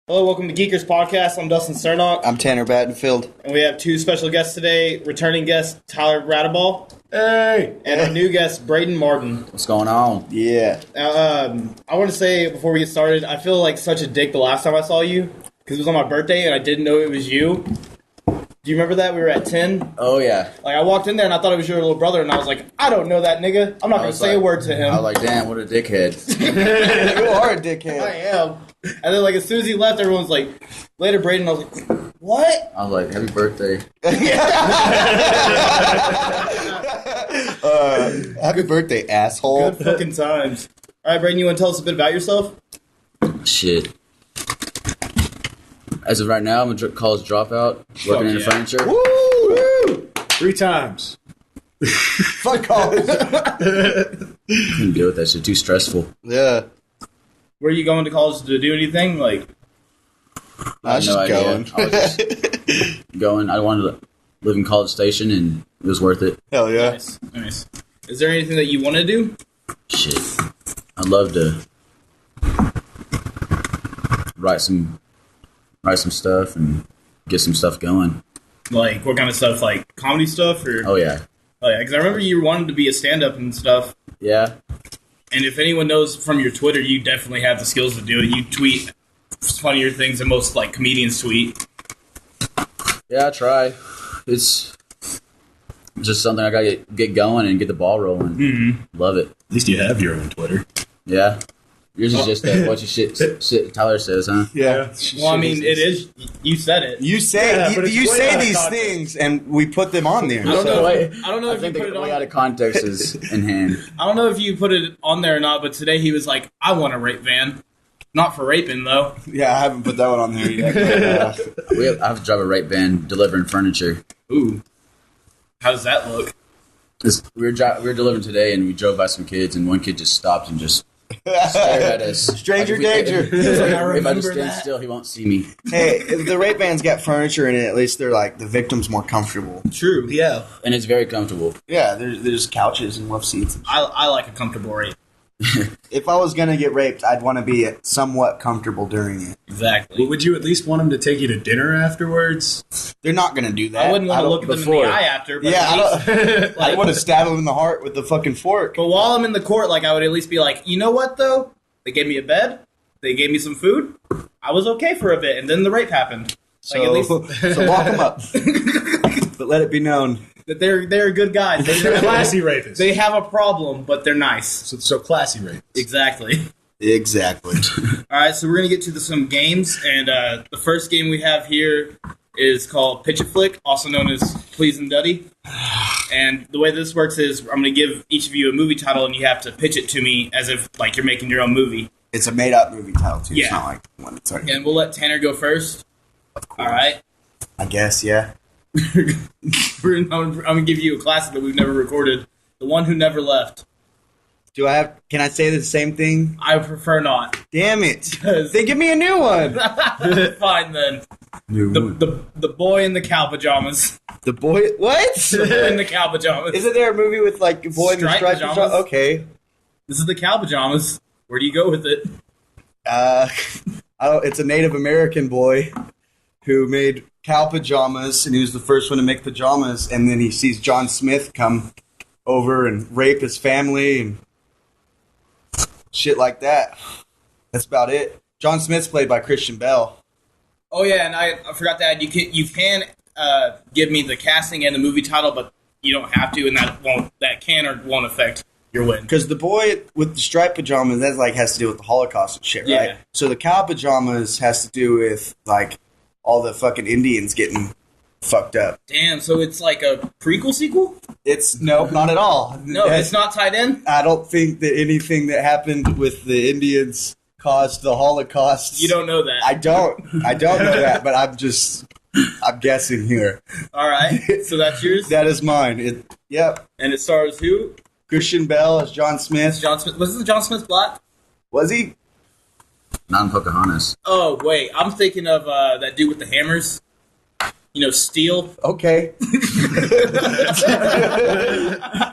Hello, welcome to Geekers podcast. I'm Dustin Cernock. I'm Tanner Battenfield. And we have two special guests today. Returning guest, Tyler Radaball. Hey! And our new guest, Braden Martin. What's going on? Yeah. I want to say, before we get started, I feel like such a dick the last time I saw you. Because it was on my birthday and I didn't know it was you. Do you remember that? We were at 10. Oh, yeah. Like, I walked in there and I thought it was your little brother. And I was like, I don't know that nigga. I'm not going to say a word to him. I was like, damn, what a dickhead. You are a dickhead. I am. And then, like, as soon as he left, everyone's like, later, Braden. I was like, what? I was like, happy birthday. Happy birthday, asshole. Good fucking times. All right, Braden, you want to tell us a bit about yourself? Shit. As of right now, I'm a college dropout, working in furniture. Woo! 3 times. Fuck college. Couldn't deal with that shit. Too stressful. Yeah. Were you going to college to do anything? Like, I was just going. I was just going. I wanted to live in College Station, and it was worth it. Hell yeah. nice, nice. Is there anything that you want to do? Shit. I'd love to write some stuff and get some stuff going. Like, what kind of stuff? Like, comedy stuff? Or Oh, yeah. because I remember you wanted to be a stand-up and stuff. Yeah. And if anyone knows from your Twitter, you definitely have the skills to do it. You tweet funnier things than most, like, comedians tweet. Yeah, I try. It's just something I gotta get going and get the ball rolling. Mm-hmm. Love it. At least you have your own Twitter. Yeah. Yours is just that what you shit Tyler says, huh? Yeah. Well, I mean, it is. You said it. You say Yeah, but it's you way say out of these context. things, and we put them on there. I don't know. Wait, I don't know I if you think put it the on. way out of context is in hand. I don't know if you put it on there or not, but today he was like, I want a rape van. Not for raping, though. Yeah, I haven't put that one on there yet. I have to drive a rape van delivering furniture. Ooh. How does that look? We were delivering today, and we drove by some kids, and one kid just stopped and just stared at us. Stranger Like, danger. If I just stand that. still, he won't see me. Hey, if the rape van's got furniture in it, at least they're like the victim's more comfortable. True. Yeah. And it's very comfortable. Yeah, there's couches and love seats. I like a comfortable rape. If I was gonna get raped, I'd want to be somewhat comfortable during it. Exactly. Well, would you at least want him to take you to dinner afterwards? They're not gonna do that. I wouldn't want to don't- look at them in before. the eye after. But Yeah, at least, I want to stab him in the heart with the fucking fork. But while I'm in the court, like, I would at least be like, you know what, though? They gave me a bed. They gave me some food. I was okay for a bit, and then the rape happened. So, Like, at least so lock him up. But let it be known. that they're good guys. They're classy rapists. They have a problem, but they're nice. So classy rapists. Exactly. Exactly. All right, so we're going to get to some games, and the first game we have here is called Pitch a Flick, also known as Please and Duddy. And the way this works is I'm going to give each of you a movie title, and you have to pitch it to me as if, like, you're making your own movie. It's a made-up movie title, too. Yeah. It's not like one that's already... And we'll let Tanner go first. Of course. All right? I guess, yeah. I'm going to give you a classic that we've never recorded. The One Who Never Left. Do I have... Can I say the same thing? I prefer not. Damn it. Then give me a new one. Fine, then. The Boy in the Cow Pajamas. The boy... What? The Boy in the Cow Pajamas. Isn't there a movie with, like, a boy in the Striped striped pajamas? pajamas? Okay. This is the Cow Pajamas. Where do you go with it? It's a Native American boy who made cow pajamas, and he was the first one to make pajamas, and then he sees John Smith come over and rape his family and shit like that. That's about it. John Smith's played by Christian Bale. Oh yeah, and I forgot to add, you can give me the casting and the movie title, but you don't have to, and that can or won't affect your win. Because the boy with the striped pajamas, that like has to do with the Holocaust and shit, right? Yeah. So the cow pajamas has to do with like all the fucking Indians getting fucked up. Damn, so it's like a prequel sequel? It's nope, not at all. No, it's not tied in? I don't think that anything that happened with the Indians caused the Holocaust. You don't know that. I don't know that, but I'm guessing here. All right, so that's yours? That is mine. Yep. And it stars who? Christian Bale as John Smith. John Smith. Was this John Smith black? Was he? Not in Pocahontas. Oh, wait, I'm thinking of that dude with the hammers. You know, Steel. Okay.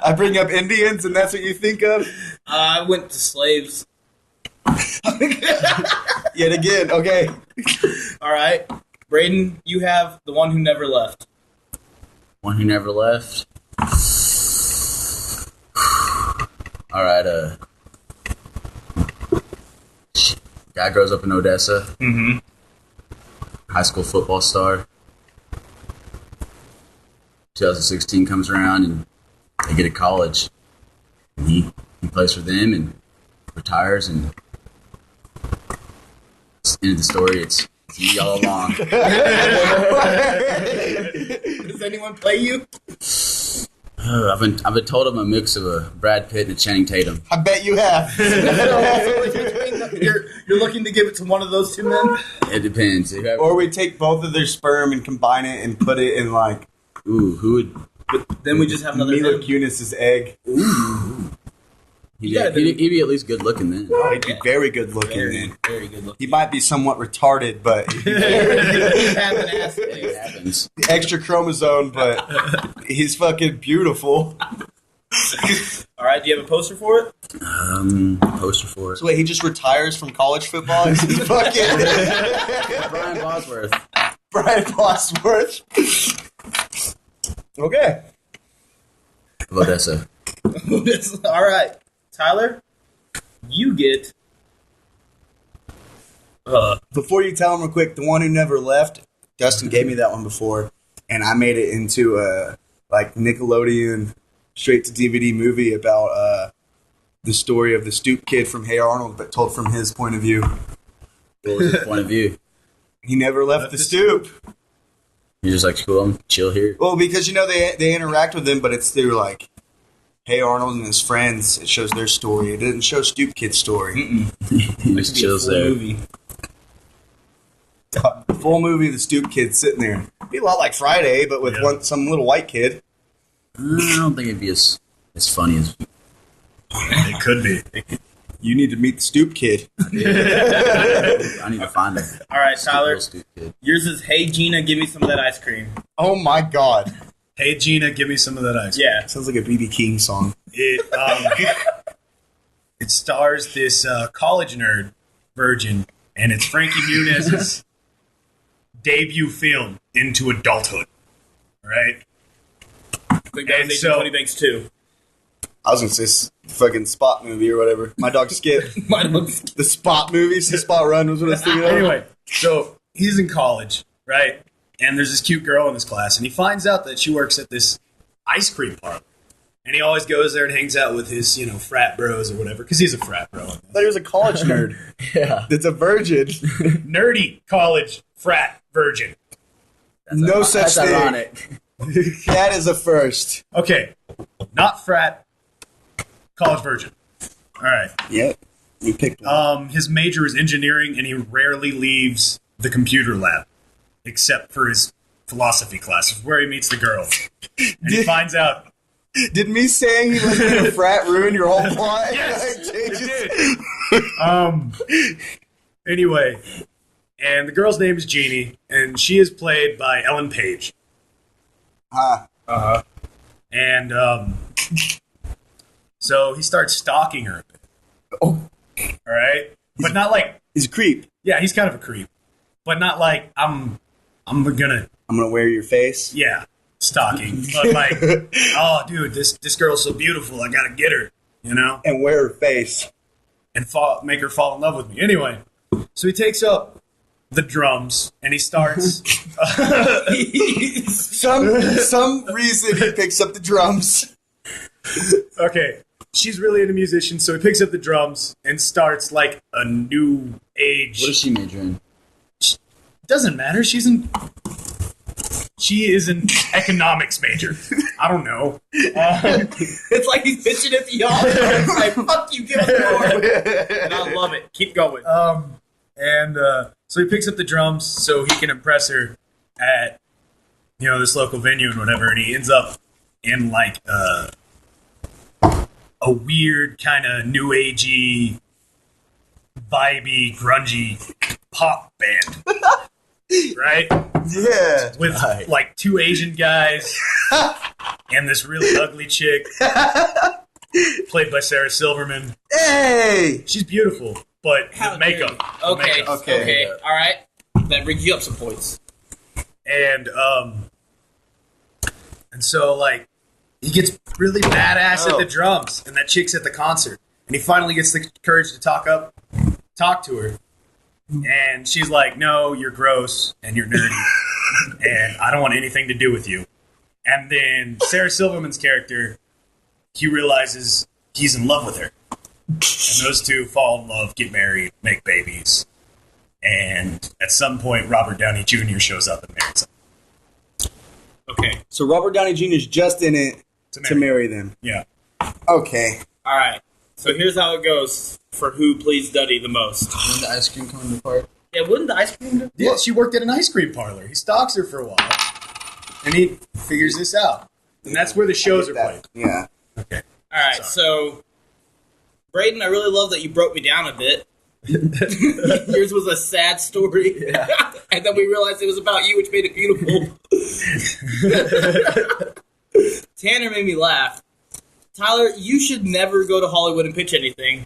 I bring up Indians, and that's what you think of? I went to slaves. Yet again, okay. All right. Braden, you have the one who never left. One who never left. All right. Guy grows up in Odessa. Mm-hmm. High school football star. 2016 comes around and they get to college. And he plays for them and retires, and it's the end of the story. It's me all along. Does anyone play you? I've been told I'm a mix of a Brad Pitt and a Channing Tatum. I bet you have. You're looking to give it to one of those two men? It depends. Or we take both of their sperm and combine it and put it in like Ooh, who would? Then we just have another Mila man. Kunis's egg. He'd be at least good looking then. Oh, he'd be very good looking then. Very good looking. He might be somewhat retarded, but Have an ass. It happens. extra chromosome, but he's fucking beautiful. All right, do you have a poster for it? Poster for it. So wait, he just retires from college football? He's fucking Brian Bosworth. Brian Bosworth. Okay. Of Odessa. All right, Tyler, you get. Before you tell him real quick, the one who never left, Dustin gave me that one before, and I made it into a like Nickelodeon straight to DVD movie about the story of the stoop kid from Hey Arnold, but told from his point of view. What was his point of view? He never left the stoop. You're just like, cool, I'm chill here. Well, because they interact with him, but it's through like Hey Arnold and his friends. It shows their story. It didn't show Stoop Kid's story. He just chills there. Movie. The full movie of the Stoop Kid sitting there. Be a lot like Friday, but with some little white kid. I don't think it'd be as funny as. It could be. You need to meet the Stoop Kid. I need to find him. All right, Tyler, Stupid kid. yours is Hey Gina, give me some of that ice cream. Oh my God. Hey Gina, give me some of that ice cream. Yeah. Sounds like a B.B. King song. It stars this college nerd, Virgin, and it's Frankie Muniz's debut film into adulthood. Right? I think that And was so- Tony Banks too. I was going to say fucking Spot movie or whatever. My dog Skip. The Spot movie. Spot Run was what I was thinking of. Anyway, so he's in college, right? And there's this cute girl in his class, and he finds out that she works at this ice cream parlor. And he always goes there and hangs out with his, frat bros or whatever, because he's a frat bro. I thought he was a college nerd. Yeah. That's a virgin. Nerdy college frat virgin. No such That's thing. ironic. That is a first. Okay, not frat, college virgin. All right. Yep. You picked one. His major is engineering, and he rarely leaves the computer lab, except for his philosophy classes, where he meets the girl. And he finds out. Did me saying he was in a frat ruin your whole plot? Yes, Like, it Anyway, and the girl's name is Jeannie, and she is played by Ellen Page. And so he starts stalking her a bit. Oh. All right, but not like He's a creep. yeah, he's kind of a creep, but not like I'm gonna I'm gonna wear your face. stalking, but like oh dude, this girl's so beautiful, I gotta get her, And wear her face. and make her fall in love with me. Anyway, so he takes up the drums and he starts. Some reason he picks up the drums. Okay, she's really into musicians, so he picks up the drums and starts like a new age. What does she major in? Doesn't matter. She is an economics major. I don't know. It's like he's pitching at the office. It's like, fuck you, give us more. And I love it. Keep going. So he picks up the drums so he can impress her at this local venue and whatever, and he ends up in like a weird kind of new agey, vibey, grungy pop band, right? Yeah. With like two Asian guys and this really ugly chick played by Sarah Silverman. Hey! She's beautiful. but How the makeup. dare you. The Okay, makeup. okay, all right. That brings you up some points. And so like he gets really badass at the drums, and that chick's at the concert, and he finally gets the courage to talk to her, and she's like, "No, you're gross and you're nerdy, and I don't want anything to do with you." And then Sarah Silverman's character, he realizes he's in love with her, and those two fall in love, get married, make babies, and at some point Robert Downey Jr. shows up and marries them. Okay, So Robert Downey Jr. is just in it to marry them. Yeah. Okay. all right. So here's how it goes for who pleased Duddy the most. When the ice cream coming apart. Yeah, wouldn't the ice cream do? Yeah, she worked at an ice cream parlor. He stalks her for a while, and he figures this out. And that's where the shows are played. Yeah. Okay. All right, so Braden, I really love that you broke me down a bit. Yours was a sad story, and then we realized it was about you, which made it beautiful. Tanner made me laugh. Tyler, you should never go to Hollywood and pitch anything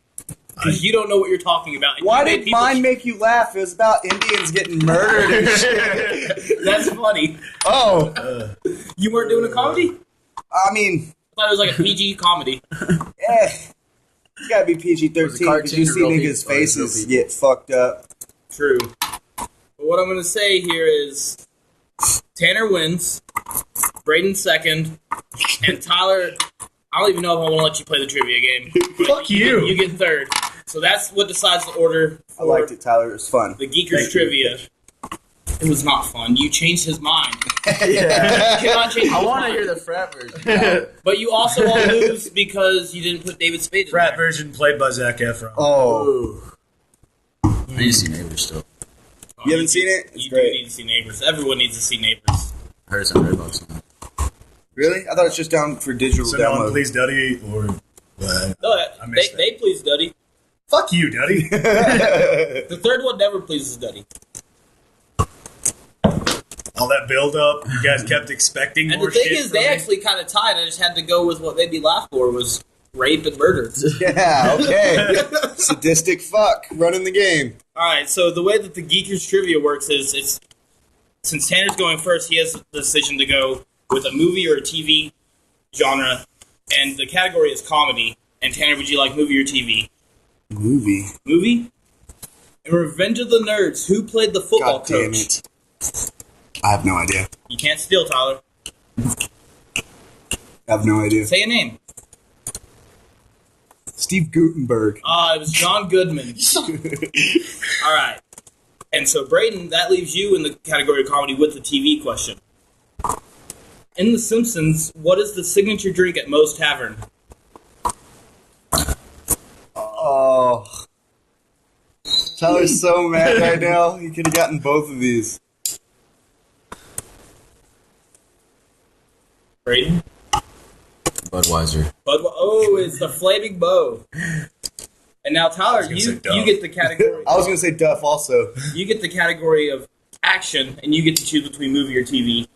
because you don't know what you're talking about. Why did mine make you laugh? It was about Indians getting murdered and shit. That's funny. Oh. You weren't doing a comedy? I mean, I thought it was like a PG comedy. it's gotta be PG-13 because you cartoon see or real niggas' people? Or real faces people? get fucked up. True. But what I'm going to say here is Tanner wins, Braden second, and Tyler, I don't even know if I want to let you play the trivia game. Fuck you. You get third. So that's what decides the order I liked it, Tyler. It was fun. the Geekers trivia. It was not fun. You changed his mind. Yeah. You cannot change his I want to mind. hear the frat version. But you also won't lose because you didn't put David Spade in Frat there. version played by Zac Efron. Oh. I need to see Neighbors still. You haven't seen it? It's You great. do need to see Neighbors. Everyone needs to see Neighbors. I heard it's on Redbox. Really? I thought it's just down for digital So no one download. please Duddy or No, I missed that. they please Duddy. fuck you, Duddy. The third one never pleases Duddy. All that build up, you guys kept expecting And more the thing shit is, from they me. actually kind of tied. I just had to go with what made me laugh more was rape and murder. Yeah, okay. Sadistic fuck running the game. All right, so the way that the Geekers trivia works is, it's since Tanner's going first, he has the decision to go with a movie or a TV genre, and the category is comedy. And Tanner, would you like movie or TV? Movie. Movie? In Revenge of the Nerds, who played the football God damn coach? it. I have no idea. You can't steal, Tyler. I have no idea. Say a name. Steve Gutenberg. It was John Goodman. All right. And so, Braden, that leaves you in the category of comedy with the TV question. In The Simpsons, what is the signature drink at Moe's Tavern? Oh. Tyler's so mad right now. He could have gotten both of these. Braden? Budweiser. Oh, it's the Flaming Bow. And now, Tyler, gonna say you Duff. get the category. I was going to say Duff also. You get the category of action, and you get to choose between movie or TV.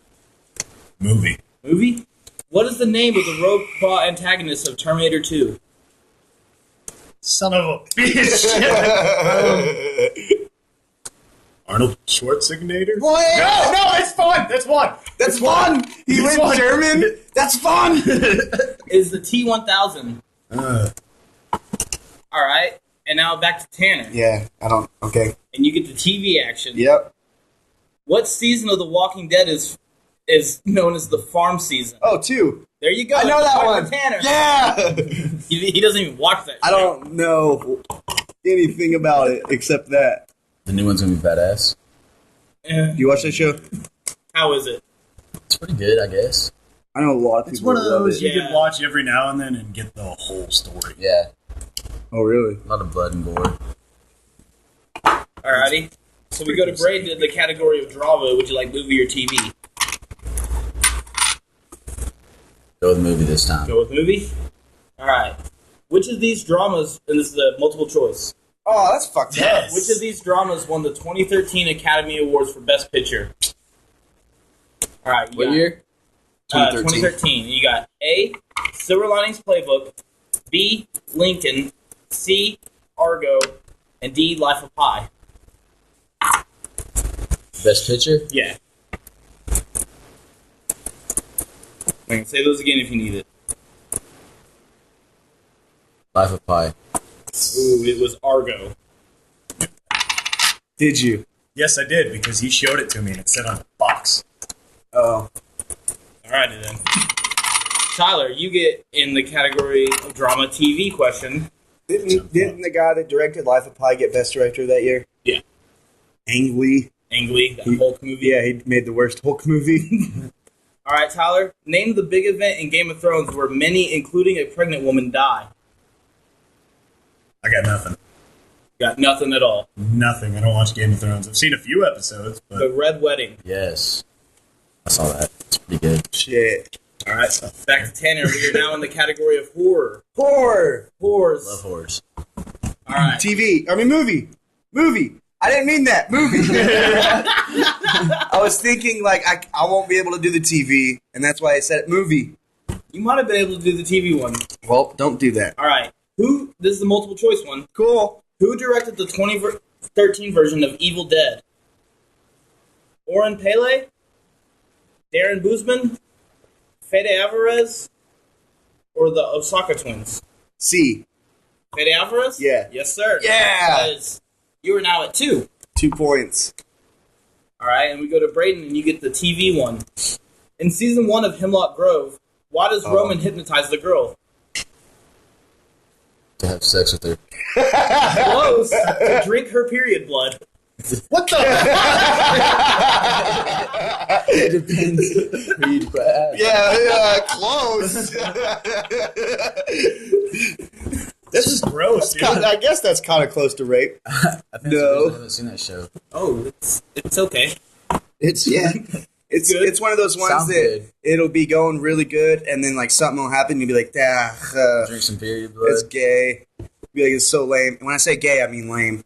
Movie. Movie? What is the name of the robot antagonist of Terminator 2? Son of a bitch. Arnold Schwarzenegger? What? No, that's fun. That's one. That's fun! He That's went fun. German! That's fun! Is the T-1000. All right, and now back to Tanner. Yeah, I don't. Okay. And you get the TV action. Yep. What season of The Walking Dead is known as the farm season? Oh, 2. There you go. I know that Point one. for Tanner. Yeah! He doesn't even watch that. I don't know anything about it except that. The new one's gonna be badass. Eh, You watch that show? how is it? It's pretty good, I guess. I know a lot of It's people one of that love those it. you can watch every now and then and get the whole story. Yeah, Oh, really? a lot of blood and gore. Alrighty. So we go to Braden in the category of drama. Would you like movie or TV? Go with the movie this time. Go with movie. All right. Which of these dramas? And this is a multiple choice. Oh, that's fucked up. Yes. Which of these dramas won the 2013 Academy Awards for Best Picture? All right. What year? 2013. You got A. Silver Linings Playbook. B. Lincoln. C. Argo. and D, Life of Pi. Best picture? Yeah. I can say those again if you need it. Life of Pi. Ooh, it was Argo. Did you? Yes, I did, because he showed it to me and it said on the box. Oh. Alrighty then. Tyler, you get in the category of drama TV question. Didn't the guy that directed Life of Pi get Best Director that year? Yeah. Ang Lee. Ang Lee, that Hulk movie. Yeah, he made the worst Hulk movie. Alright, Tyler, name the big event in Game of Thrones where many, including a pregnant woman, die. I got nothing. Got nothing at all. Nothing. I don't watch Game of Thrones. I've seen a few episodes, but The Red Wedding. Yes. I saw that. It's pretty good. Shit. Alright, back to Tanner. We are now in the category of horror. Horror. Horrors. Love horrors. Alright. Movie. Movie. I didn't mean that. Movie. I was thinking, like, I won't be able to do the TV, and that's why I said it. Movie. You might have been able to do the TV one. Well, don't do that. Alright. This is the multiple choice one. Cool. Who directed the 2013 version of Evil Dead? Oren Pele? Darren Boozman? Fede Alvarez? Or the Osaka twins? C. Fede Alvarez? Yeah. Yes, sir. Yeah. You are now at 2. 2 points. Alright, and we go to Braden, and you get the TV one. In season 1 of Hemlock Grove, why does Roman hypnotize the girl? To have sex with her. Close. To drink her period blood. what the? It depends who you'd grab. Yeah, close. This is gross, dude. I guess that's kind of close to rape. I think No. I haven't seen that show. Oh, it's okay. It's It's good. it's one of those ones Sounds that good. it'll be going really good, and then like something will happen, and you'll be like, Drink some period blood. it's gay. Be like, it's so lame. And when I say gay, I mean lame.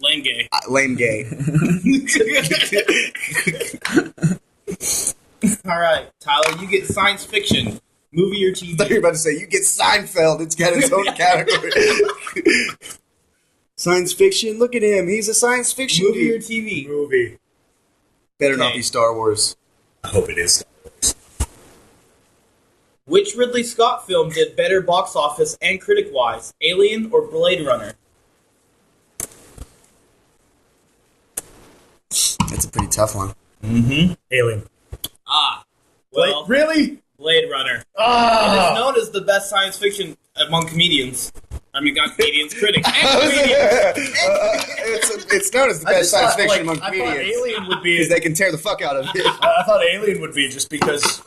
Lame gay. Lame gay. Alright, Tyler, you get science fiction. Movie or I thought you were TV? about to say, you get Seinfeld. It's got its own category. Science fiction. Look at him. He's a science fiction Movie or dude. TV? Movie. Better not Okay. be Star Wars. I hope it is. Which Ridley Scott film did better box office and critic-wise? Alien or Blade Runner? That's a pretty tough one. Alien. Well, Really? Blade Runner. It Ah! is known as the best science fiction among comedians. I mean, not comedians, critics, and comedians. It's known as the best science fiction among I thought comedians. Alien would be. Because they can tear the fuck out of it. I thought Alien would be just because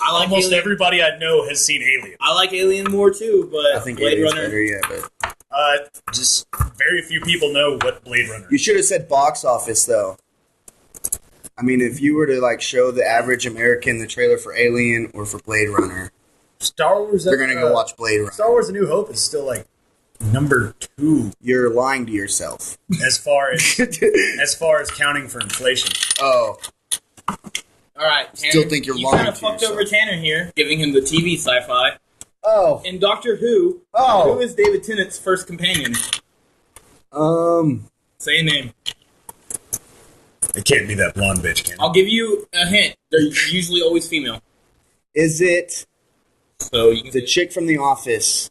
I like almost Alien. everybody I know has seen Alien. I like Alien more too, but I think Blade Alien's Runner. better, yeah, but Just very few people know what Blade Runner you is. should have said box office though. I mean, if you were to like show the average American the trailer for Alien or for Blade Runner, Star Wars. they're gonna go watch Blade Runner. Star Wars: A New Hope is still like number 2 You're lying to yourself. as far as counting for inflation. Oh, All right, Tanner, Still think you're you lying kind of to fucked yourself. over Tanner here, giving him the TV sci-fi. oh, In Doctor Who, Oh. who is David Tennant's first companion? Say a name. It can't be that blonde bitch, can it? I'll give you a hint. They're usually always female. is it So you can the chick from The Office?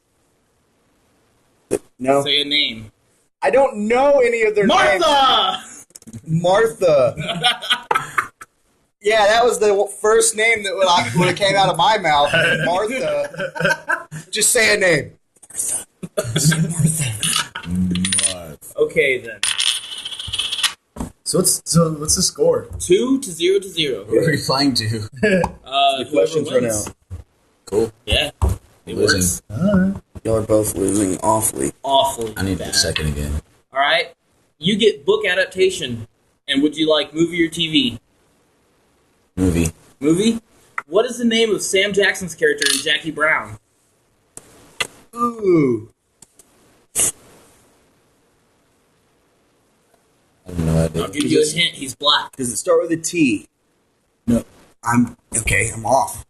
No, say a name. I don't know any of their names. Martha! Martha. Yeah, that was the first name that when it came out of my mouth. Martha. Just say a name. Okay, then. So what's the score? 2-0. Who are you flying to? Whoever questions run wins. out. Cool. Yeah, it Losing. works Y'all are both losing awfully. awfully I need bad. the second again. All right, you get book adaptation, and would you like movie or TV? Movie. Movie. What is the name of Sam Jackson's character in Jackie Brown? Ooh. I have no idea. I'll give you a hint. He's black. Does it start with a T? No. I'm off.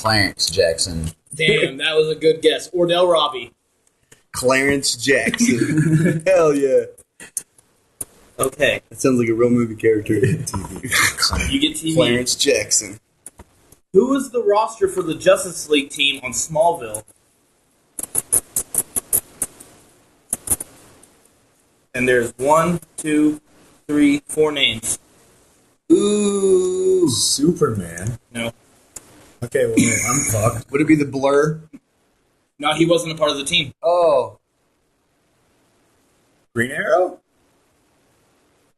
Clarence Jackson. Damn, that was a good guess. Ordell Robbie. Clarence Jackson. Hell yeah. Okay. That sounds like a real movie character. You get TV. Clarence Jackson. Who was the roster for the Justice League team on Smallville? And there's 1, 2, 3, 4 names. Ooh. Superman. No. Okay, well, I'm fucked. Would it be the Blur? No, he wasn't a part of the team. Oh. Green Arrow?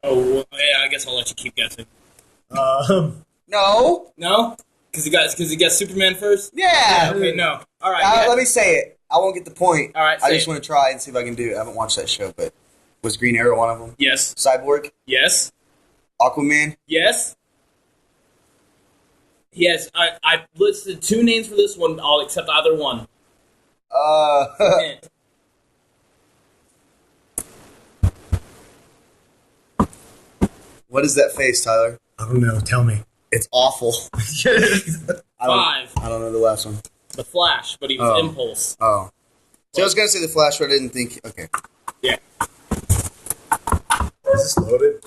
Oh, well, yeah, I guess I'll let you keep guessing. No. No? Because he got Superman first? Yeah. Okay, no. All right. Yeah. Let me say it. I won't get the point. All right, I say just it. want to try and see if I can do it. I haven't watched that show, but was Green Arrow one of them? Yes. Cyborg? Yes. Aquaman? Yes. Yes, I listed 2 names for this one. I'll accept either one. Hint. What is that face, Tyler? I don't know. Tell me. It's awful. 5. I don't know the last one. The Flash, but he was Oh. Impulse. Oh. So I was going to say the Flash, but I didn't think... Okay. Yeah. Is this loaded?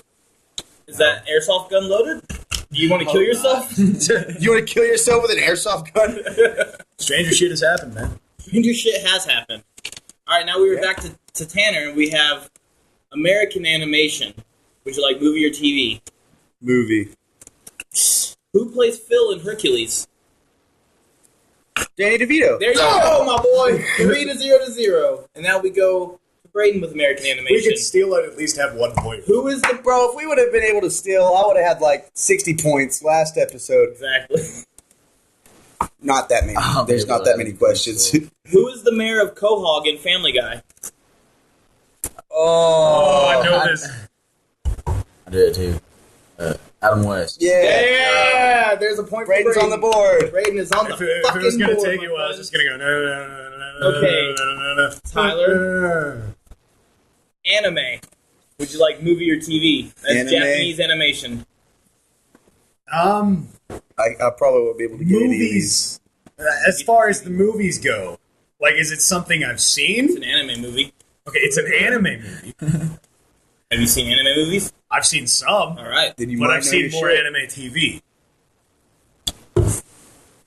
Is that airsoft gun loaded? Do you want to kill yourself? You want to kill yourself with an airsoft gun? Stranger shit has happened, man. Stranger shit has happened. All right, now we were back to Tanner, and we have American animation. Would you like movie or TV? Movie. Who plays Phil in Hercules? Danny DeVito. There you go, my boy. 3-0. And now we go to Braden with American We animation. could steal it, at least have 1 point. Who is the... Bro, if we would have been able to steal, I would have had like 60 points last episode. Exactly. Not that many. There's not that many questions. Who is the mayor of Quahog in Family Guy? Oh, I know this. I did it too. Adam West. Yeah. Yeah, there's a point for Braden's Braden. on the board. Braden is on the If it fucking was going to board, take my you, I was friend. just going to go, no. Okay. Tyler? Anime. Would you like movie or TV? That's Anime. Japanese animation. I probably won't be able to get any of these. Movies. As far as the movies go, like, is it something I've It's seen? an anime movie. Okay, it's an anime movie. Have you seen anime movies? I've seen some, All right. Then you but might I've know seen your more shit. anime TV.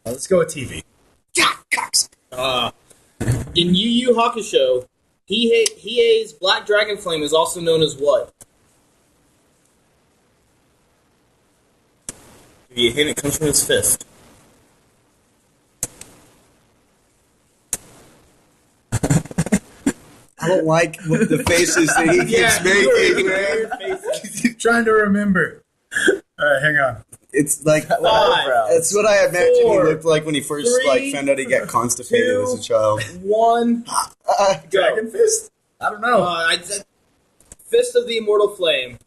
Let's go with TV. In Yu Yu Hakusho, Hiei's Black Dragon Flame is also known as what? Give you a hint, it comes from his fist. I don't like what the faces that he keeps making, man. Trying to remember. All right, hang on. It's like Five, that's what I imagine four, he looked like when he first three, found out he got constipated two, as a child. 1. Dragon Fist? I don't know. I said Fist of the Immortal Flame.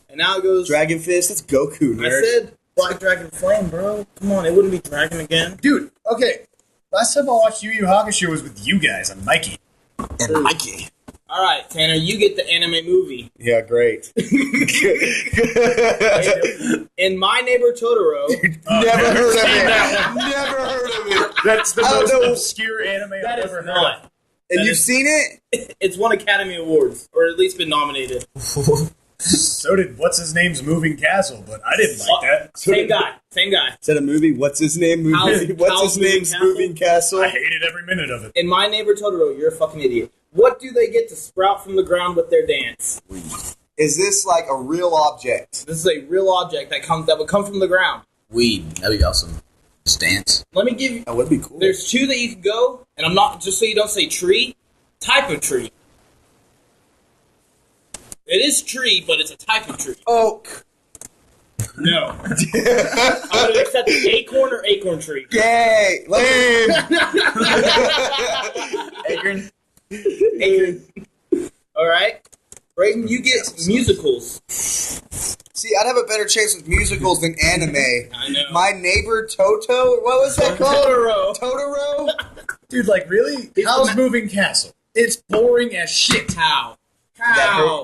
And now it goes... Dragon Fist, that's Goku, nerd. I said Black Dragon Flame, bro. Come on, it wouldn't be Dragon again. Dude, okay. Last time I watched Yu Yu Hakusho was with you guys on Mikey. And Mikey. All right, Tanner, you get the anime movie. Yeah, great. In My Neighbor Totoro, Never heard of it. Never heard of it. That's the I don't most know. obscure anime that I've is ever heard not. And That you've is- seen it? It's won Academy Awards, or at least been nominated. of. So did What's His Name's Moving Castle, but I didn't like that. Same guy. Is that a movie? What's his name? Movie? How's- What's How's his name's Moving moving castle? I hated every minute of it. In My Neighbor Totoro, you're a fucking idiot. What do they get to sprout from the ground with their dance? Is this like a real object? This is a real object that would come from the ground. Weed. That'd be awesome. Stance. Let me give you... That would be cool. There's 2 that you can go, and I'm not... Just so you don't say tree, type of tree. It is tree, but it's a type of tree. Oak. No. I'm going to accept acorn or acorn tree. Yay! Lame. Akron. Acorn. All right. Braden, you get musicals. See, I'd have a better chance with musicals than anime. I know. My Neighbor Toto? What was that called? Totoro. Totoro? Dude, like, really? How's Moving Castle? It's boring as shit. How?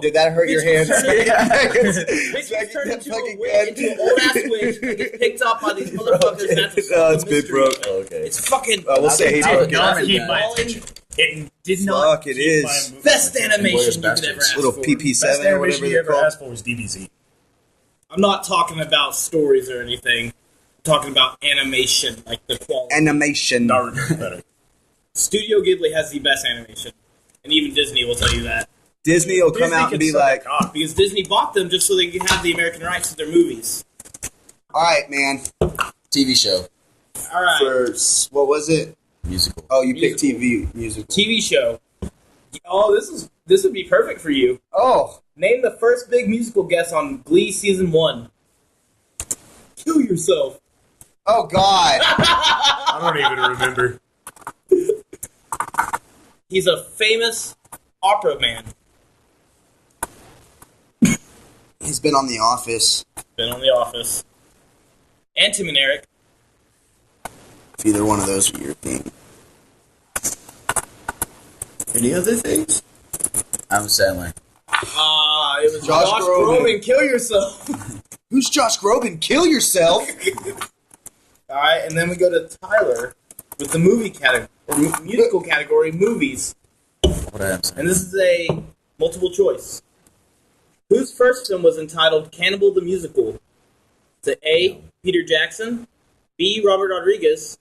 Did that hurt your hands? Bitch gets turned into a witch, into an old ass witch, and gets picked up by these motherfuckers. And that's No, it's big, bro. Okay. It's fucking. We'll say he I took did not it. keep my falling. attention. It did not. Fuck, it keep is. my movie Best attention. animation you could ever Bastards. ask Little for. PP7 Best or whatever animation you they're ever called. asked for was DBZ. I'm not talking about stories or anything. I'm talking about animation, like the quality. Animation. Naruto's better. Studio Ghibli has the best animation, and even Disney will tell you that. Disney will come Disney out can and be suck a like, cock. Because Disney bought them just so they could have the American rights to their movies. all right, man. TV show, All right, For, what was it? musical. Oh, you picked Musical. TV musical. TV show. Oh, this would be perfect for you. Oh, Name the first big musical guest on Glee season 1. Kill yourself. oh God. I don't even remember. He's a famous opera man. He's been on The Office. Been on The Office. And Tim and Eric. If either one of those are your thing. Any other things? Adam Sandler. It was Josh Josh Groban. Groban. Kill yourself. Who's Josh Groban? Kill yourself. All right, and then we go to Tyler with the movie category, or musical category, movies. What Adam Sandler? And this is a multiple choice. Whose first film was entitled Cannibal the Musical? Is it A, Peter Jackson, B, Robert Rodriguez,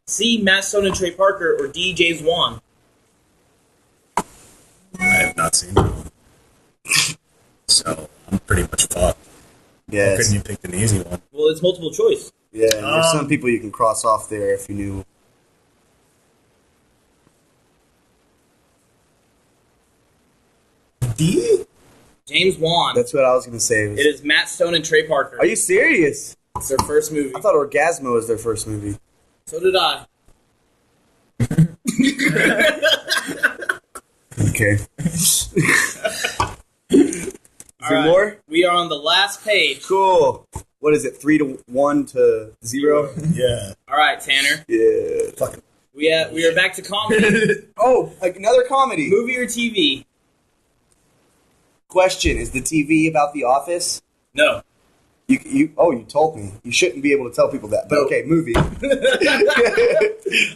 C, Matt Stone and Trey Parker, or D, James Wan? I have not seen it. So, I'm pretty much fucked. Why Yes. couldn't you pick an easy one? Well, it's multiple choice. Yeah, and there's some people you can cross off there if you knew. D? James Wan. That's what I was going to say. It is Matt Stone and Trey Parker. Are you serious? It's their first movie. I thought Orgasmo was their first movie. So did I. Okay. All right. more? We are on the last page. Cool. What is it? 3 to 1 to 0? Yeah. All right, Tanner. Yeah. Fucking. We are back to comedy. Oh, like another comedy. Movie or TV? Question: is the TV about The Office? No. You told me. You shouldn't be able to tell people that. But okay, movie.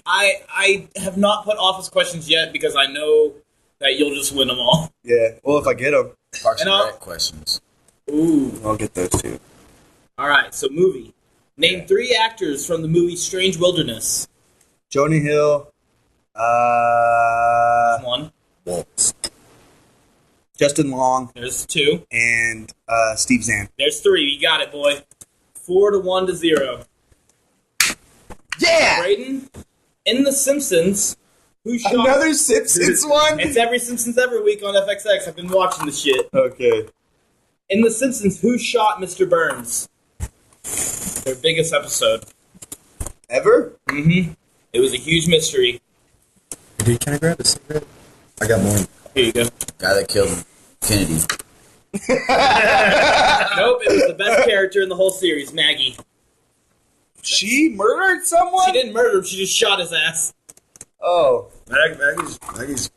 I have not put office questions yet because I know that you'll just win them all. Yeah. Well, if I get them, Parks and And Rec questions. Ooh. I'll get those too. All right, so movie. Name 3 actors from the movie Strange Wilderness. Jonah Hill. 1. Waltz. Justin Long There's 2. and Steve Zahn. There's 3. You got it, boy. 4 to 1 to 0. Yeah. Braden, in The Simpsons, who shot... Another Simpsons one. It's every Simpsons every week on FXX. I've been watching the shit. Okay. In The Simpsons, who shot Mr. Burns? Their biggest episode. Ever? Mm-hmm. It was a huge mystery. Dude, can I grab a cigarette? I got more. Here you go. Guy that killed Kennedy. Nope, it was the best character in the whole series, Maggie. She murdered someone? She didn't murder him, she just shot his ass. Oh. Maggie's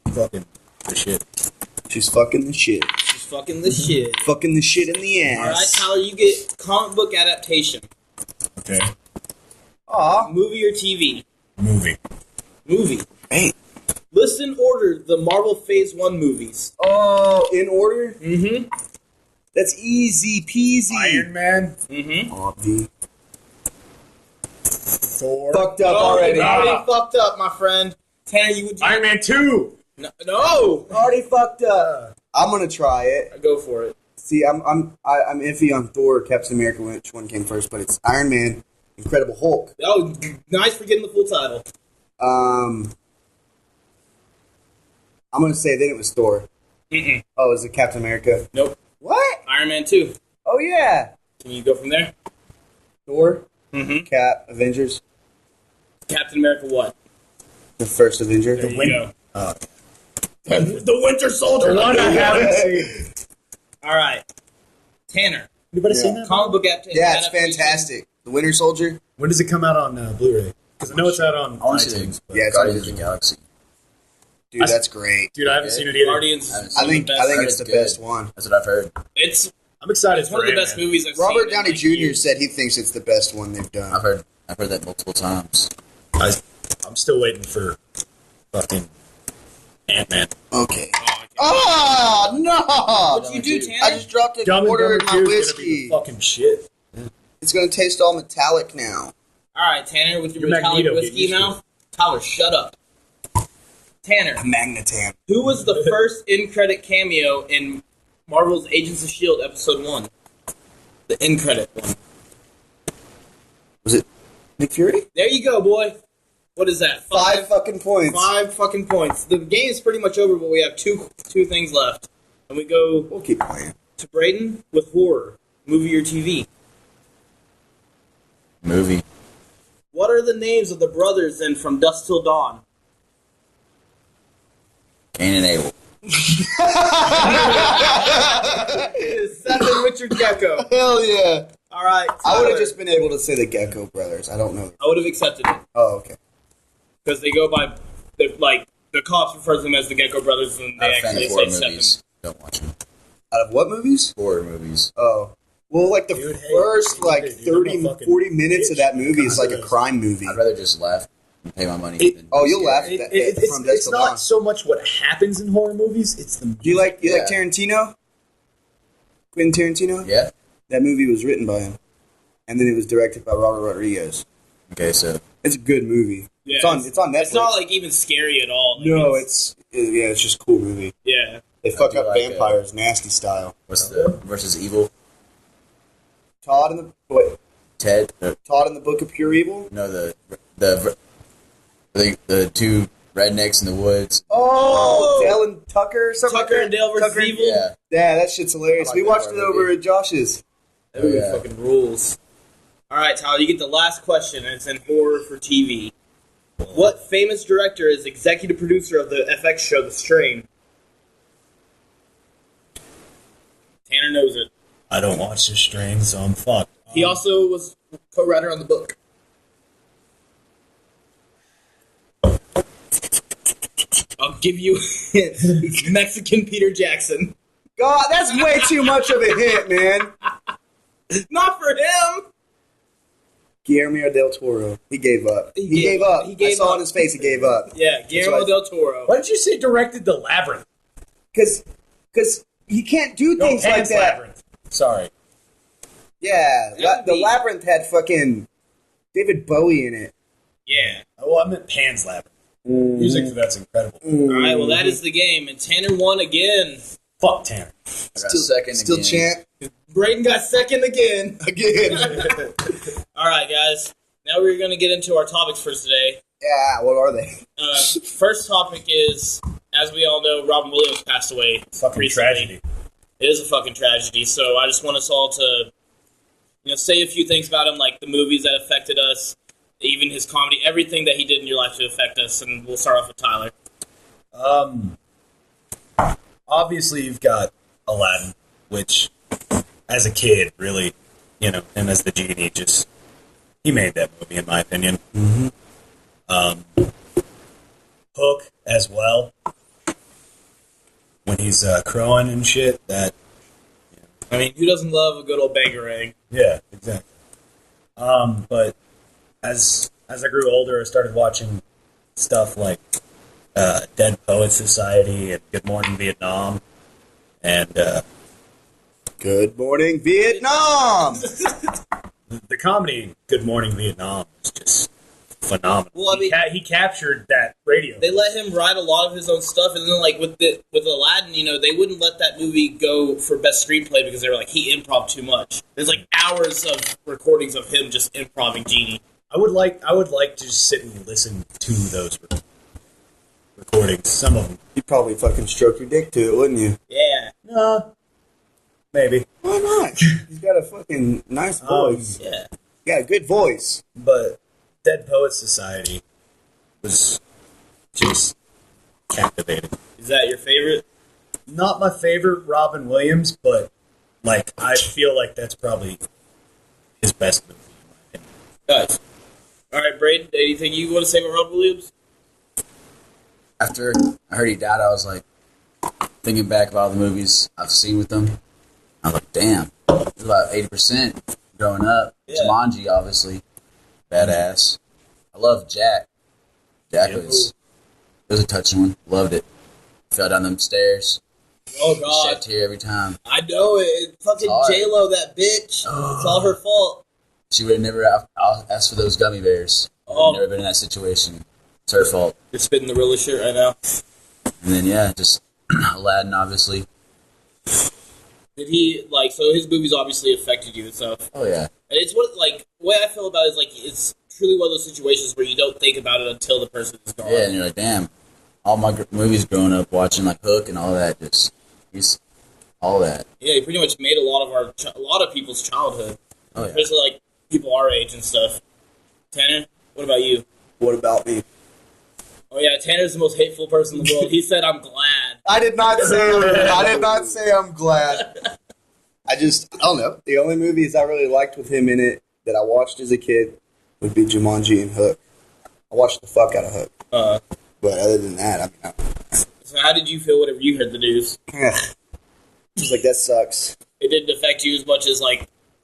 fucking the shit. She's fucking the shit. She's fucking the shit. Fucking the shit in the ass. Alright, Tyler, you get comic book adaptation. Okay. Aw. Movie or TV? Movie. Movie. Hey. List in order the Marvel Phase 1 movies. Oh, in order? Mm-hmm. That's easy peasy. Iron Man. Mm-hmm. Obvi. Thor. Fucked up Oh, already. you already fucked up, my friend. Tanner, you would... Iron Man 2. No! Already fucked up. I'm gonna try it. Go for it. See, I'm iffy on Thor, Captain America, which one came first, but it's Iron Man, Incredible Hulk. Oh, nice for getting the full title. I'm gonna say then it was Thor. Mm-mm. Oh, is it Captain America? Nope. What? Iron Man 2. Oh yeah. Can you go from there? Thor, Mm-hmm. Cap, Avengers, Captain America what? the first Avenger. There you go. The The Winter Soldier. one I haven't seen. All right. Tanner. Anybody Yeah. seen that? Comic book adaptation. Yeah, it's fantastic. The Winter Soldier. When does it come out on Blu-ray? Because I know it's out on I want to see iTunes. But Yeah, it's Guardians of the original. Galaxy. Dude, that's great. Dude, I haven't seen it either. Guardians. I is I one of think the I best. think Heard it's it's the good. best one. That's what I've heard. I'm excited It's for one of the it, best man. movies I've Robert seen. in, Downey like, Jr. years. said he thinks it's the best one they've done. I've heard that multiple times. I'm still waiting for fucking Ant-Man. Okay. Oh, no! What'd you do, Tanner? I just dropped a Dumb and quarter in Dumber my 2 is whiskey. gonna be the fucking shit. It's going to taste all metallic now. All right, Tanner, with your Your metallic Magneto, whiskey get used to mouth. Tyler, shut up. Tanner, Magnetan. who was the first in-credit cameo in Marvel's Agents of S.H.I.E.L.D. Episode 1? The in-credit one. Was it Nick Fury? There you go, boy. What is that? 5 fucking points. 5 fucking points. The game is pretty much over, but we have two things left. And we go We'll keep playing. to Braden with horror. Movie or TV? Movie. What are the names of the brothers in From Dusk Till Dawn? Cain and Abel. Seth and Richard Gecko. Hell yeah. All right. I would Tyler. have just been able to say the Gecko Brothers. I don't know. I would have accepted it Oh, okay. because they go by the cops refer to them as the Gecko Brothers, and they Not a fan actually of horror say Seth. movies. Don't watch them. Out of what movies? Horror movies. Oh. Well, like the Dude, hey, first, like, dude, you're 30, a fucking 40 minutes of that movie is like a Jesus. crime movie. I'd rather just laugh and pay my money. It- than Oh, be you'll scared. laugh. It's not so much what happens in horror movies; it's the Do you like Yeah. Tarantino? Quentin Tarantino? Yeah? That movie was written by him. And then it was directed by Robert Rodriguez. Okay, so It's a good movie. Yeah, It's on Netflix. It's not like even scary at all. Like, No, it's just a cool movie. yeah. They fuck do up like vampires, nasty style. what's the versus evil? Todd in Ted? Todd in the Book of Pure Evil? No, the two rednecks in the woods. Oh, Dale and Tucker or something Tucker like and that? Dale versus Tucker- Evil. Yeah. Yeah, that shit's hilarious. I like We that watched part it of the over movie. at Josh's. That movie Yeah. fucking rules. All right, Tyler, you get the last question, and it's in horror for TV. What famous director is executive producer of the FX show The Strain? Tanner knows it. I don't watch The Strain, so I'm fucked. He also was co-writer on the book. I'll give you a hint. Mexican Peter Jackson. God, that's way too much of a hint, man. Not for him. Guillermo del Toro. He gave up. He gave up. He gave I saw up. on his face he gave up. Yeah, Guillermo what I- del Toro. Why did you say directed the Labyrinth? Because he can't do No, things like Pan's that. Labyrinth. Sorry. Yeah, That would the be- Labyrinth had fucking David Bowie in it. Yeah. Oh, I meant Pan's Labyrinth. Music for that's incredible. All right, well, that is the game. And Tanner won again. Fuck Tanner. I got second Still again. champ Braden got second again. again. All right, guys. Now we're going to get into our topics for today. Yeah, what are they? First topic is, as we all know, Robin Williams passed away Fucking recently. tragedy. It is a fucking tragedy. So I just want us all to, say a few things about him, like the movies that affected us, even his comedy, everything that he did in your life to affect us. And we'll start off with Tyler. Obviously, you've got Aladdin, which, as a kid, really, him as the genie, just he made that movie, in my opinion. Hook as well, when he's crowing and shit. That I mean, who doesn't love a good old bangarang? yeah, exactly. But as I grew older, I started watching stuff like Dead Poets Society and Good Morning Vietnam, and Good morning, Vietnam. the comedy in Good Morning Vietnam is just phenomenal. Well, I mean- he captured that radio. They let him write a lot of his own stuff, and then like with Aladdin, they wouldn't let that movie go for best screenplay because they were like he improv too much. There's like hours of recordings of him just improving Genie. I would like to just sit and listen to those recordings. Some of them, You'd probably fucking stroke your dick to it, wouldn't you? Yeah, maybe, Why not? He's got a fucking nice voice. yeah. He got a good voice. but Dead Poets Society was just captivating. Is that your favorite? Not my favorite Robin Williams, but like I feel like that's probably his best movie. In my opinion. Nice. All right, Braden. Anything you want to say about Robin Williams? After I heard he died, I was like, thinking back about all the movies I've seen with him. I was like, damn, it was about 80% growing up. Yeah. Jumanji, obviously, badass. I love Jack. Jack Yeah. was a touching one. Loved it. fell down them stairs. Oh Shed God, a tear every time. I know it. Fucking hard. J-Lo, that bitch. It's all her fault. She would have never asked for those gummy bears. Oh. Never been in that situation. It's her fault. You're spitting the realest shit right now. And then yeah, just Aladdin, obviously. Did he so his movies obviously affected you and stuff. Oh yeah. And it's what the way I feel about it is it's truly one of those situations where you don't think about it until the person is gone. Yeah, and you're like, damn. All my movies growing up, watching like Hook and all that, all that. Yeah, he pretty much made a lot of people's childhood. Oh yeah. Especially people our age and stuff. Tanner, what about you? What about me? Oh yeah, Tanner's the most hateful person in the world. He said, "I'm glad." I did not say I'm glad. I don't know. The only movies I really liked with him in it that I watched as a kid would be Jumanji and Hook. I watched the fuck out of Hook. But other than that, So how did you feel whenever you heard the news? Just like, that sucks. It didn't affect you as much as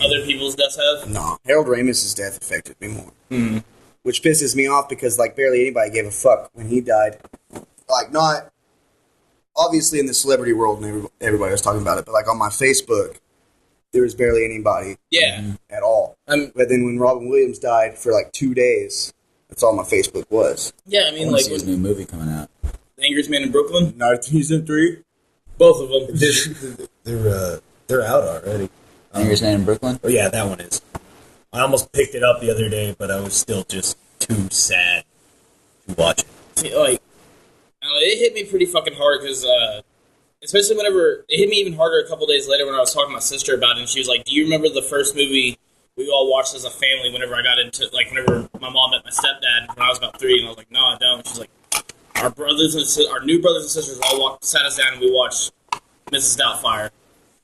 other people's deaths have? No, Harold Ramis's death affected me more. Mm-hmm. Which pisses me off because barely anybody gave a fuck when he died. Not obviously in the celebrity world and everybody was talking about it, but on my Facebook, there was barely anybody. Yeah. At all. But then when Robin Williams died for 2 days, that's all my Facebook was. Yeah, I I mean, want to see his new movie coming out. The Angriest Man in Brooklyn? 1903. Both of them. They're out already. Angriest Man in Brooklyn? Oh yeah, that one is. I almost picked it up the other day, but I was still just too sad to watch it. It hit me pretty fucking hard because, especially whenever it hit me even harder a couple days later when I was talking to my sister about it, and she was like, "Do you remember the first movie we all watched as a family?" Whenever I got into whenever my mom met my stepdad when I was about 3, and I was like, "No, I don't." She's like, "Our new brothers and sisters all sat us down and we watched Mrs. Doubtfire."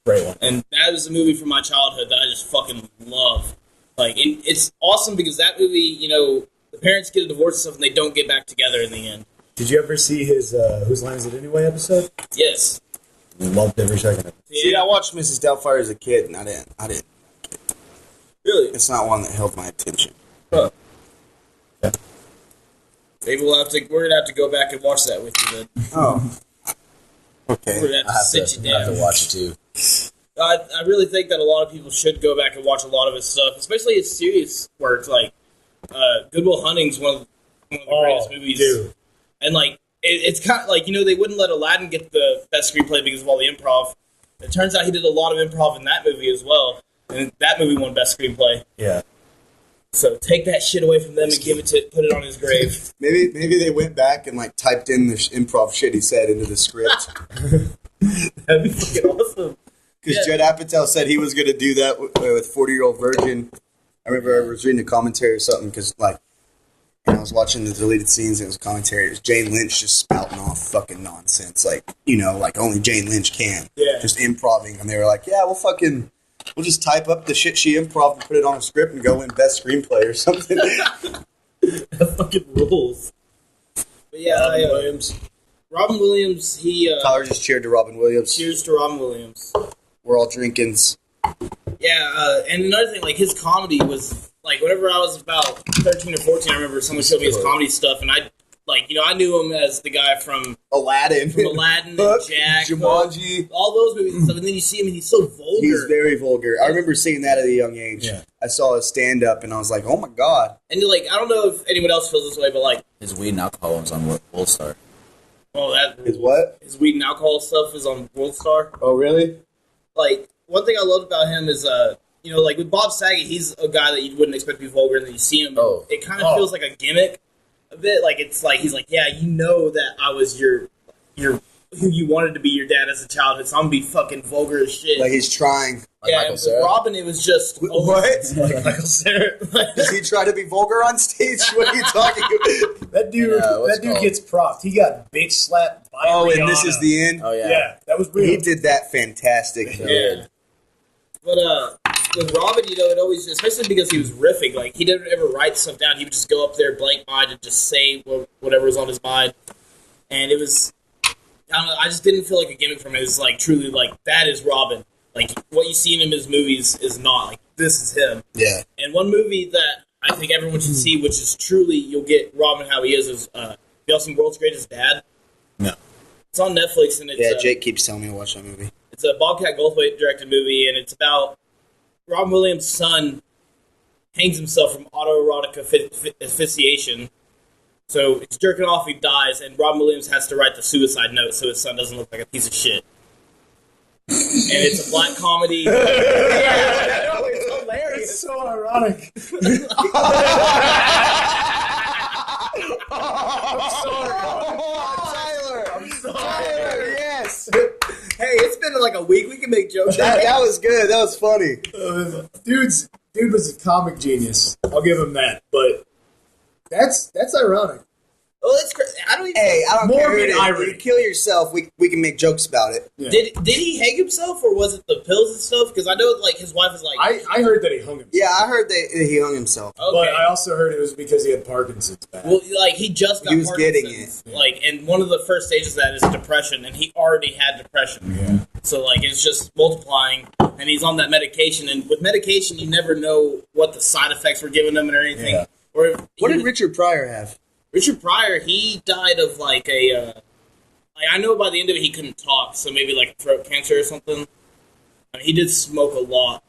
Great one. And that was a movie from my childhood that I just fucking love. It's awesome because that movie, the parents get a divorce and stuff and they don't get back together in the end. Did you ever see his Whose Line Is It Anyway episode? Yes. Loved every second of it. Yeah. See, I watched Mrs. Doubtfire as a kid, and I didn't. Really? It's not one that held my attention. Huh. Yeah. Maybe we're gonna have to go back and watch that with you then. Oh. Okay. We're gonna have to sit you I have down. to watch it too. I really think that a lot of people should go back and watch a lot of his stuff, especially his serious works. Good Will Hunting's one of the greatest movies. Dude. And it's kind of they wouldn't let Aladdin get the best screenplay because of all the improv. It turns out he did a lot of improv in that movie as well, and that movie won best screenplay. Yeah. So take that shit away from them and put it on his grave. Maybe they went back and typed in the improv shit he said into the script. That'd be fucking awesome. Because Judd Apatow said he was going to do that with 40-Year-Old Virgin. I remember I was reading a commentary or something because, I was watching the deleted scenes and it was a commentary. It was Jane Lynch just spouting off fucking nonsense. Only Jane Lynch can. Yeah. Just improving. And they were like, yeah, we'll just type up the shit she improv and put it on a script and go win best screenplay or something. That fucking rules. But yeah, Robin Williams, he... Tyler just cheered to Robin Williams. Cheers to Robin Williams. We're all drinkings. Yeah, and another thing, his comedy was, whenever I was about 13 or 14, I remember someone showed me his comedy stuff, and I knew him as the guy from Aladdin. And Jack. Jumanji. All those movies and stuff, and then you see him, and he's so vulgar. He's very vulgar. I remember seeing that at a young age. Yeah. I saw his stand-up, and I was like, oh my god. And, I don't know if anyone else feels this way, but, His weed and alcohol was on World Star. His what? His weed and alcohol stuff is on World Star. Oh, really? One thing I loved about him is, with Bob Saget, he's a guy that you wouldn't expect to be vulgar, and then you see him, it kind of feels like a gimmick a bit. He's like, yeah, you know that I was your who you wanted to be your dad as a child, so I'm gonna be fucking vulgar as shit. He's trying. Yeah, with Robin, it was just... What? Like Michael Cera. Does he try to be vulgar on stage? What are you talking about? That dude gets props. He got bitch slapped by Rihanna. And this is the end? Oh, yeah. Yeah, that was real. He did that fantastic. Yeah. But, with Robin, it always, especially because he was riffing, he didn't ever write stuff down. He would just go up there blank mind and just say whatever was on his mind. And it was, I don't know, I just didn't feel like a gimmick from it. It was, truly, that is Robin. What you see in his movies is not, this is him. Yeah. And one movie that I think everyone should see, which is truly, you'll get Robin how he is y'all seen World's Greatest Dad? No. It's on Netflix, and it's Yeah, Jake keeps telling me to watch that movie. it's a Bobcat Goldthwait directed movie, and it's about Robin Williams' son hangs himself from autoerotic asphyxiation. So he's jerking off, he dies, and Robin Williams has to write the suicide note so his son doesn't look like a piece of shit. And it's a black comedy. Yeah, it's hilarious. It's so ironic. I'm sorry. Tyler, yes. Hey, it's been like a week. We can make jokes. That was good. That was funny. Dude was a comic genius. I'll give him that. But that's ironic. Oh, that's crazy. I don't even. Hey, I don't care. Morbid irony. You kill yourself, we can make jokes about it. Yeah. Did he hang himself, or was it the pills and stuff? Because I know, like, his wife is like, I heard that he hung himself. Yeah, I heard that he hung himself. okay. But I also heard it was because he had Parkinson's. Well, like, he just got He was getting Parkinson's. Like, and one of the first stages of that is depression, and he already had depression. Yeah. So, like, it's just multiplying, and he's on that medication, and with medication, you never know what the side effects were giving him or anything. Yeah. Or What did Richard Pryor have? Richard Pryor, he died of, like, like, I know by the end of it he couldn't talk, so maybe, like, throat cancer or something. I mean, he did smoke a lot.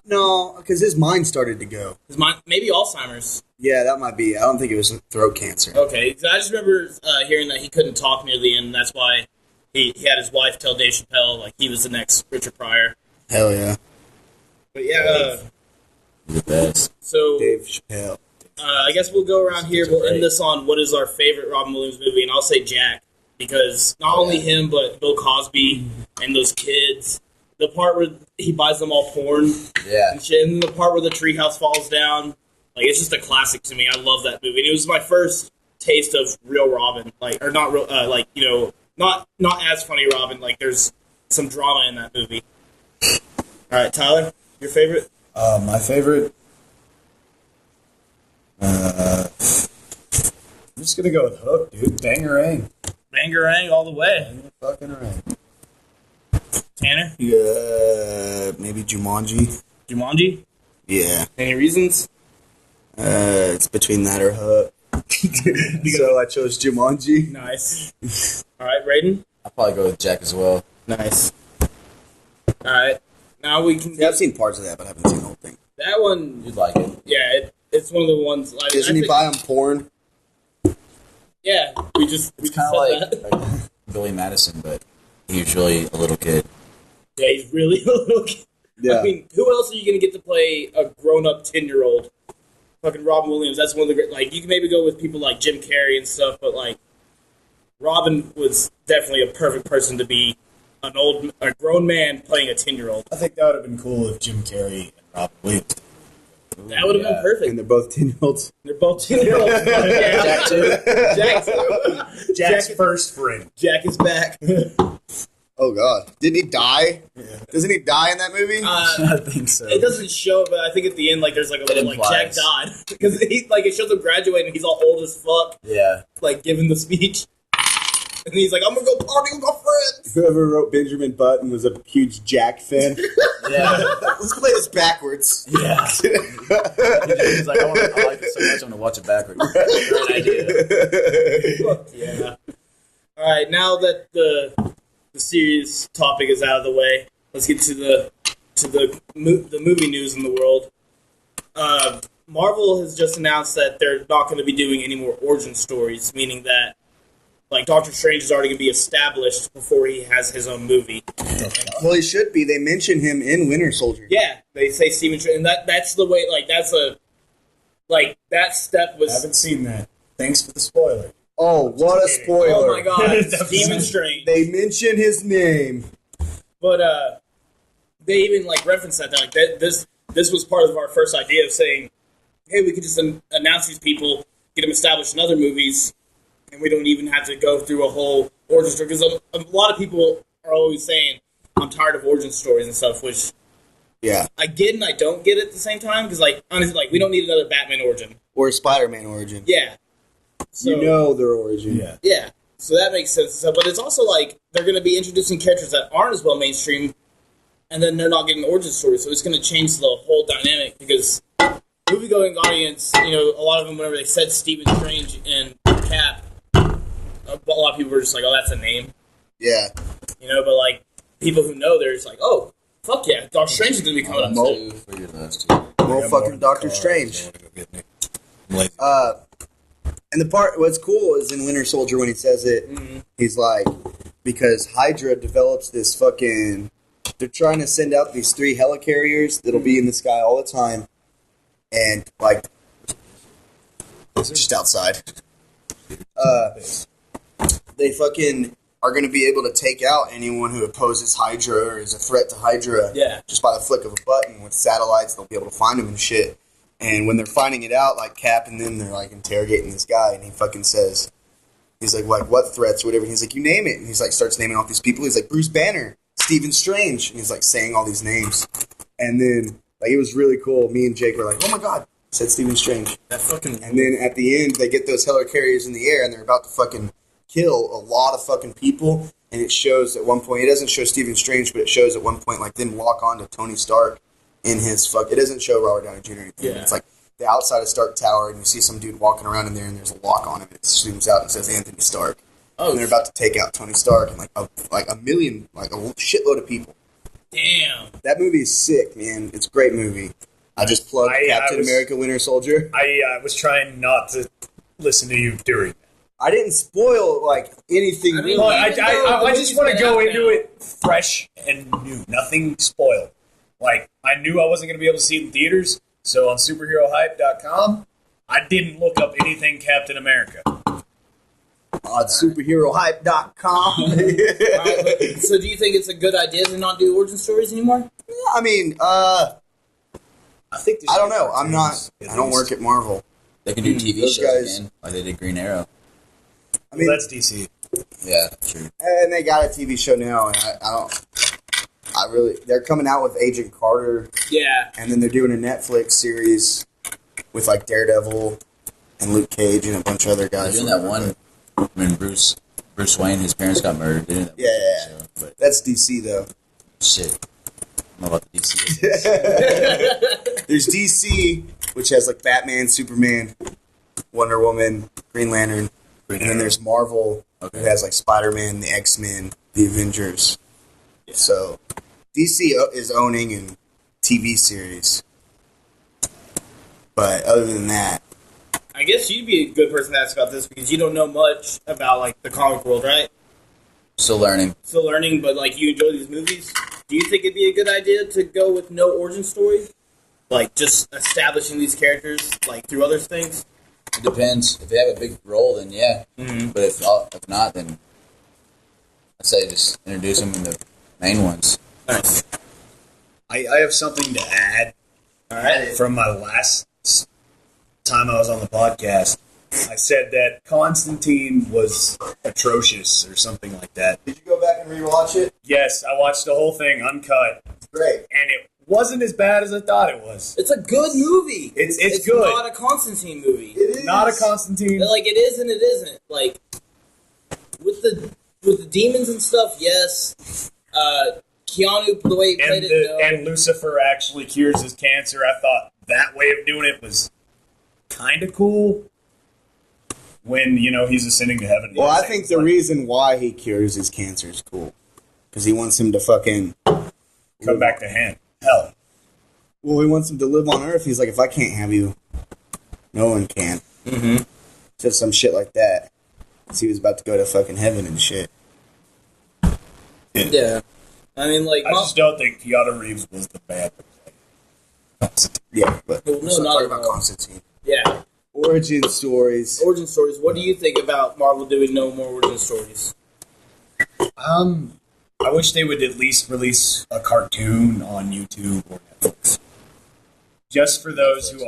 No, because his mind started to go. His mind, maybe Alzheimer's. Yeah, that might be. I don't think it was throat cancer. Okay, 'cause I just remember hearing that he couldn't talk near the end, and that's why he had his wife tell Dave Chappelle, like, he was the next Richard Pryor. Hell yeah. But yeah, The best. so Dave Chappelle. I guess we'll go around here. We'll end this on what is our favorite Robin Williams movie, and I'll say Jack, because not only him, but Bill Cosby and those kids. The part where he buys them all porn Yeah. and shit, and the part where the treehouse falls down. Like, it's just a classic to me. I love that movie. And it was my first taste of real Robin. Like, or not real, like, you know, not as funny Robin. Like, there's some drama in that movie. All right, Tyler, your favorite? My favorite. I'm just gonna go with Hook, dude. Bangarang. Bangarang all the way. Fucking Tanner? Maybe Jumanji. Jumanji? Yeah. Any reasons? It's between that or Hook. So I chose Jumanji. Nice. All right, Braden? I'll probably go with Jack as well. Nice. All right. Now we can Yeah, I've seen parts of that, but I haven't seen the whole thing. that one. You'd like it. Yeah, it's one of the ones. Like, Doesn't he buy him porn? Yeah, we just It's said kind of that. like Billy Madison, but he was really a little kid. Yeah, he's really a little kid. Yeah. I mean, who else are you going to get to play a grown-up 10-year-old? Fucking Robin Williams. That's one of the great. Like, you can maybe go with people like Jim Carrey and stuff, but like, Robin was definitely a perfect person to be a grown man playing a 10-year-old. I think that would have been cool if Jim Carrey and Robin Williams. That would have been perfect. And they're both 10-year-olds. They're both 10-year-olds. Yeah. Jack too. Jack's Jack's Jack- first friend. Jack is back. Oh, God. Didn't he die? Yeah. Doesn't he die in that movie? I think so. It doesn't show, but I think at the end, like, there's like a little, like, Jack implies. died. Because he, like, it shows him graduating, he's all old as fuck, Yeah. like, giving the speech. And he's like, I'm gonna go party with my friends. Whoever wrote Benjamin Button was a huge Jack fan. Yeah. Let's play this backwards. Yeah. He's like, I like it so much, I'm going to watch it backwards. Great idea. Fuck yeah. Alright, now that the serious topic is out of the way, let's get to the movie news in the world. Marvel has just announced that they're not going to be doing any more origin stories, meaning that, like, Doctor Strange is already going to be established before he has his own movie. Well, he should be. They mention him in Winter Soldier. Yeah, they say Stephen Strange, and that's the way, like, that step I was... haven't seen that. Thanks for the spoiler. Oh, what a spoiler. Oh my god, Stephen Strange. They mention his name. But, they even, like, reference that, like, this was part of our first idea of saying, hey, we could just announce these people, get them established in other movies, and we don't even have to go through a whole origin story. Because a lot of people are always saying, I'm tired of origin stories and stuff, which Yeah. I get and I don't get at the same time. Because, like, honestly, like, we don't need another Batman origin. Or Spider-Man origin. Yeah. So, You know their origin. Yeah. yeah. So that makes sense. So, but it's also, like, they're going to be introducing characters that aren't as well mainstream, and then they're not getting origin stories. So it's going to change the whole dynamic, because movie-going audience, you know, a lot of them, whenever they said Stephen Strange and Cap, a lot of people were just like, oh, that's a name. Yeah. You know, but like people who know, they're just like, oh, fuck yeah, Doctor Strange is gonna be coming up. For your last two. Well, fucking Doctor Strange. And the part, what's cool is in Winter Soldier when he says it, he's like, because Hydra develops this fucking, they're trying to send out these 3 helicarriers that'll be in the sky all the time, and like, just outside. They fucking are going to be able to take out anyone who opposes Hydra or is a threat to Hydra just by the flick of a button. With satellites, they'll be able to find them and shit. And when they're finding it out, like Cap and them, they're like interrogating this guy, and he fucking says, he's like, what threats, whatever. And he's like, you name it. And he's like, starts naming off these people. He's like, Bruce Banner, Stephen Strange. And he's like saying all these names. And then, like, it was really cool. Me and Jake were like, oh my god, said Stephen Strange. That fucking. And then at the end, they get those helicarriers in the air, and they're about to fucking kill a lot of fucking people. And it shows at one point, it doesn't show Stephen Strange, but it shows at one point, like, them lock on to Tony Stark in his it doesn't show Robert Downey Jr. or anything. Yeah. It's like the outside of Stark Tower, and you see some dude walking around in there, and there's a lock on him, and it zooms out and says Anthony Stark. Oh, and they're about to take out Tony Stark and like a shitload of people. Damn. That movie is sick, man. It's a great movie. I just plugged Captain America Winter Soldier. I was trying not to listen to you during that. I didn't spoil like anything. I just want to go into it fresh and new. Nothing spoiled. Like, I knew I wasn't going to be able to see it in theaters, so on superherohype.com, I didn't look up anything Captain America. On superherohype.com. Right, so do you think it's a good idea to not do origin stories anymore? I mean, I think I don't know. I'm not. I don't work at Marvel. They can do TV Those shows guys- again, like they did Green Arrow. I mean, Well, that's DC. Yeah, true. and they got a TV show now, and I don't. I really. They're coming out with Agent Carter, Yeah. and then they're doing a Netflix series with like Daredevil and Luke Cage and a bunch of other They're guys. doing that one when Bruce Wayne, his parents got murdered. They're doing that Yeah. show, but That's DC though. shit, I don't know about the DC. There's DC, which has like Batman, Superman, Wonder Woman, Green Lantern, and then there's Marvel, who has like Spider-Man, the X-Men, the Avengers. So DC is owning in TV series, but other than that, I guess you'd be a good person to ask about this because you don't know much about like the comic world, right? Still learning. Still learning, but like you enjoy these movies. Do you think it'd be a good idea to go with no origin story? Like just establishing these characters like through other things? It depends. If they have a big role, then yeah. Mm-hmm. But if not, then I'd say just introduce them in the main ones. Nice. I have something to add. All right. From my last time I was on the podcast, I said that Constantine was atrocious or something like that. did you go back and rewatch it? Yes, I watched the whole thing uncut, It's great. and it wasn't as bad as I thought it was. It's a good movie. It's good. Not a Constantine movie. It is Not a Constantine. Like it is and it isn't. Like with the demons and stuff, yes. Keanu, the way he played it, no. And Lucifer actually cures his cancer. I thought that way of doing it was kind of cool. When, he's ascending to heaven. Well, I think the reason why he cures his cancer is cool, because he wants him to fucking come back to hell. Well, he wants him to live on Earth. He's like, if I can't have you, no one can. Mm-hmm. Said some shit like that. So he was about to go to fucking heaven and shit. Yeah. I mean, like, I just don't think Keanu Reeves was the bad guy. Yeah, but Well, no, let's not talk at about all. Constantine. yeah. Origin stories. Origin stories. What do you think about Marvel doing no more origin stories? I wish they would at least release a cartoon on YouTube or Netflix. Just for those who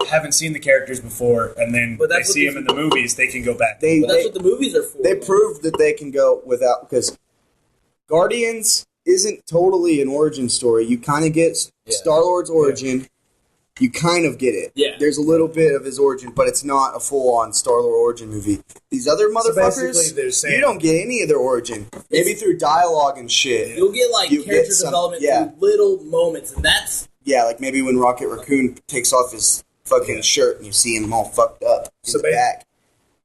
haven't seen the characters before, and then But they that's what see these- them in the movies, they can go back. They But that's what the movies are for. they proved that they can go without, because Guardians isn't totally an origin story. You kind of get Yeah. Star-Lord's origin. You kind of get it. Yeah. There's a little bit of his origin, but it's not a full-on Star-Lord origin movie. These other basically, motherfuckers, they're saying- you don't get any of their origin. Maybe through dialogue and shit. You'll get, like, You character get some- development yeah. through little moments, and that's... Yeah, like maybe when Rocket Raccoon takes off his fucking shirt and you see him all fucked up in So the back.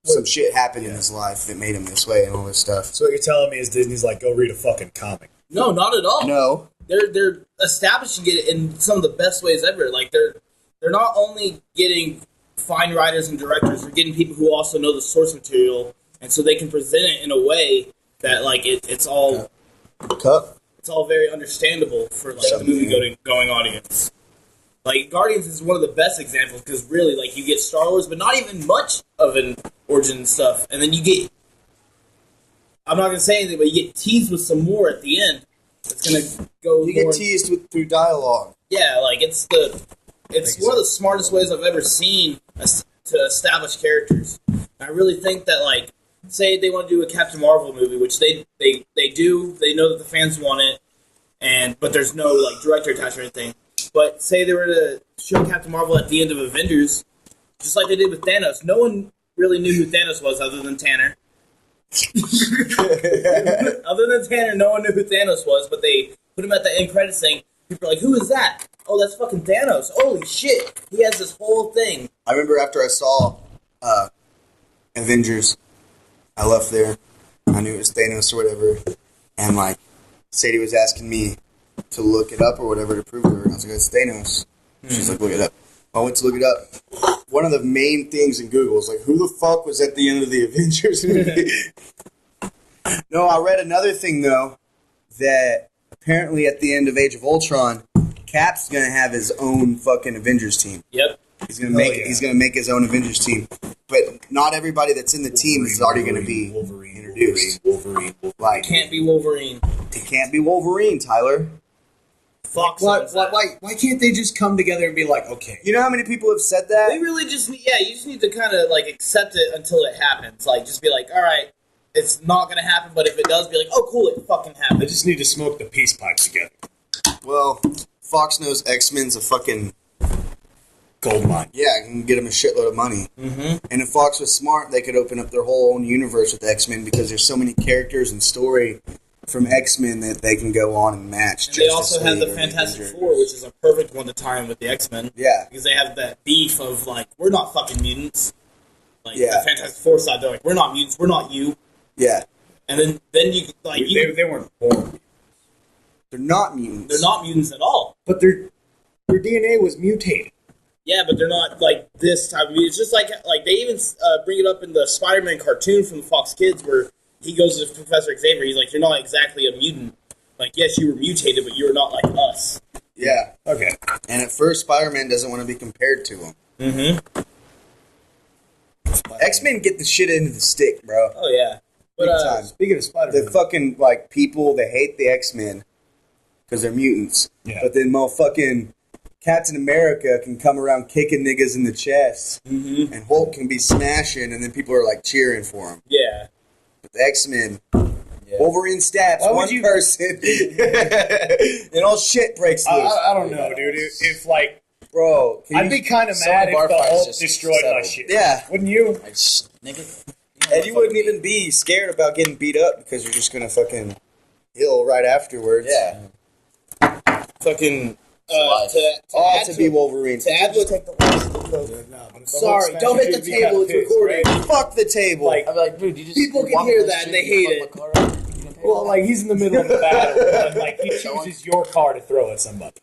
some shit happened in his life that made him this way and all this stuff. So what you're telling me is Disney's like, go read a fucking comic. No, not at all. No. They're establishing it in some of the best ways ever. Like they're not only getting fine writers and directors, they're getting people who also know the source material, and so they can present it in a way that like it's all very understandable for like the movie going audience. Like Guardians is one of the best examples because really like you get Star Wars, but not even much of an origin stuff, and then you get. I'm not gonna say anything, but you get teased with some more at the end. It's gonna go. You get teased through dialogue. Yeah, like it's one of the smartest ways I've ever seen to establish characters. And I really think that like, say they want to do a Captain Marvel movie, which they do. They know that the fans want it, but there's no like director attached or anything. But say they were to show Captain Marvel at the end of Avengers, just like they did with Thanos. No one really knew who Thanos was other than Tanner. Other than Tanner, no one knew who Thanos was, but they put him at the end credits saying, people are like, who is that? Oh, that's fucking Thanos. Holy shit. He has this whole thing. I remember after I saw Avengers, I left there. I knew it was Thanos or whatever. And, like, Sadie was asking me to look it up or whatever to prove it. And I was like, it's Thanos. She's like, look it up. I went to look it up. One of the main things in Google is like, who the fuck was at the end of the Avengers movie? No, I read another thing, though, that apparently at the end of Age of Ultron, Cap's going to have his own fucking Avengers team. Yep. He's gonna make his own Avengers team, but not everybody that's in the team is already gonna be introduced. Wolverine. Like, Can't be Wolverine. it can't be Wolverine, Tyler. Fox. Why can't they just come together and be like, okay? You know how many people have said that? They really just you just need to kind of like accept it until it happens. Like just be like, all right, it's not gonna happen, but if it does, be like, oh cool, it fucking happened. They just need to smoke the peace pipe together. Well, Fox knows X-Men's a fucking gold mine. Yeah, I can get them a shitload of money. Mm-hmm. And if Fox was smart, they could open up their whole own universe with X-Men because there's so many characters and story from X-Men that they can go on and match. And they also have the Fantastic Four, which is a perfect one to tie in with the X-Men. Yeah. Because they have that beef of, like, we're not fucking mutants. Like, Yeah. the Fantastic Four side, they're like, we're not mutants, we're not you. Yeah. And then you, like... They weren't born. They're not mutants. They're not mutants at all. But their DNA was mutated. Yeah, but they're not, like, this type of mutant. It's just like they even bring it up in the Spider-Man cartoon from the Fox Kids where he goes to Professor Xavier. He's like, you're not exactly a mutant. Like, yes, you were mutated, but you're not like us. Yeah. Okay. And at first, Spider-Man doesn't want to be compared to him. Mm-hmm. X-Men get the shit into the stick, bro. Oh, yeah. But, Big time. Speaking of Spider-Man, The fucking, like, people, they hate the X-Men because they're mutants. Yeah. But then motherfucking Captain America can come around kicking niggas in the chest. Mm-hmm. And Hulk can be smashing, and then people are, like, cheering for him. Yeah. But the X-Men... Wolverine stabs one person, and all shit breaks loose. I don't know, dude. If like, Bro, I'd be kind of mad if the Hulk destroyed my shit. Yeah. Wouldn't you? Nigga. And you wouldn't even be scared about getting beat up because you're just gonna fucking heal right afterwards. Yeah. Fucking To be Wolverine. to add what, sorry, don't hit the table. It's recording. Fuck the table. Like, I'd be like, dude, you just People can walk hear on the that and street they hate fuck it. my car up, you gonna pay well, for like he's in the middle of the battle, and like he chooses your car to throw at somebody.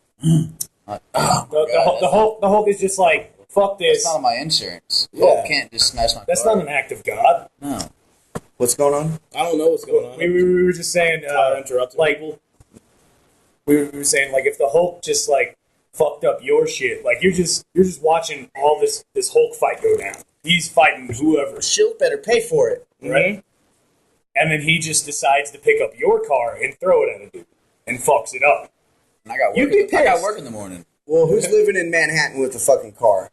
that? Oh, The Hulk is just like, fuck It's this. not on my insurance. Yeah. Hulk can't just smash my That's car. not an act of God. No. What's going on? I don't know what's going on. We were just saying, Interrupting like, people. we were saying, like, if the Hulk just like fucked up your shit, like you're just watching all this Hulk fight go down. He's fighting whoever, Shield better pay for it. right? And then he just decides to pick up your car and throw it at a dude and fucks it up. And I got You'd work. be I got pissed. work in the morning. Well, who's living in Manhattan with a fucking car?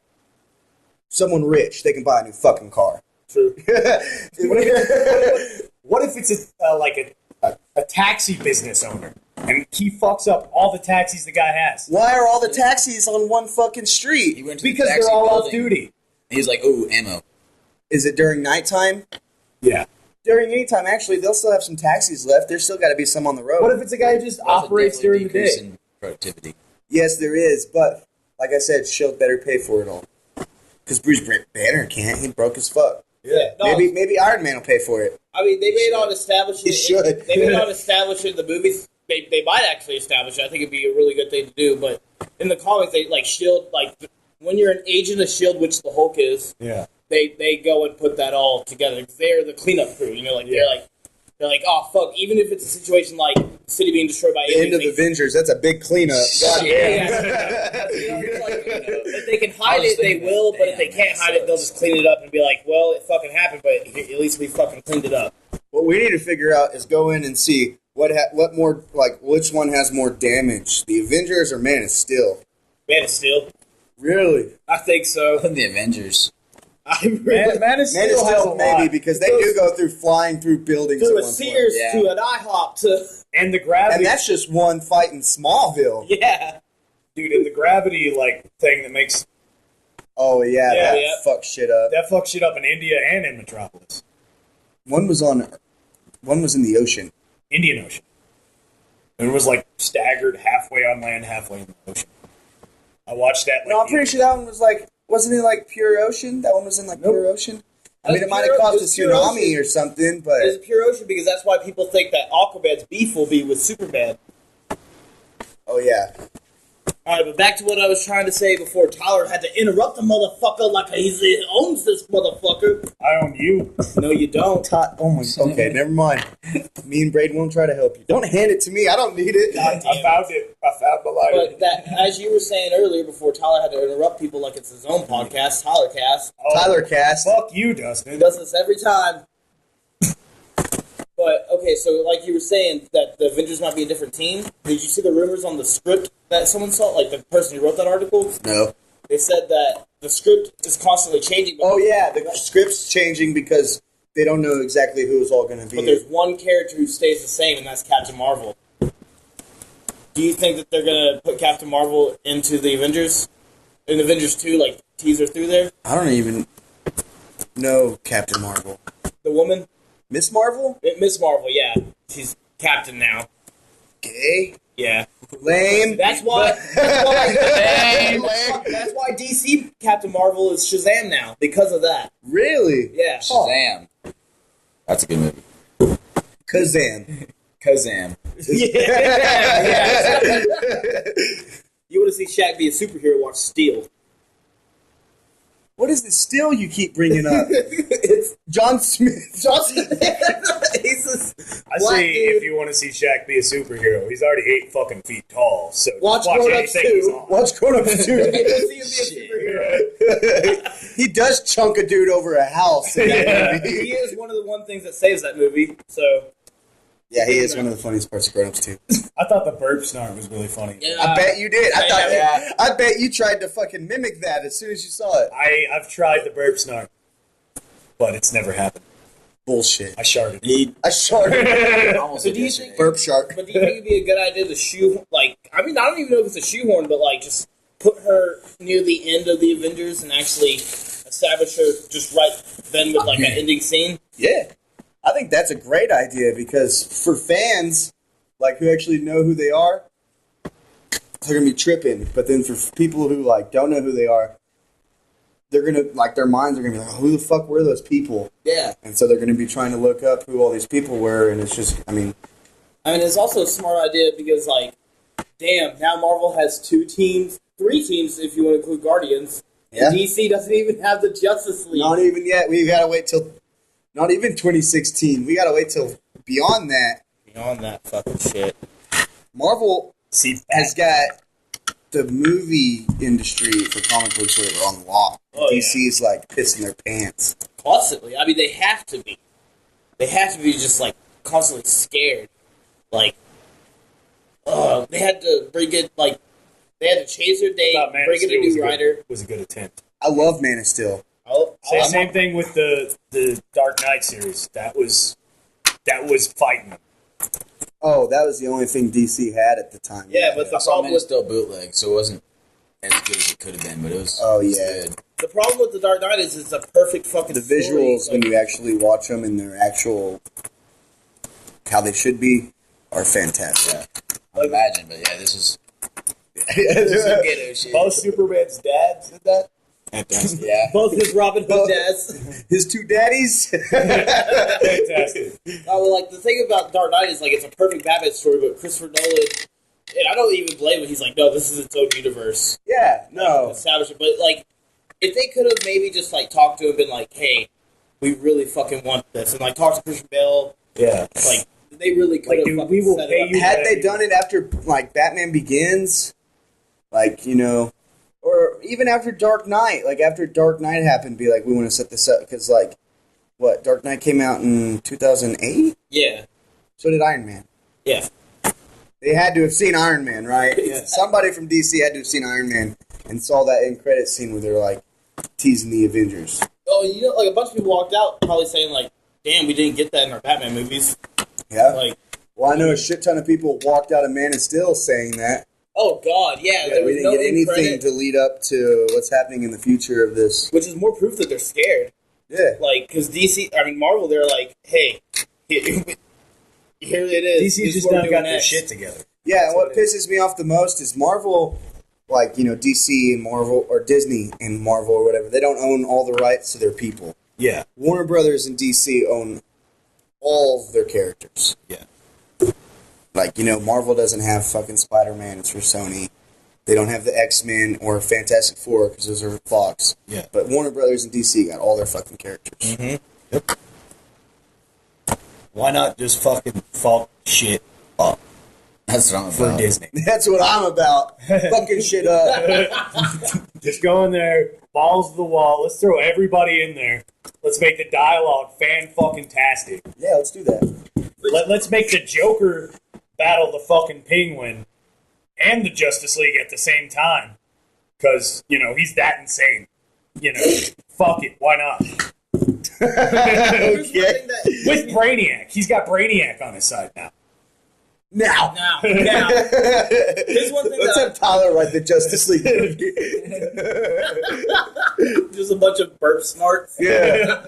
Someone rich. They can buy a new fucking car. True. What if it's a taxi business owner and he fucks up all the taxis the guy has Why are all the taxis on one fucking He street? went to the because taxi they're all off building, duty? and he's like, ooh, ammo. Is it during nighttime? Yeah. During anytime, actually, they'll still have some taxis left. There's still got to be some on the road. What if it's a guy who just There's a operates definitely during the day? decrease in productivity. Yes, there is, but like I said, Shield better pay for it all. Because Bruce Banner can't. He broke as fuck. Yeah. No, Maybe Iron Man will pay for it. I mean, they may not establish it. He should. They may not establish it in the movies. They might actually establish it. I think it'd be a really good thing to do. But in the comics, they like Shield. Like when you're an agent of Shield, which the Hulk is, they go and put that all together. They're the cleanup crew. You know, like they're like, oh fuck. Even if it's a situation like the city being destroyed by The end of Avengers, that's a big cleanup. If they can hide it, they will. But if they can't hide it, they'll just clean it up and be like, well, it fucking happened, but at least we fucking cleaned it up. What we need to figure out is go in and see what more, like, which one has more damage, the Avengers or Man of Steel. Man of Steel. Really? I think so. The Avengers. Man of Steel maybe, because they do go through flying through buildings to at a one point. Sears, to an IHOP, to and the gravity. And that's just one fight in Smallville. yeah, dude, and the gravity like thing that makes Oh yeah, that fucks shit up. that fucks shit up in India and in Metropolis, One was in the ocean. Indian Ocean, and it was like staggered halfway on land, halfway in the ocean. I watched that. Like, No, I'm pretty sure that one was like, wasn't it like pure ocean? That one was in like pure ocean. I mean, it might have caused a tsunami or something, but it's pure ocean because that's why people think that Aquaman's beef will be with Superman. oh yeah. All right, but back to what I was trying to say before. Tyler had to interrupt the motherfucker like he owns this motherfucker. I own you. No, you don't. Oh my. Okay, never mind. Me and Braden won't try to help you. Don't hand it to me. I don't need it. I found it. I found the lighter. But that, as you were saying earlier, before Tyler had to interrupt people like it's his own podcast, Tyler Cast. Tyler Cast. Fuck you, He Dustin. does this every time. But, okay, so like you were saying, that the Avengers might be a different team. Did you see the rumors on the script that someone saw? Like, the person who wrote that article? No. They said that the script is constantly changing. Oh yeah, the script's changing because they don't know exactly who it's all going to be. But there's one character who stays the same, and that's Captain Marvel. Do you think that they're going to put Captain Marvel into the Avengers? In Avengers 2, like, teaser through there? I don't even know Captain Marvel. The woman? Miss Marvel? Miss Marvel, yeah. She's Captain now. Gay? Yeah. Lame. That's why DC Captain Marvel is Shazam now, because of that. Really? Yeah. Shazam. That's a good movie. Kazam. Kazam. Yeah. You want to see Shaq be a superhero, watch Steel. What is this still you keep bringing up? It's John Smith. Johnson. He's this I black say dude. if you want to see Shaq be a superhero, he's already 8 fucking feet tall. So Watch just Grown Ups anything he's 2. on. Watch Grown Ups 2. You want to see him be a superhero. He does chunk a dude over a house in that movie. He is one of the one things that saves that movie, so... Yeah, he is one of the funniest parts of Grown Ups 2. I thought the burp snort was really funny. Yeah. I bet you did. Yeah. I bet you tried to fucking mimic that as soon as you saw it. I've tried the burp snort, but it's never happened. Bullshit. I sharted. I sharted. Almost So did do you yesterday. think- Burp shark. But do you think it'd be a good idea to shoe... Like, I mean, I don't even know if it's a shoehorn, but, like, just put her near the end of the Avengers and actually establish her just right then with, like, an ending scene? Yeah. I think that's a great idea because for fans, like, who actually know who they are, they're going to be tripping. But then for people who, like, don't know who they are, they're going to, like, their minds are going to be like, who the fuck were those people? Yeah. And so they're going to be trying to look up who all these people were, and it's just, I mean, it's also a smart idea because, like, damn, now Marvel has 2 teams, 3 teams if you want to include Guardians. Yeah. And DC doesn't even have the Justice League. not even yet. We got to wait till, not even 2016. We got to wait till beyond that. Beyond that fucking shit. Marvel See, has got the movie industry for comic books on lock. Oh, DC is like pissing their pants. Constantly. I mean, they have to be. They have to be just, like, constantly scared. Like, they had to bring it, like, they had to change their date, thought Man of bring in a Steel new writer. was a good attempt. I love Man of Steel. Same thing with the Dark Knight series. That was fighting them. Oh, that was the only thing DC had at the time. Yeah, but I the saw problem Man of with Steel bootleg, so it wasn't as good as it could have been, but it was. Oh, it was yeah. good. the problem with the Dark Knight is it's a perfect fucking The visuals, story. when you actually watch them in their actual, how they should be, are fantastic. Yeah, I imagine, but yeah, this is Yeah. some ghetto shit. Both Superman's dads did that. Fantastic. Yeah. Both his Robin Hood dads. His two daddies. Fantastic. Like the thing about Dark Knight is like it's a perfect Batman story, but Christopher Nolan, and I don't even blame him. He's like, no, this is its own universe. Yeah, no. Establish it, but like, if they could have maybe just like talked to him, and been like, hey, we really fucking want this, and like talk to Christian Bale. Yeah. Like they really could have. Dude, we will pay you. Had they done it after like Batman Begins, like or even after Dark Knight, like after Dark Knight happened, be like, we want to set this up because like, what, Dark Knight came out in 2008. Yeah. So did Iron Man. Yeah. They had to have seen Iron Man, right? Yeah. Somebody from DC had to have seen Iron Man and saw that end credit scene where they're like teasing the Avengers. Oh, like a bunch of people walked out probably saying like, "Damn, we didn't get that in our Batman movies." Yeah. Like, well, I know a shit ton of people walked out of Man of Steel saying that. oh god, yeah. Yeah, we didn't get anything to lead up to what's happening in the future of this. Which is more proof that they're scared. Yeah. Like, because Marvel, they're like, hey, here it is. DC's just not got their shit together. Yeah, and what pisses me off the most is Marvel, like, DC and Marvel, or Disney and Marvel or whatever, they don't own all the rights to their people. Yeah. Warner Brothers and DC own all of their characters. Yeah. Like, Marvel doesn't have fucking Spider-Man, it's for Sony. They don't have the X-Men or Fantastic Four because those are Fox. Yeah. But Warner Brothers and DC got all their fucking characters. Mm-hmm. Yep. Why not just fucking fuck shit up? That's what I'm For about. Disney. That's what I'm about. Fucking shit up. Just go in there, balls to the wall. Let's throw everybody in there. Let's make the dialogue fan-fucking-tastic. Yeah, let's do that. Let's make the Joker battle the fucking Penguin and the Justice League at the same time. Because, he's that insane. Fuck it. Why not? Okay. With Brainiac. He's got Brainiac on his side now. Now. There's one thing Let's have Tyler write the Justice League movie. Just a bunch of burp smarts. Yeah.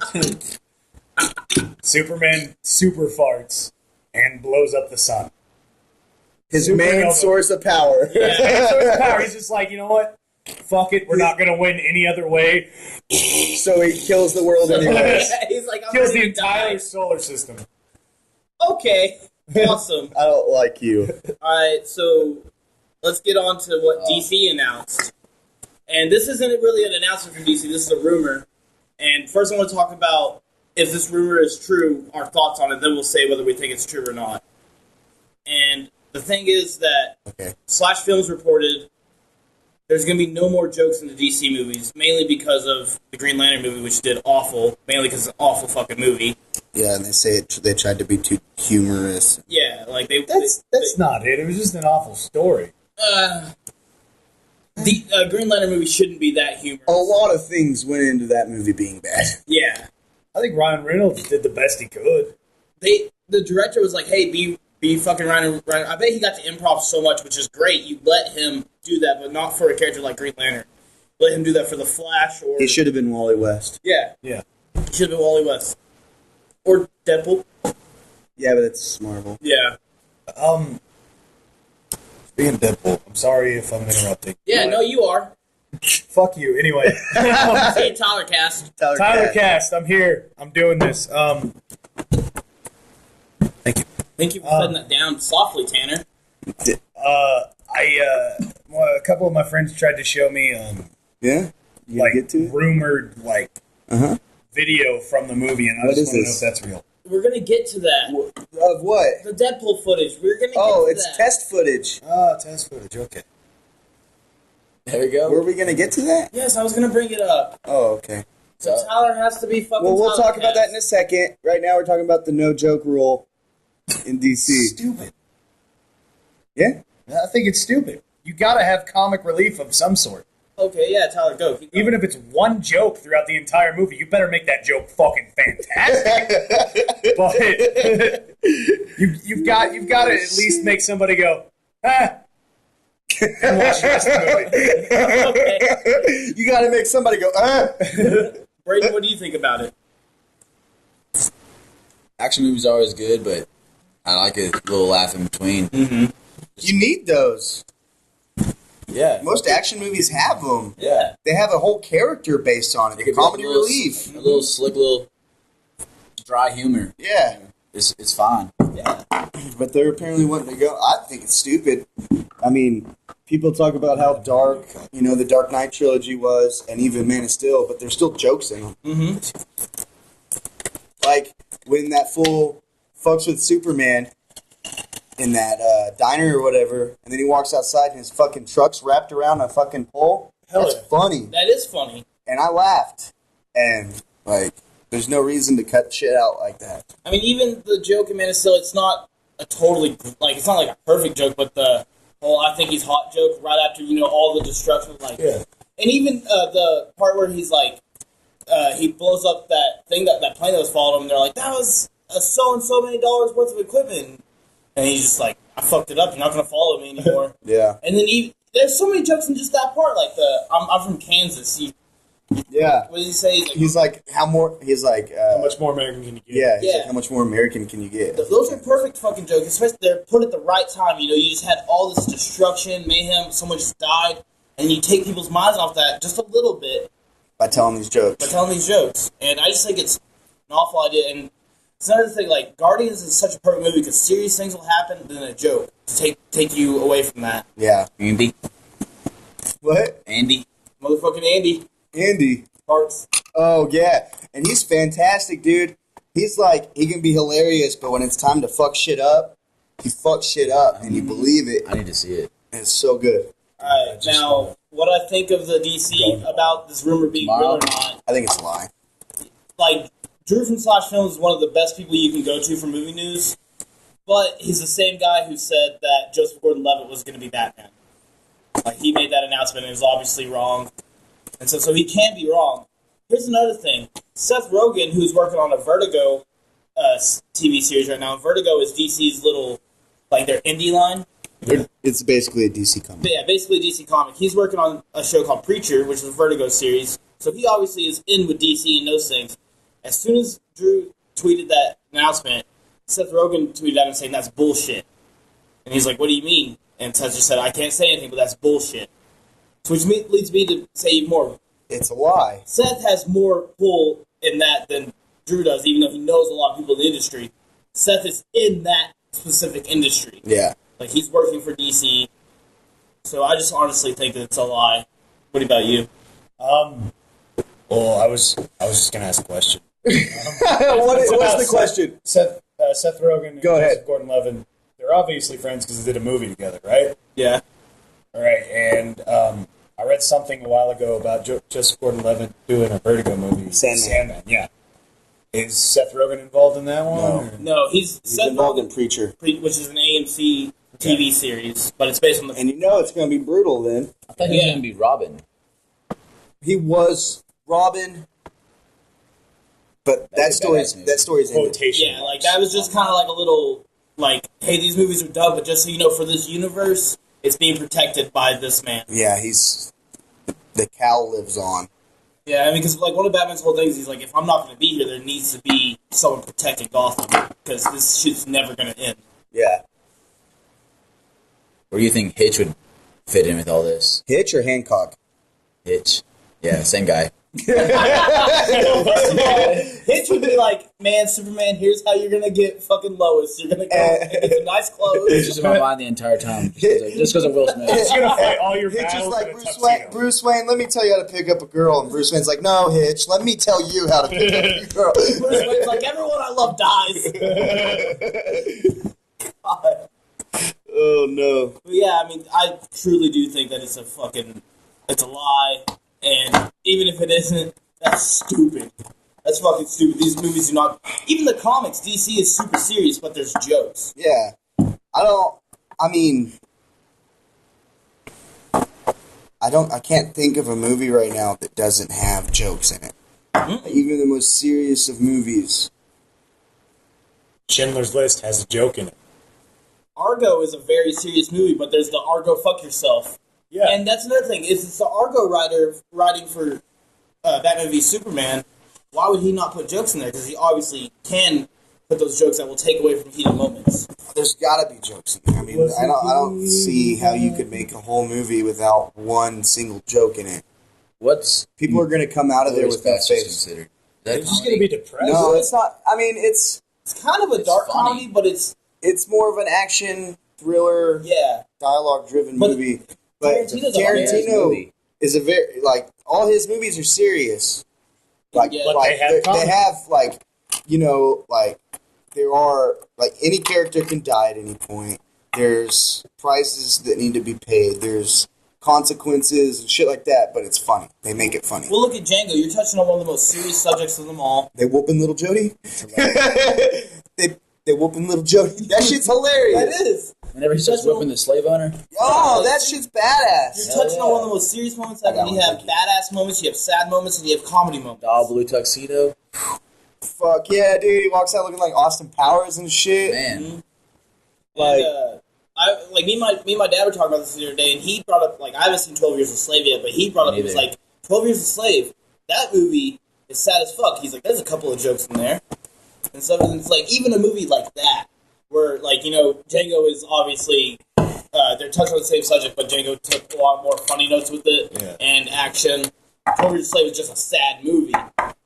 Superman super farts and blows up the sun. His Supernova. main source of power. He's just like, you know what? Fuck it. We're not going to win any other way. So he kills the world anyways. He's like, I'm Kills the ready to entire die. solar system. Okay. Awesome. I don't like you. Alright, so let's get on to what DC announced. And this isn't really an announcement from DC, this is a rumor. And first I want to talk about if this rumor is true, our thoughts on it, then we'll say whether we think it's true or not. And the thing is that Slash Films reported there's going to be no more jokes in the DC movies, mainly because of the Green Lantern movie, which did awful, mainly because it's an awful fucking movie. Yeah, and they say they tried to be too humorous. Yeah, like That's not it. It was just an awful story. The Green Lantern movie shouldn't be that humorous. A lot of things went into that movie being bad. Yeah. I think Ryan Reynolds did the best he could. The director was like, hey, be fucking Ryan. I bet he got to improv so much, which is great. You let him do that, but not for a character like Green Lantern. Let him do that for the Flash, or He should have been Wally West. yeah, Yeah. he should have been Wally West or Deadpool. Yeah, but it's Marvel. Yeah, Speaking of Deadpool, I'm sorry if I'm interrupting. yeah. No, you are. Fuck you. Anyway. Say Tyler Cast. Tyler Cast, I'm here. I'm doing this. Thank you. Thank you for setting that down softly, Tanner. A couple of my friends tried to show me, Yeah? You like, get to it? rumored, like, video from the movie, and I What just is want to know this? if that's real. We're gonna get to that. Of what? The Deadpool footage. We're gonna. Oh, get to it's that. test footage. Oh, test footage. Okay. There we go. Were we going to get to that? Yes, I was gonna bring it up. Oh, okay. So Tyler has to be fucking. Well, we'll Tyler talk about that in a Cast. second. Right now, we're talking about the no-joke rule in DC. Stupid. Yeah? I think it's stupid. You gotta have comic relief of some sort. Okay, yeah, Tyler, go. Keep going. Even if it's one joke throughout the entire movie, you better make that joke fucking fantastic. But you've got to at least make somebody go, ah, and watch the rest of the movie. You got to make somebody go, Braden, what do you think about it? Action movies are always good, but I like a little laugh in between. You need those. Yeah. Most action movies have them. Yeah. they have a whole character based on it. It could be Comedy a little, relief. a little slick, little dry humor. Yeah. It's fine. But they're apparently wanting to go. I think it's stupid. I mean, people talk about how dark, the Dark Knight trilogy was, and even Man of Steel, but there's still jokes in them. Mm-hmm. Like, when that fool fucks with Superman in that diner or whatever, and then he walks outside and his fucking truck's wrapped around a fucking pole. That's funny. That is funny. And I laughed. And, there's no reason to cut shit out like that. I mean, even the joke in Man of Steel, it's not a totally, it's not like a perfect joke, but the whole I think he's hot joke right after, all the destruction, And even the part where he's he blows up that thing, that plane that was following him, they're like, that was so and so many dollars worth of equipment. And he's just like, I fucked it up, you're not going to follow me anymore. Yeah. And then there's so many jokes in just that part, I'm from Kansas, yeah. What did he say? He's like, how much more American can you get? Yeah, he's like, how much more American can you get? Those are perfect fucking jokes, especially they're put at the right time. You just had all this destruction, mayhem, someone just died, and you take people's minds off that just a little bit by telling these jokes. And I just think it's an awful idea. And it's another thing, Guardians is such a perfect movie because serious things will happen, then a joke to take you away from that. Yeah. Andy. What? Andy. Motherfucking Andy. Parts. Oh, yeah. And he's fantastic, dude. He's he can be hilarious, but when it's time to fuck shit up, he fucks shit up, and you believe it. I need to see it. And it's so good. Alright, now, what I think of the DC about this rumor being real or not. I think it's a lie. Drew from Slash Films is one of the best people you can go to for movie news, but he's the same guy who said that Joseph Gordon-Levitt was going to be Batman. He made that announcement, and it was obviously wrong. And so he can be wrong. Here's another thing. Seth Rogen, who's working on a Vertigo TV series right now. Vertigo is DC's little, their indie line. It's basically a DC comic. But yeah, basically a DC comic. He's working on a show called Preacher, which is a Vertigo series. So he obviously is in with DC and those things. As soon as Drew tweeted that announcement, Seth Rogen tweeted at him saying that's bullshit. And he's like, what do you mean? And Seth just said, I can't say anything, but that's bullshit. So which leads me to say even more. It's a lie. Seth has more pull in that than Drew does, even though he knows a lot of people in the industry. Seth is in that specific industry. Yeah. He's working for DC. So I just honestly think that it's a lie. What about you? Well, I was just gonna ask a question. What's the question? Seth Rogen and Go ahead. Joseph Gordon-Levitt, they're obviously friends because they did a movie together, right? Yeah. All right, and I read something a while ago about Joseph Gordon-Levitt doing a Vertigo movie. Sandman, yeah. Is Seth Rogen involved in that one? No, he's Seth involved Rogen, in Preacher. which is an AMC TV series, but it's based on the... And it's going to be brutal then. I thought he was going to be Robin. He was Robin, but that story's ended. Quotation. Yeah, that was just kind of a little, hey, these movies are done, but just so you know, for this universe, it's being protected by this man. Yeah, the cowl lives on. Yeah, I mean, because one of Batman's whole things, he's if I'm not going to be here, there needs to be someone protecting Gotham, because this shit's never going to end. Yeah. Where do you think Hitch would fit in with all this? Hitch or Hancock? Hitch. Yeah, same guy. Hitch would be man, Superman, here's how you're going to get fucking Lois. You're going to go and get some nice clothes. He's just in my mind the entire time. Just because of Will Smith. He's going to fight all your Hitch battles is like, in a tuxedo. Bruce Wayne, let me tell you how to pick up a girl. And Bruce Wayne's like, no, Hitch, let me tell you how to pick up a girl. Bruce Wayne's everyone I love dies. God. Oh, no. But yeah, I mean, I truly do think that it's a lie. And even if it isn't, that's stupid. That's fucking stupid. These movies do not... Even the comics, DC is super serious, but there's jokes. Yeah. I can't think of a movie right now that doesn't have jokes in it. Mm-hmm. Even the most serious of movies. Schindler's List has a joke in it. Argo is a very serious movie, but there's the Argo fuck yourself. Yeah. And that's another thing. Is it's the Argo writer writing for Batman v Superman. Why would he not put jokes in there? Because he obviously can put those jokes that will take away from heated moments. There's got to be jokes in there. I mean, I don't see how you could make a whole movie without one single joke in it. What's People are going to come out of there with that Bastards face. considered? Is that It's just gonna be depressed. No, it's not. I mean, it's kind of a It's dark funny. comedy, but it's more of an action thriller, dialogue-driven But movie. But Tarantino's a hilarious Tarantino movie. is a very all his movies are serious. Like, Yeah. But like they have they comedy. have there are any character can die at any point. There's prices that need to be paid. There's consequences and shit like that. But it's funny. They make it funny. well. Look at Django. You're touching on one of the most serious subjects of them all. They whooping little Jody. they whooping little Jody. That shit's hilarious. That is. Whenever he starts whipping the slave owner? Oh, that shit's badass. You're Hell touching yeah. on one of the most serious moments I ever. got You one, have thank you. badass moments, you have sad moments, and you have comedy moments. All blue tuxedo? Fuck yeah, dude. He walks out looking like Austin Powers and shit. Man. Like- Me and my dad were talking about this the other day, and he brought up, I haven't seen 12 Years a Slave yet, but he brought up, Me he was neither. like, 12 Years a Slave, that movie is sad as fuck. He's like, there's a couple of jokes in there. And so it's like, even a movie like that, where, Django is obviously, they're touching on the same subject, but Django took a lot more funny notes with it, and action. 12 Years a Slave is just a sad movie,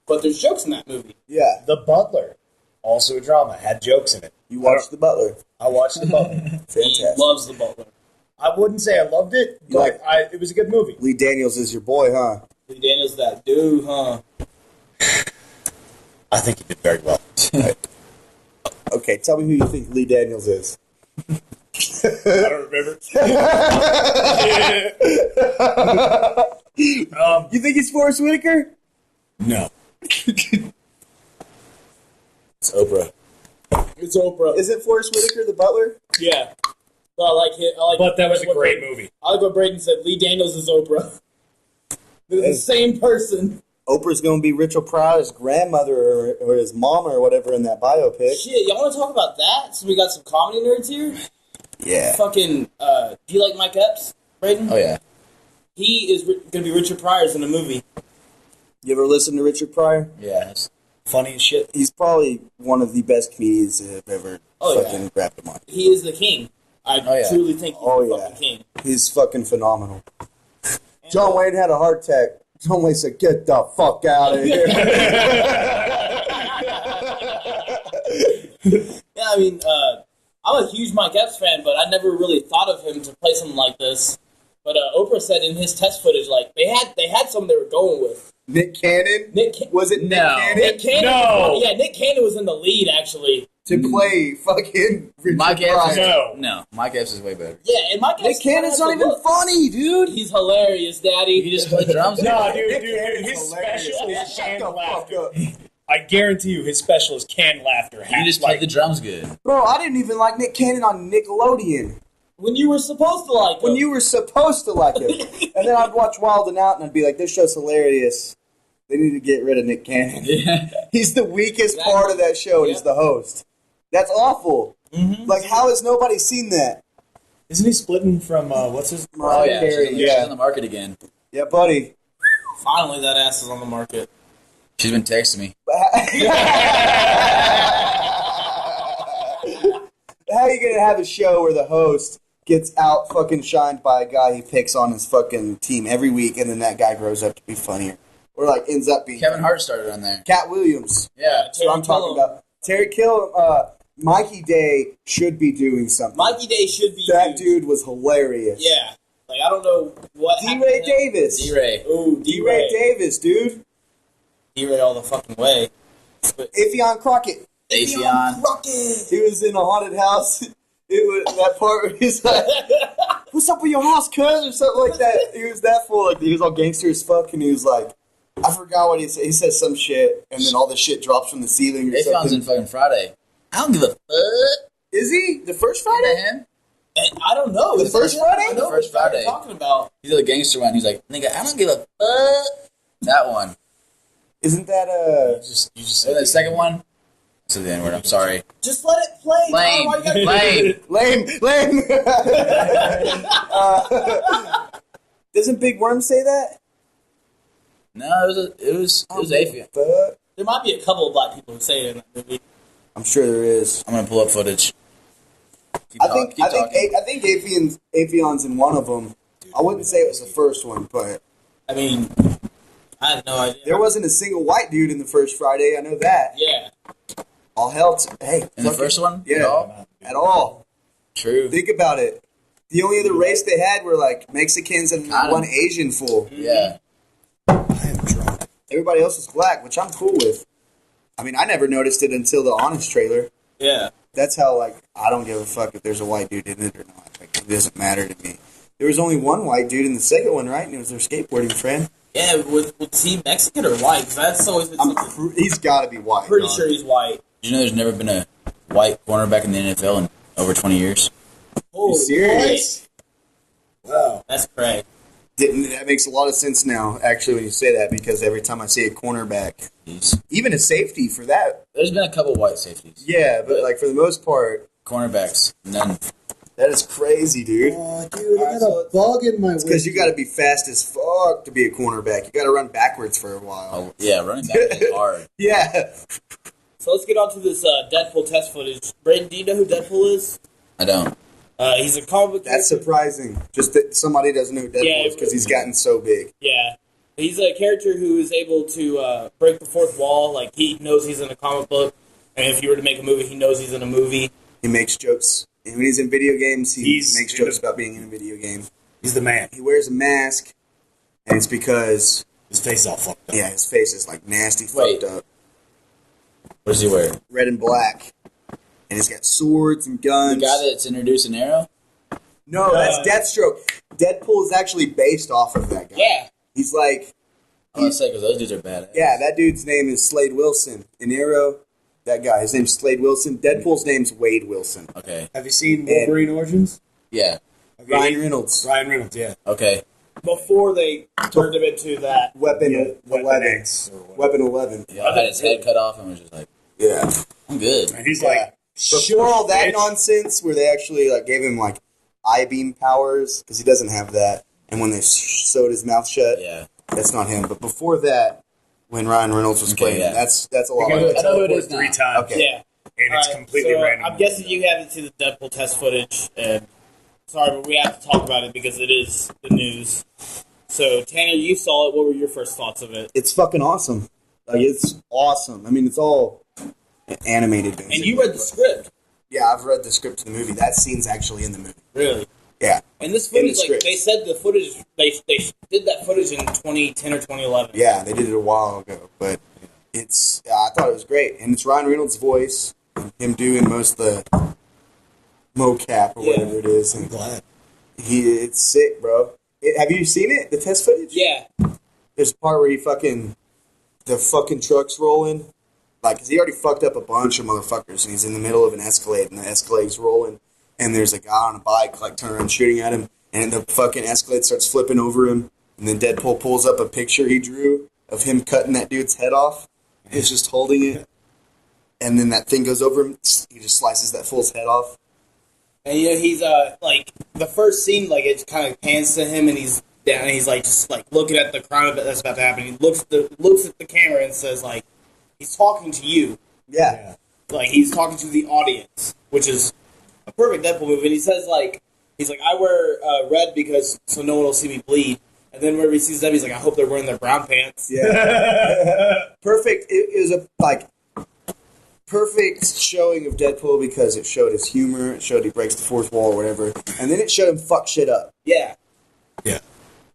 but there's jokes in that movie. Yeah. The Butler, also a drama, had jokes in it. You watched The Butler. I watched The Butler. He Fantastic. loves The Butler. I wouldn't say I loved it, You but it was a good movie. Lee Daniels is your boy, huh? Lee Daniels, that dude, huh? I think he did very well. Okay, tell me who you think Lee Daniels is. I don't remember. You think he's Forrest Whitaker? No. It's Oprah. It's Oprah. Is it Forrest Whitaker, the Butler? Yeah. But I like it. But that was a what great Braden- movie. I like what Braden said. Lee Daniels is Oprah. They're the same person. Oprah's gonna be Richard Pryor's grandmother or his mama or whatever in that biopic. Shit, y'all want to talk about that? So we got some comedy nerds here. Yeah. Fucking, do you like Mike Epps, Braden? Oh, yeah. He is going to be Richard Pryor's in a movie. You ever listen to Richard Pryor? Yeah. It's, Funny as shit. He's probably one of the best comedians that have ever Oh, fucking yeah. grabbed him on. He is the king. I Oh, yeah. truly think he's Oh, the yeah. fucking king. He's fucking phenomenal. John Wayne had a heart attack. John Wayne said, "Get the fuck out of here." Yeah, I mean, I'm a huge Mike Epps fan, but I never really thought of him to play something like this. But Oprah said in his test footage, they had some they were going with. Nick Cannon? Was it Nick No. Cannon? Nick Cannon, No. yeah, Nick Cannon was in the lead actually. To play fucking Richard Mike Epps Pryor. is, no. Mike Epps is way better. Yeah, and Mike Nick Epps Cannon's not kinda even look. funny, dude. He's hilarious, Daddy. He just played drums. No, dude, Nick Cannon's his hilarious. special Yeah, is shut canned the fuck laughter. up. I guarantee you, his special is canned laughter. He just played the drums good. Bro, I didn't even like Nick Cannon on Nickelodeon. When you were supposed to like him. When you were supposed to like him. And then I'd watch Wild and Out and I'd be like, this show's hilarious. They need to get rid of Nick Cannon. Yeah. He's the weakest Exactly. part of that show and he's Yeah. the host. That's awful. Mhm. Like, how has nobody seen that? Isn't he splitting from, what's his... Oh, yeah. Carey, She's yeah. on the market again. Yeah, buddy. Finally, that ass is on the market. She's been texting me. How are you going to have a show where the host gets out fucking shined by a guy he picks on his fucking team every week and then that guy grows up to be funnier? Or, like, ends up being... Kevin Hart started on there. Cat Williams. Yeah. That's what I'm talking about. Terry Kill, Mikey Day should be doing something. Mikey Day should be That used. dude was hilarious. Yeah. I don't know what happened D-Ray to him. Davis. D-Ray. Ooh, D-Ray Davis, dude. D-Ray all the fucking way. Ifeon Crockett. Atheon. Crockett. He was in a haunted house. It was that part where he's like, "What's up with your house, cuz?" or something like that. He was that full. Like, he was all gangster as fuck, and he was like, I forgot what he said. He said some shit, and then all the shit drops from the ceiling or Atheon's something. in fucking Friday. I don't give a fuck. Is he the first Friday? Man. I don't know. The Is first that- Friday? I know The first what Friday. you're talking about. He's the gangster one. He's like, nigga, I don't give a fuck. That one. Isn't that You just And the second one? To the N-word, I'm sorry. Just let it play. Lame. Why you gotta- Lame. lame? Doesn't Big Worm say that? No, it was Atheon. But There might be a couple of black people who say it in that movie. I'm sure there is. I'm gonna pull up footage. Keep I think talking. Atheon's in one of them. I wouldn't say it was the first one, but I mean, I have no idea. There wasn't a single white dude in the first Friday. I know that. Yeah. All hell. Hey. In the first one? Yeah. At all. True. Think about it. The only other race they had were like Mexicans and one Asian fool. Yeah. I am drunk. Everybody else was black, which I'm cool with. I mean, I never noticed it until the Honest trailer. Yeah. That's how, like, I don't give a fuck if there's a white dude in it or not. Like, it doesn't matter to me. There was only one white dude in the second one, right? And it was their skateboarding friend. Yeah, was he Mexican or white? Because that's always been something. He's got to be white. Pretty sure he's white. Did you know there's never been a white cornerback in the NFL in over 20 years? Holy serious? Wow. That's crazy. That makes a lot of sense now, actually, when you say that, because every time I see a cornerback, even a safety for that. There's been a couple white safeties. Yeah, but like for the most part, Cornerbacks, none. that is crazy, dude. Oh, dude, I got a bug in my. It's because you got to be fast as fuck to be a cornerback. You got to run backwards for a while. Oh, yeah, running back is hard. Yeah. So let's get on to this Deadpool test footage. Braden, do you know who Deadpool is? I don't. He's a comic book That's character. surprising. Just that somebody doesn't know who Deadpool is because he's gotten so big. Yeah. He's a character who is able to break the fourth wall. Like, he knows he's in a comic book, and if you were to make a movie, he knows he's in a movie. He makes jokes. And when he's in video games, he makes jokes in about being in a video game. He's the man. He wears a mask, and it's because, His face is all fucked up. yeah, his face is like nasty Wait. fucked up. What does he wear? Red and black. And he's got swords and guns. The guy that's introducing Arrow? No, that's Deathstroke. Deadpool is actually based off of that guy. Yeah. He's like, I was going to say, because those dudes are badass. yeah, that dude's name is Slade Wilson. In Arrow, that guy, his name's Slade Wilson. Deadpool's name's Wade Wilson. Okay. Have you seen Wolverine Origins? Yeah. Okay. Ryan Reynolds. Ryan Reynolds, yeah. Okay. Before they turned him into that. Weapon 11. X or whatever. Weapon 11. Yeah, I had his head cut off and was just like, Yeah. I'm good. And he's Yeah. like, Before all that bitch. nonsense, where they actually like gave him like I-beam powers, because he doesn't have that, and when they sewed his mouth shut, Yeah. that's not him. But before that, when Ryan Reynolds was Okay, playing, yeah. that's a lot. I Like know who it is three now. times. Okay. Yeah. And it's Alright, completely so random. I'm guessing you haven't seen the Deadpool test footage, and sorry, but we have to talk about it because it is the news. So, Tanner, you saw it. What were your first thoughts of it? It's fucking awesome. Like, it's awesome. I mean, it's all animated. Basically. And you read the script. Yeah, I've read the script to the movie. That scene's actually in the movie. Really? Yeah. And this In the footage, like, script. they said the footage, they did that footage in 2010 or 2011. Yeah, they did it a while ago, but it's. I thought it was great, and it's Ryan Reynolds' voice, and him doing most of the mocap or whatever it is. And glad. it's sick, bro. Have you seen it? The test footage? Yeah. There's a part where the fucking truck's rolling, like, 'cause he already fucked up a bunch of motherfuckers, and he's in the middle of an Escalade, and the Escalade's rolling, and there's a guy on a bike, like, turning around shooting at him, and the fucking Escalade starts flipping over him, and then Deadpool pulls up a picture he drew of him cutting that dude's head off. He's just holding it, and then that thing goes over him, he just slices that fool's head off. And, you know, he's, like, the first scene, like, it kind of pans to him, and he's down, and he's, like, just, like, looking at the crime that's about to happen. He looks at the camera and says, like, he's talking to you. Yeah. Like, he's talking to the audience, which is a perfect Deadpool movie. And he says, like, he's like, I wear red because so no one will see me bleed. And then whenever he sees them, he's like, I hope they're wearing their brown pants. Yeah. Perfect. It was a, like, perfect showing of Deadpool because it showed his humor, it showed he breaks the fourth wall or whatever, and then it showed him fuck shit up. Yeah. Yeah.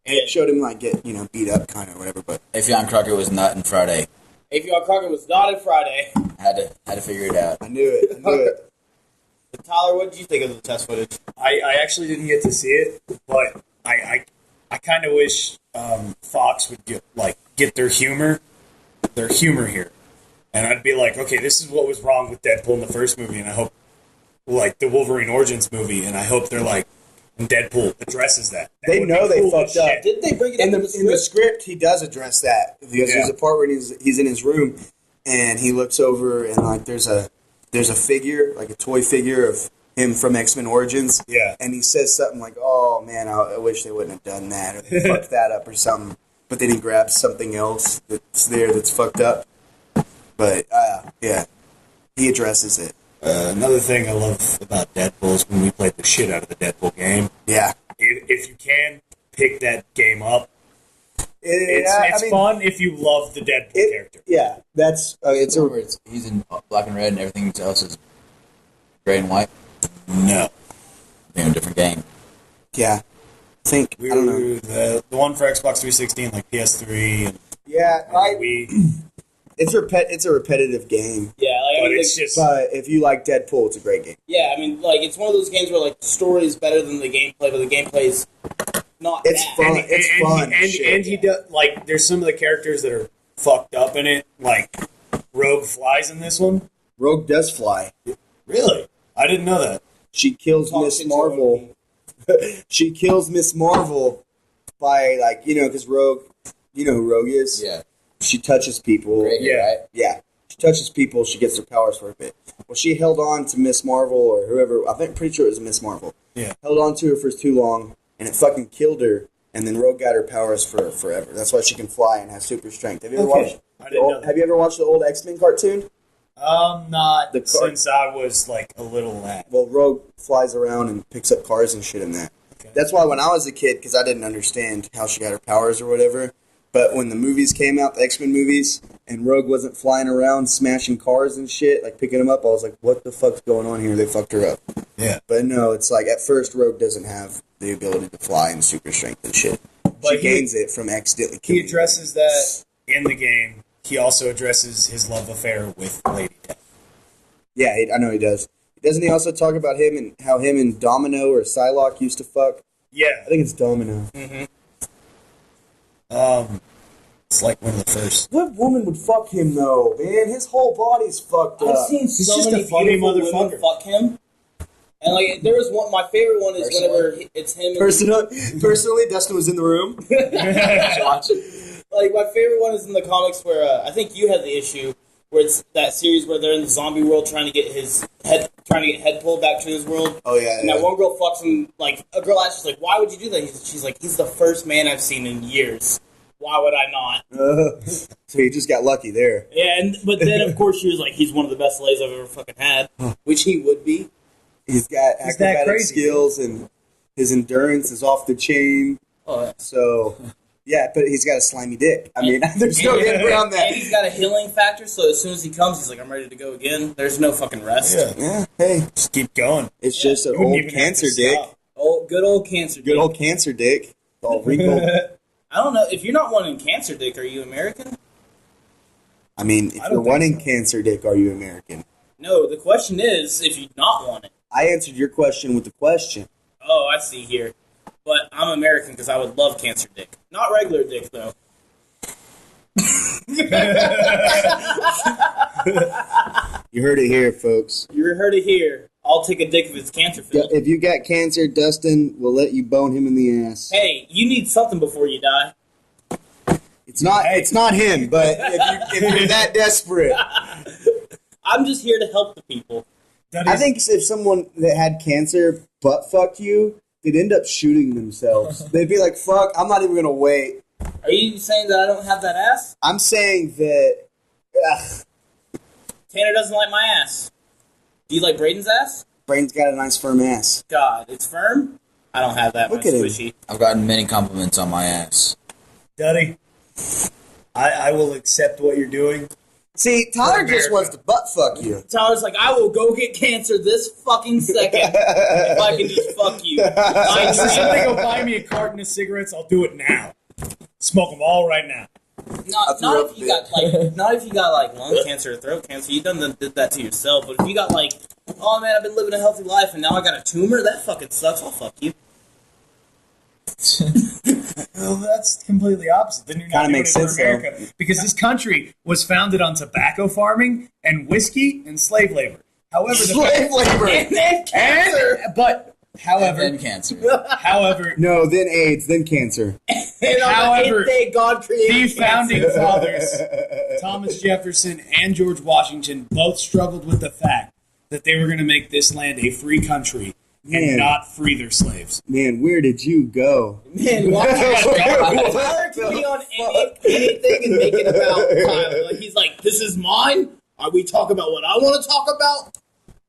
And it showed him, like, get, beat up kind of whatever, but Afion Crocker was not in Friday. Afion Crocker was not in Friday. Had to figure it out. I knew it. Tyler, what did you think of the test footage? I actually didn't get to see it, but I kind of wish Fox would get their humor here, and I'd be like, okay, this is what was wrong with Deadpool in the first movie, and I hope, like, the Wolverine Origins movie, and I hope they're like, and Deadpool addresses that. They would be know they cool fucked as up. shit. Didn't they bring it In up the script, he does address that because there's a part where he's in his room and he looks over and, like, there's a figure, like a toy figure of him from X-Men Origins. Yeah. And he says something like, "Oh man, I wish they wouldn't have done that, or they fucked that up, or something." But then he grabs something else that's there that's fucked up. But yeah, he addresses it. Another thing I love about Deadpool is when we played the shit out of the Deadpool game. Yeah. If you can pick that game up, It's fun if you love the Deadpool character. Yeah, that's It's over. He's in black and red, and everything else is gray and white. No. In a different game. yeah. I think I don't know. The one for Xbox 360 and like PS3 and Yeah, Wii. it's a repetitive game. Yeah, like, But it's just But if you like Deadpool, it's a great game. yeah, I mean, like it's one of those games where like the story is better than the gameplay, but the gameplay's not. It's bad. fun. It's fun. And he does like there's some of the characters that are fucked up in it. Like Rogue flies in this one. Rogue does fly. Really? I didn't know that. She kills Talk Miss shit to Marvel. She kills Miss Marvel by because Rogue, you know who Rogue is? Yeah. She touches people. Right here, Yeah. right? Yeah. She touches people, she gets their powers for a bit. Well, she held on to Miss Marvel or whoever, pretty sure it was Miss Marvel. Yeah. Held on to her for too long, and it fucking killed her, and then Rogue got her powers for forever. That's why she can fly and have super strength. Have you ever watched I didn't know that. Have you ever watched the old X-Men cartoon? Not The car- since I was like a little lad. Well, Rogue flies around and picks up cars and shit in that. Okay. That's why when I was a kid, because I didn't understand how she got her powers or whatever, but when the movies came out, the X-Men movies, and Rogue wasn't flying around smashing cars and shit, like picking them up, I was like, what the fuck's going on here? They fucked her up. Yeah. But no, it's like at first Rogue doesn't have the ability to fly and super strength and shit. But She gains it from accidentally He killing addresses that in the game. He also addresses his love affair with Lady Death. Yeah, I know he does. Doesn't he also talk about him and how him and Domino or Psylocke used to fuck? Yeah. I think it's Domino. It's like one of the first. What woman would fuck him though, man? His whole body's fucked up. I've seen so just many a funny beautiful motherfucker. women fuck him. And like there was one, my favorite one is whenever it's him. Personally, Dustin was in the room. Like my favorite one is in the comics where I think you had the issue where it's that series where they're in the zombie world trying to get head pulled back to his world. Oh yeah. And that one girl fucks him. Like a girl asks, like, "Why would you do that?" She's like, "He's the first man I've seen in years. Why would I not?" So he just got lucky there. Yeah, but then of course she was like, "He's one of the best slaves I've ever fucking had," which he would be. He's got He's that acrobatic crazy. skills and his endurance is off the chain. Oh, yeah. So yeah, but he's got a slimy dick. I mean, there's no getting around And that. he's got a healing factor, so as soon as he comes, he's like, "I'm ready to go again." There's no fucking rest. Yeah. Yeah, hey, Just keep going. it's just an You wouldn't old even have cancer to dick. stop. Oh, good old cancer. Good dick. old cancer dick. All wrinkled. I don't know if you're not wanting cancer dick. Are you American? I mean, if I don't you're think wanting so. cancer dick, are you American? No. The question is, if you not want it. I answered your question with the question. Oh, I see here. But I'm American because I would love cancer dick. Not regular dick, though. You heard it here, folks. You heard it here. I'll take a dick if it's cancer filled. If you got cancer, Dustin will let you bone him in the ass. Hey, you need something before you die. It's not him, but if you're that desperate. I'm just here to help the people. I think if someone that had cancer butt fucked you, they'd end up shooting themselves. They'd be like, fuck, I'm not even going to wait. Are you saying that I don't have that ass? I'm saying that... Ugh, Tanner doesn't like my ass. Do you like Braden's ass? Brain's got a nice firm ass. God, it's firm? I don't have that Look much at him. squishy. I've gotten many compliments on my ass. Daddy, I will accept what you're doing. See, Tyler For just America. wants to butt fuck you. Tyler's like, I will go get cancer this fucking second if I can just fuck you. I If somebody dream- go buy me a carton of cigarettes, I'll do it now. Smoke them all right now. not if you got like lung cancer or throat cancer. You did that to yourself. But if you got like, oh man, I've been living a healthy life and now I got a tumor, that fucking sucks. I'll fuck you. Well, that's completely opposite. Then you're not Kinda doing makes it for sense, though. America. Because this country was founded on tobacco farming and whiskey and slave labor. However, Slave labor. however, And cancer. however, No, then AIDS, then cancer. And on However, the 8th day, God created the cancer. founding fathers, Thomas Jefferson and George Washington, both struggled with the fact that they were going to make this land a free country Man. and not free their slaves. Man, where did you go? Man, Tyler can be on anything and make it about Tyler. Like he's like, this is mine. We talk about what I want to talk about.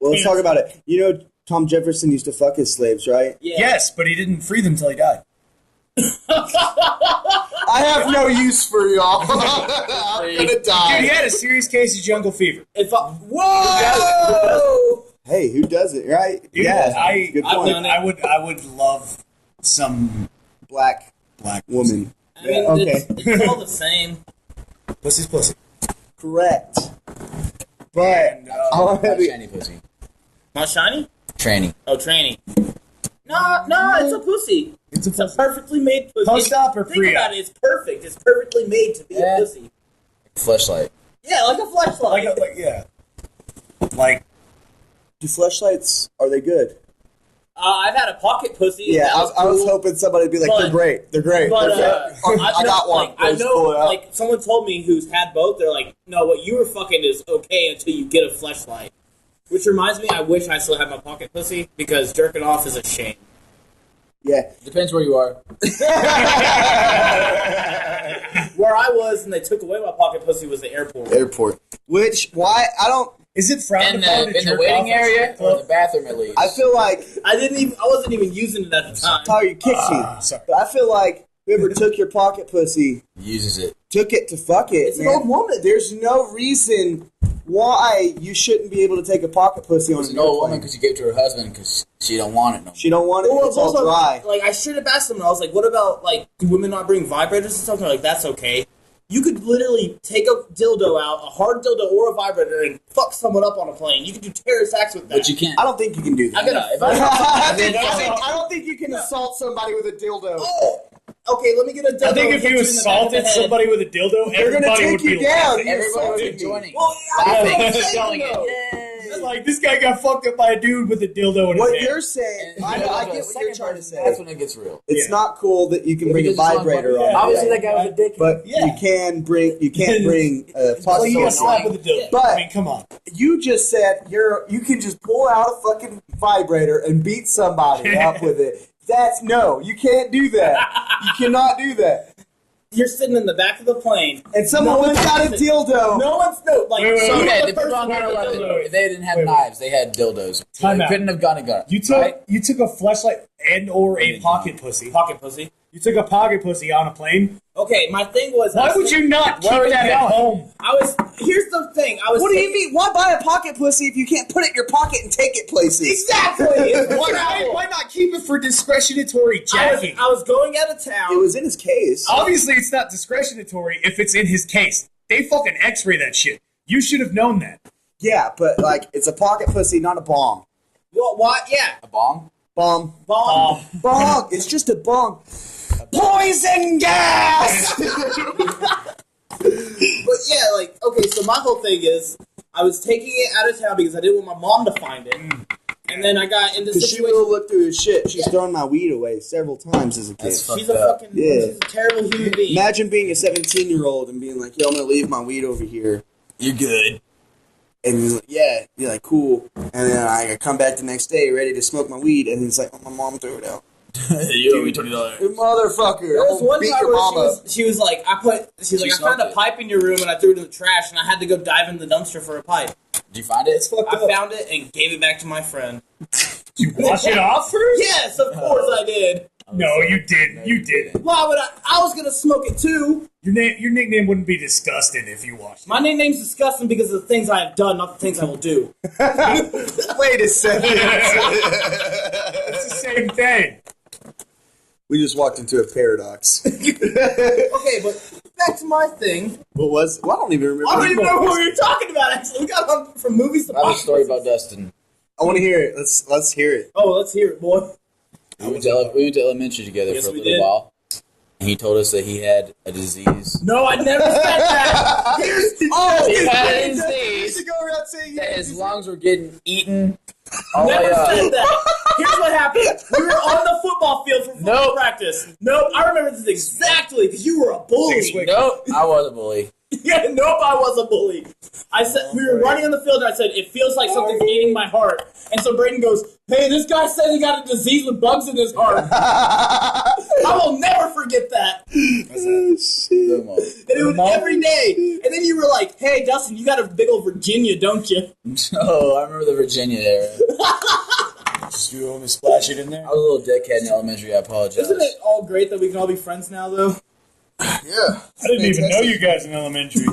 Well, let's talk about it. You know, Tom Jefferson used to fuck his slaves, right? Yeah. Yes, but he didn't free them until he died. I have no use for y'all. I'm gonna die. Dude, he had a serious case of jungle fever. Whoa! Hey, who does it, right? Dude, yeah, good point. I would love some Black woman. I mean, Okay. it's all the same. pussy's pussy. Correct. But I want to Not be. shiny pussy. Not shiny? Tranny. Oh, tranny. No, it's a pussy. It's a perfectly made pussy. Post-op or Think pre-op? about it. It's perfect. It's perfectly made to be a pussy. Fleshlight. Yeah, like a flashlight. Like Do fleshlights, are they good? I've had a pocket pussy. Yeah, that I was cool. hoping somebody would be like, But- they're great. They're great. But They're great. I got one. I Just pull it know, out. like someone told me who's had both. They're like, no, what you were fucking is okay until you get a fleshlight. Which reminds me, I wish I still had my pocket pussy because jerking off is a shame. Yeah. Depends where you are. Where I was and they took away my pocket pussy was the airport. Airport. Which, why? I don't. is it frowned In upon the to in the jerk waiting off? area or the bathroom at least. I feel like. I wasn't even using it at the time. Tyler, you kicked me. Sorry. But I feel like whoever took your pocket pussy Uses it. took it to fuck it. It's an man. old woman. There's no reason why you shouldn't be able to take a pocket pussy on It's an an old airplane. woman because she gave it to her husband because she don't want it no more. She don't want it. Well, It's all also, dry. Like, I should have asked them, and I was like, what about, like, do women not bring vibrators and stuff? And they're like, that's okay. You could literally take a dildo out, a hard dildo or a vibrator, and fuck someone up on a plane. You could do terrorist acts with that. But you can't. I don't think you can do that. I gotta- If I- I don't think you can assault somebody with a dildo. Oh, okay, let me get a dildo. I think and if hit you in the back of the assaulted head. somebody with a dildo, They're gonna everybody take would you be down. laughing. You Everybody would assaulted be me. joining. Well, yeah, Laughing, that's what I'm saying, yelling it. though. It's like this guy got fucked up by a dude with a dildo in What his hand. you're saying, And I you know, go I to the get what you're second trying to person, say. That's when it gets real. It's Yeah. not cool that you can bring a Because it's not vibrator funny. on. Yeah. Obviously, that guy was a dick. But Yeah. you can't bring a Well, pocket you got pussy. slapped with a dildo. But- I mean, come on. You just said you can just pull out a fucking vibrator and beat somebody up with it. No, you can't do that. You cannot do that. You're sitting in the back of the plane. And someone's got a dildo. No one's like. Wait, wait, so wait. you're Okay, the they put first on one to 9/11. dildo. If they didn't have Wait, wait. knives, they had dildos. Time They out. couldn't have gone a gun. You took right? a fleshlight and or a pocket pussy. Pocket pussy. You took a pocket pussy on a plane. Okay, my thing was. Why would you not keep Where was that it at going? home? Here's the thing. What do you mean? Why buy a pocket pussy if you can't put it in your pocket and take it places? Exactly. It's travel. Why not keep it for discretionary jacking? I was going out of town. It was in his case. Obviously, it's not discretionary if it's in his case. They fucking X-ray that shit. You should have known that. Yeah, but like it's a pocket pussy, not a bomb. Well, why? Yeah. A bong? Bomb. Bomb. Bong. It's just a bong. Poison gas. But yeah, like, okay, so my whole thing is, I was taking it out of town because I didn't want my mom to find it. And then I got into Because she situation. will look through his shit. She's Yeah. thrown my weed away several times as a kid. That's fucked She's a up. fucking Yeah. she's a terrible human being. Imagine being a 17-year-old and being like, yo, I'm going to leave my weed over here. You're good. And he's like, yeah. You're like, cool. And then I come back the next day ready to smoke my weed. And he's like, oh, my mom threw it out. You owe me $20. You motherfucker. There was I'm one beat time your where mama. she was like, I found smoked a it. pipe in your room and I threw it in the trash and I had to go dive in the dumpster for a pipe. Did you find it? I found it and gave it back to my friend. Did you wash it off first? Yes, of course I did. No, you didn't. You didn't. Why would I? I was gonna smoke it too. Your nickname wouldn't be disgusting if you washed it. My nickname's disgusting because of the things I have done, not the things I will do. Wait a second. It's the same thing. We just walked into a paradox. Okay, but back to my thing. What was? Well, I don't even remember. I don't even know what we were talking about. Actually, we got on from movies to I have a story podcasts. about Dustin. I want to hear it. Let's hear it. Oh, let's hear it, boy. We went to elementary together Yes, for a we little did. while. And he told us that he had a disease. No, I never said that. He had a You disease. should go around saying That his lungs were getting eaten. Oh Never my God. said that. Here's what happened. We were on the football field for football Nope. practice. Nope, I remember this exactly because you were a bully. Nope, I was a bully. Yeah, nope, I was a bully. I said we were running on the field, and I said it feels like something's eating my heart. And so Braden goes, "Hey, this guy said he got a disease with bugs in his heart." I will never forget that. The most. And it was every day. And then you were like, "Hey, Dustin, you got a big old Virginia, don't you?" Oh, I remember the Virginia era. Just you only splash it in there. I was a little dickhead in elementary. I apologize. Isn't it all great that we can all be friends now, though? Yeah. I didn't even know you guys in elementary.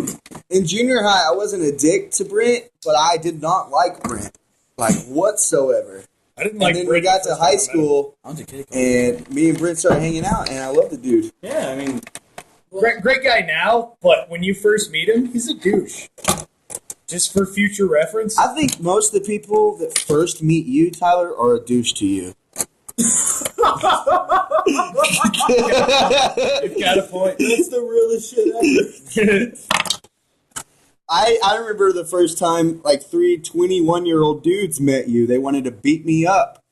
In junior high, I wasn't a dick to Brent, but I did not like Brent, like whatsoever. I didn't like. And then we got to high school, I was a kid. and me and Brent started hanging out, and I love the dude. Yeah, I mean, great guy now, but when you first meet him, he's a douche. Just for future reference. I think most of the people that first meet you, Tyler, are a douche to you. You've got a point. That's the realest shit ever. I remember the first time, like, 3 21-year-old dudes met you. They wanted to beat me up.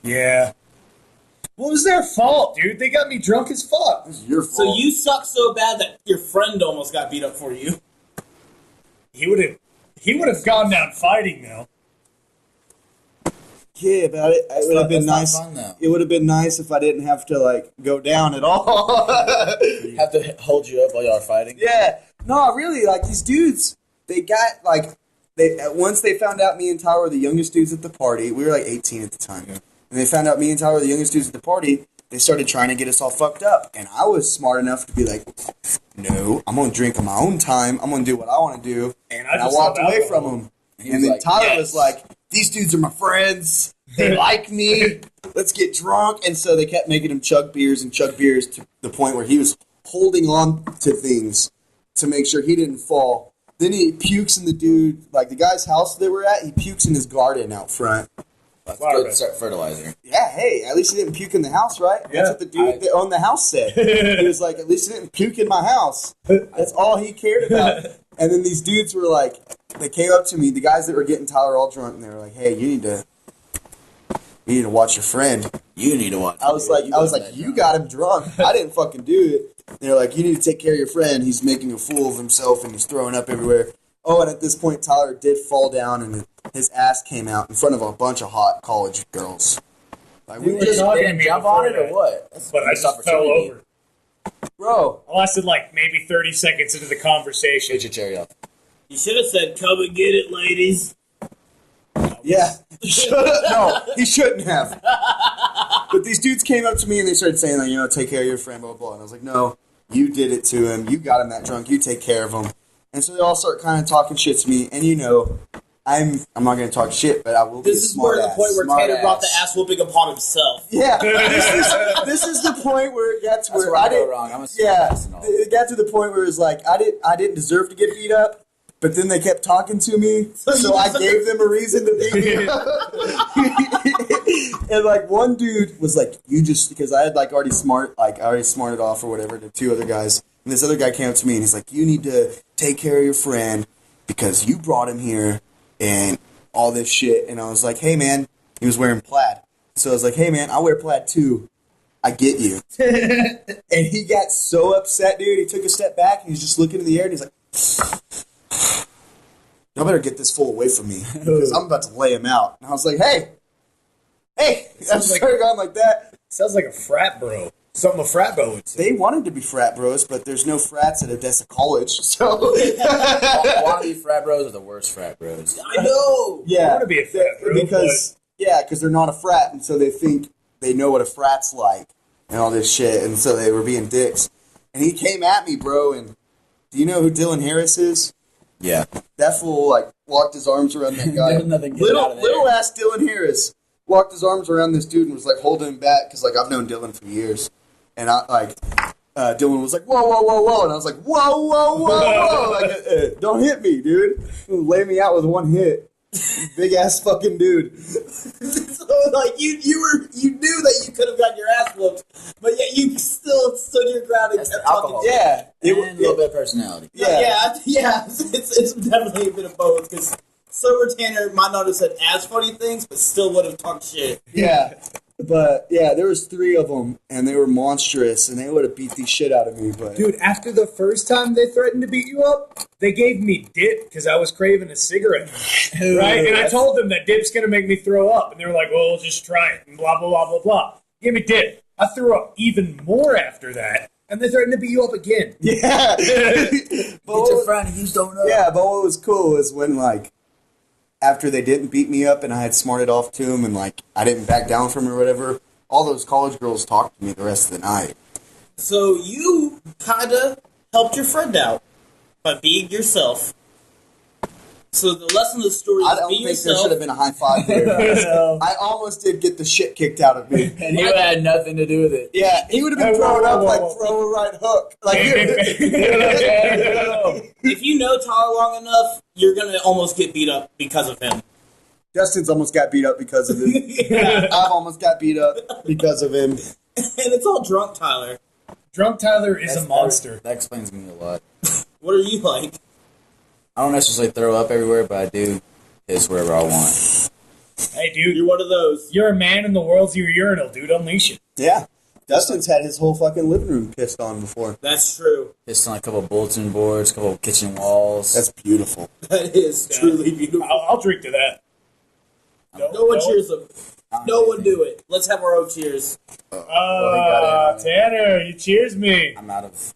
Yeah. What was their fault, dude? They got me drunk as fuck. It was your fault. So you suck so bad that your friend almost got beat up for you. He would have gone down fighting though. Yeah, but it would have been that's nice. not fun, though. It would have been nice if I didn't have to, like, go down at all. Have to hold you up while y'all are fighting. Yeah. No, really, like, these dudes, they got, like, once they found out me and Tyler were the youngest dudes at the party, we were, like, 18 at the time, and they found out me and Tyler were the youngest dudes at the party, they started trying to get us all fucked up, and I was smart enough to be like, no, I'm going to drink on my own time, I'm going to do what I want to do, and I walked away from them. And then like, Tyler was like, these dudes are my friends, they like me, let's get drunk, and so they kept making him chug beers to the point where he was holding on to things to make sure he didn't fall. Then he pukes in the guy's house they were at, he pukes in his garden out front. That's good fertilizer. Yeah, hey, at least he didn't puke in the house, right? That's what the dude that owned the house said. He was like, at least he didn't puke in my house. That's all he cared about. And then these dudes were like, they came up to me, the guys that were getting Tyler all drunk, and they were like, hey, you need to watch your friend. You need to watch. I was like, you got him drunk. I didn't fucking do it. They're like, you need to take care of your friend. He's making a fool of himself and he's throwing up everywhere. Oh, and at this point, Tyler did fall down and his ass came out in front of a bunch of hot college girls. Like, we were just, talking They didn't to me jump on it before or what? But I just fell over. bro. I lasted like maybe 30 seconds into the conversation. Get your cherry off. You should have said, come and get it, ladies. Yeah. No, he shouldn't have. But these dudes came up to me and they started saying, like, take care of your friend, blah, blah, blah. And I was like, no, you did it to him. You got him that drunk. You take care of him. And so they all start kind of talking shit to me. And I'm not going to talk shit, but I will be a This is smart where the ass. point where Smart Tater brought the ass. ass whooping upon himself. Yeah, this is the point where it gets That's where where I I go didn't. wrong. I'm a Yeah, ass and all. it got to the point where it's like I didn't deserve to get beat up, but then they kept talking to me, so I gave them a reason to beat me up. And like one dude was like, "You just," because I had already smarted off or whatever to 2 other guys, and this other guy came up to me and he's like, "You need to take care of your friend because you brought him here and all this shit." And I was like, "Hey man," he was wearing plaid, so I was like, "Hey man, I wear plaid too. I get you." And he got so upset, dude. He took a step back and he's just looking in the air and he's like, "Y'all better get this fool away from me because I'm about to lay him out." And I was like, hey. I just started going like that. Sounds like a frat bro. Something a frat bro would say. They wanted to be frat bros, but there's no frats at Odessa College, so Wannabe frat bros are the worst frat bros. I know. yeah, I wanna be a frat bro, because they're not a frat, and so they think they know what a frat's like and all this shit, and so they were being dicks. And he came at me, bro. And do you know who Dylan Harris is? Yeah. That fool walked his arms around that guy. There's nothing good out of there. Little ass Dylan Harris walked his arms around this dude and was holding him back because I've known Dylan for years, and Dylan was like, whoa, whoa, whoa, whoa, and I was like, whoa, whoa, whoa, whoa, don't hit me, dude. Lay me out with one hit. Big ass fucking dude. So you knew that you could have gotten your ass whooped, but yet you still stood your ground and That's kept the alcohol. talking. Yeah, And a little bit of personality. yeah. It's definitely a bit of both because sober Tanner might not have said as funny things, but still would have talked shit. Yeah. But yeah, there was 3 of them, and they were monstrous, and they would have beat the shit out of me. But Dude, after the first time they threatened to beat you up, they gave me dip because I was craving a cigarette. Right? And I told them that dip's going to make me throw up. And they were like, well, we'll just try it. And blah, blah, blah, blah, blah. Give me dip. I threw up even more after that. And they threatened to beat you up again. yeah. Get your friend and you just don't know. Yeah, but what was cool was when after they didn't beat me up and I had smarted off to them and like I didn't back down from or whatever, all those college girls talked to me the rest of the night. So you kind of helped your friend out by being yourself. So the lesson of the story I is don't be think there yourself. should have been a high five there. I almost did get the shit kicked out of me. And he had nothing to do with it. Yeah, he would have been throwing up like throw a right hook. Like, If you know Tyler long enough, you're gonna almost get beat up because of him. Justin's almost got beat up because of him. I've almost got beat up because of him. And it's all drunk Tyler. Drunk Tyler is a monster. That explains me a lot. What are you like? I don't necessarily throw up everywhere, but I do piss wherever I want. Hey, dude, You're one of those. you're a man and the world's your urinal, dude. Unleash it. Yeah. Justin's had his whole fucking living room pissed on before. That's true. Pissed on a couple of bulletin boards, a couple of kitchen walls. That's beautiful. That is truly beautiful. I'll drink to that. No one cheers them. No one do it. Let's have our own cheers. Tanner, you cheers me. I'm out of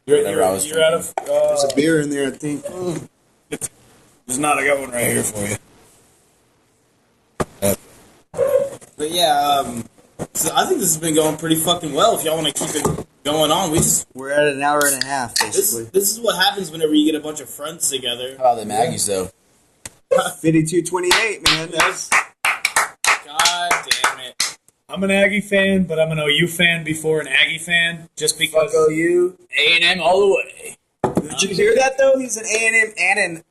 You're whatever I was out of. There's a beer in there, I think. There's not. I got one right here for you. But yeah, so I think this has been going pretty fucking well. If y'all want to keep it going on, We're at an hour and a half, this basically. is what happens whenever you get a bunch of friends together. How about the Maggies, though? 52-28, man. That's God damn it! I'm an Aggie fan, but I'm an OU fan before an Aggie fan, just because. Fuck OU, A&M all the way. Did you hear that though? He's an A&M and an.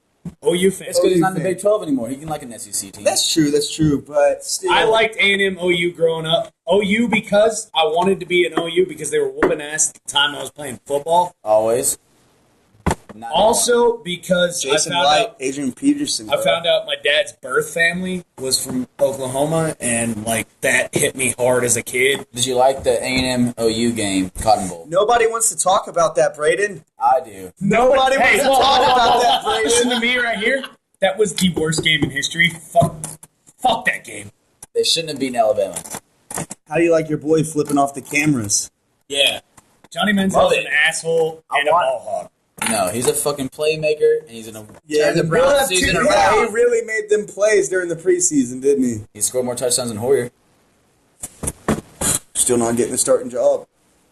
OU fan. It's because he's not in the fan. Big 12 anymore. He can like an SEC team. That's true, but still. I liked A&M OU growing up. OU because I wanted to be an OU because they were whooping ass at the time I was playing football. Always. Not Also because Jason I found White, out Adrian Peterson. I found out my dad's birth family was from Oklahoma, and like that hit me hard as a kid. Did you like the A&M OU game, Cotton Bowl? Nobody wants to talk about that, Braden. I do. Nobody wants to talk about that, Braden. Listen to me right here. That was the worst game in history. Fuck that game. They shouldn't have beaten Alabama. How do you like your boy flipping off the cameras? Yeah, Johnny Manziel's Love an it. asshole and a ball hog. No, he's a fucking playmaker, and he's going to Yeah, turn the Browns season he around. really made them plays during the preseason, didn't he? He scored more touchdowns than Hoyer. Still not getting a starting job.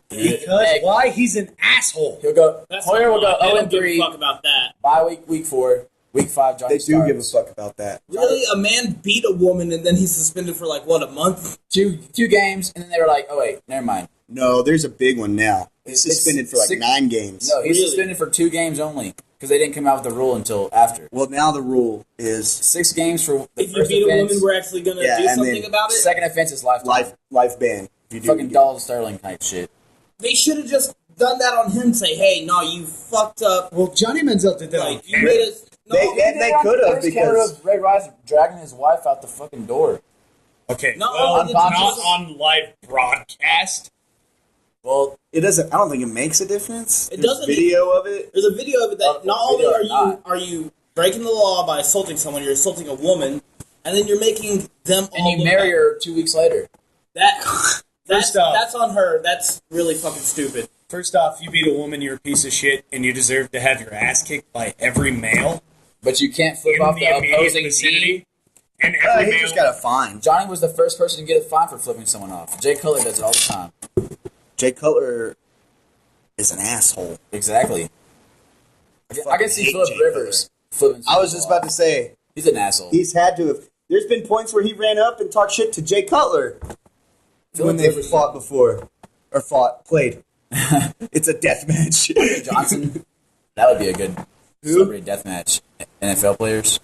Because Hey, why? He's an asshole. He'll go. that's Hoyer will go they don't 0 give a 3. fuck about that. Bye week 4, week 5. Johnny They do starts. give a fuck about that. Really, a man beat a woman and then he's suspended for like what, a month? Two games, and then they were like, "Oh wait, never mind." No, there's a big one now. He's suspended for like 9 games. No, he's Really? suspended for 2 games only because they didn't come out with the rule until after. Well, now the rule is 6 games for the If you first beat a offense. woman, we're actually gonna Yeah, do and something then about it. Second offense is lifetime. life ban. If you do it Fucking again. Donald Sterling type shit. They should have just done that on him. Say, hey, no, you fucked up. Well, Johnny Manziel did that on Like you made us. No, They could have because Ray Rice dragging his wife out the fucking door. Okay. No, well, they not just- on live broadcast. Well, it doesn't. I don't think it makes a difference. It There's doesn't. video of it. There's a video of it that Oh, not only video or are you not. are you breaking the law by assaulting someone, you're assaulting a woman, and then you're making them and all you look marry bad. her 2 weeks later. That's off. that's on her. That's really fucking stupid. First off, you beat a woman, you're a piece of shit, and you deserve to have your ass kicked by every male But you can't flip in off the the immediate opposing vicinity. team. And every He male. just got a fine. Johnny was the first person to get a fine for flipping someone off. Jay Cutler does it all the time. Jay Cutler is an asshole. Exactly. I can see hate Philip Jay Rivers flipping I was someone just off. about to say He's an asshole. he's had to have. There's been points where he ran up and talked shit to Jay Cutler when they Rivers- fought before or played. It's a death match. Johnson, that would be a good celebrity death match. NFL players.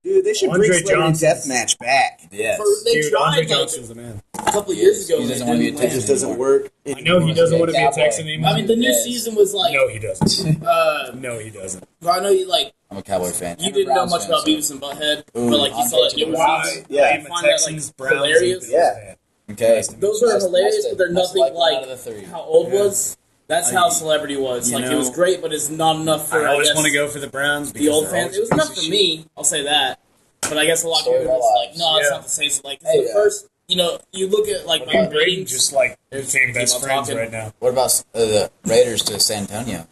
Dude, they should Andre bring celebrity Johnson. death match back. Yes. They Dude, tried Andre like, Johnson's the man. a couple of years ago. He and doesn't it want to be didn't a It land. just doesn't work. I know he doesn't want to be a Cowboy. Texan anymore. I mean, the new Yes. season was like. No, he doesn't. No, he doesn't. I know you like. I'm a Cowboy fan. You I'm a didn't know Browns much fan, about so- Beavis and Butthead, Ooh, but like you saw that Andre new Why? season. Yeah. I I am a find that Texans, like Browns, hilarious. and Yeah. Bills fan. Okay. Those are That's- hilarious, that's but they're the- that's nothing one like out of the 3. how old Yeah. was. That's how celebrity was. you Like it know, was great, but it's not enough for. I always guess, want to go for the Browns. the old because they're fans. It was always enough a for piece of me. I'll say that. But I guess a lot of Story people of are our just like, lives. no, it's Yeah. not the same. So, like Hey, the first, you look at like shit. Me and my Braden ratings. just like became best Keep on friends talking. right now. What about the Raiders to San Antonio?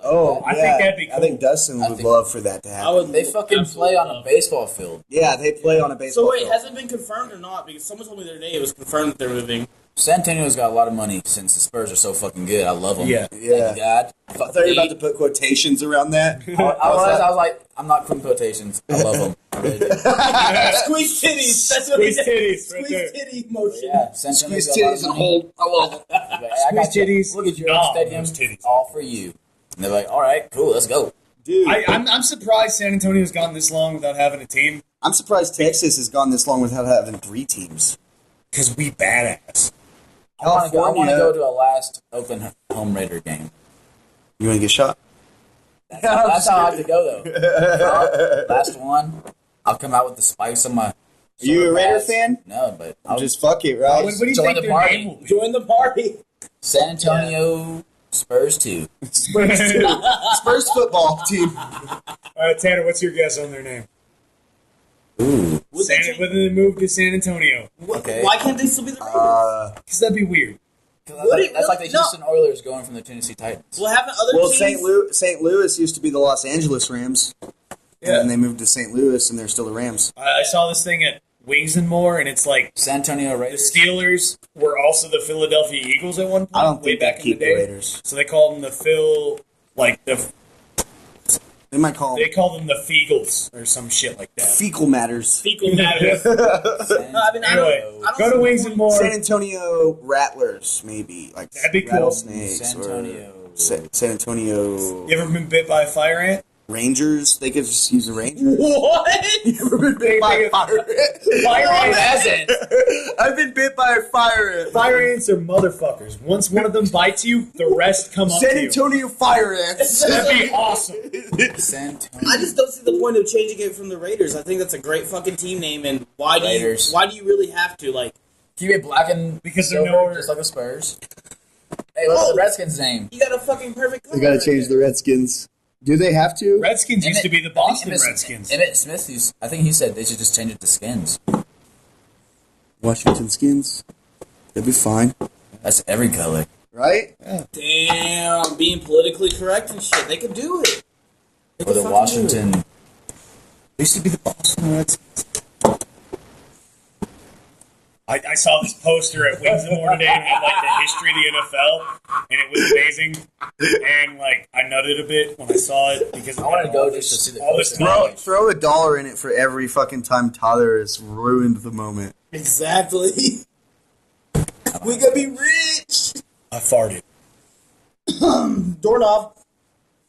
Oh, I yeah. think that'd be I think cool. Dustin would think- love for that to I happen. would They fucking play on a baseball field. Yeah, they play on a baseball So wait, field. has it been confirmed or not? Because someone told me the other day it was confirmed that they're moving. San Antonio's got a lot of money since the Spurs are so fucking good. I love them. Yeah. Thank you, God. I thought you were about to put quotations around that. I was like, I'm not putting quotations. I love them. I really do. Squeeze titties. That's what he Squeeze said. titties right Squeeze there. titty motion. Yeah, San Antonio's Squeeze got a lot titties of and money. hold. I love it. But I got Squeeze you. titties. Look at your Oh, stadium. those titties. All for you. And they're like, all right, cool, let's go. Dude, I'm surprised San Antonio's gone this long without having a team. I'm surprised Texas has gone this long without having 3 teams. Because we badass. I want to California. go to a last Oakland home Raider game. You want to get shot? That's how I have to go, though. Last one. I'll come out with the spikes on my... You a Raider pads. fan? No, but I'll Just fuck it, right? What do you Join think the their party. name will be? Join the party. San Antonio Spurs 2. Spurs, too. Spurs football team. All right, Tanner, what's your guess on their name? Ooh. Whether they move to San Antonio. Okay. Why can't they still be the Raiders? Because that'd be weird. That's like the No. Houston Oilers going from the Tennessee Titans. Well, haven't other Well, teams... St. Louis used to be the Los Angeles Rams. Yeah. And then they moved to St. Louis, and they're still the Rams. I saw this thing at Wings and More, and it's like San Antonio the Raiders. Steelers were also the Philadelphia Eagles at one point. I don't way think back they in keep the the day. Raiders. So they called them the Phil, like They might call they them called them the Feagles or some shit like that. fecal matters. Fecal matters. San- I mean, Anyway, I don't go see to the Wings point. and More. San Antonio Rattlers, maybe. Like That'd be cool. rattlesnakes. San or Antonio. San Antonio You ever been bit by a fire ant? Rangers. They could just use a Ranger. What? Ever been bit by a fire ant? Fire ants. Hasn't. I've been bit by a fire ant. Fire ants are motherfuckers. Once one of them bites you, the rest come up San to you. Antonio fire ants. That'd be awesome. San Antonio. I just don't see the point of changing it from the Raiders. I think that's a great fucking team name, and why do Raiders. you really have to? Like, Keep it black and Because they're silver, nowhere- just like the Spurs. Hey, what's the Redskins' name? you got a fucking perfect color. They gotta right change there. the Redskins. Do they have to? Redskins used to be the Boston Emmett- Redskins. Emmett Smith, I think he said they should just change it to Skins. Washington Skins. That'd be fine, That's every color. right? Damn, being politically correct and shit. They could do it. They Or could the fucking Washington. do it. They used to be the Boston Redskins. I saw this poster at Wings and More today and had like the history of the NFL, and it was amazing. And like I nutted a bit when I saw it because I wanted to go just to see the all this poster. knowledge. Throw $1 in it for every fucking time Tyler has ruined the moment. Exactly. We gonna be rich. I farted. Doorknob.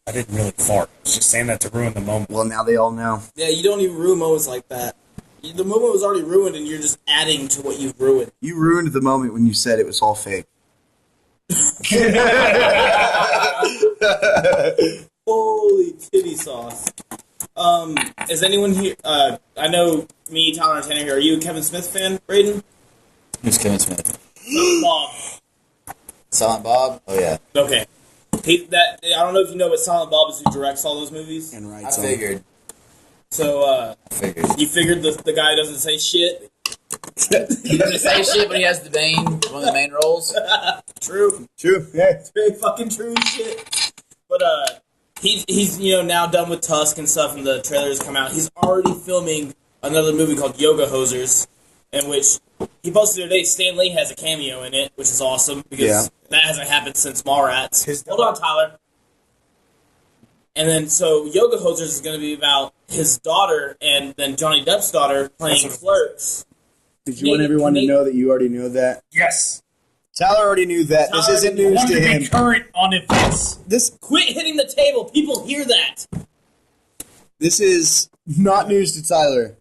I didn't really fart. I was just saying that to ruin the moment. Well, now they all know. Yeah, you don't even ruin moments like that. The moment was already ruined, and you're just adding to what you've ruined. You ruined the moment when you said it was all fake. Holy titty sauce. Is anyone here? I know me, Tyler, and Tanner here. Are you a Kevin Smith fan, Braden? Who's Kevin Smith? Bob. Silent Bob? Oh, yeah. Okay. I don't know if you know, but Silent Bob is who directs all those movies. And I right figured. So, I figured. you figured the guy doesn't say shit? He doesn't say shit, but he has one of the main roles. True. True. Yeah. Very fucking true as shit. But, he's now done with Tusk and stuff, and the trailers come out. He's already filming another movie called Yoga Hosers, in which he posted today Stan Lee has a cameo in it, which is awesome, because that hasn't happened since Mallrats. Hold on, Tyler. And then, so Yoga Hosers is going to be about his daughter and then Johnny Depp's daughter playing Clerks. Did you want everyone to know that you already know that? Yes. Tyler already knew that. This Tyler isn't didn't news Want to to him. be current on events. Quit hitting the table. People hear that. This is not news to Tyler.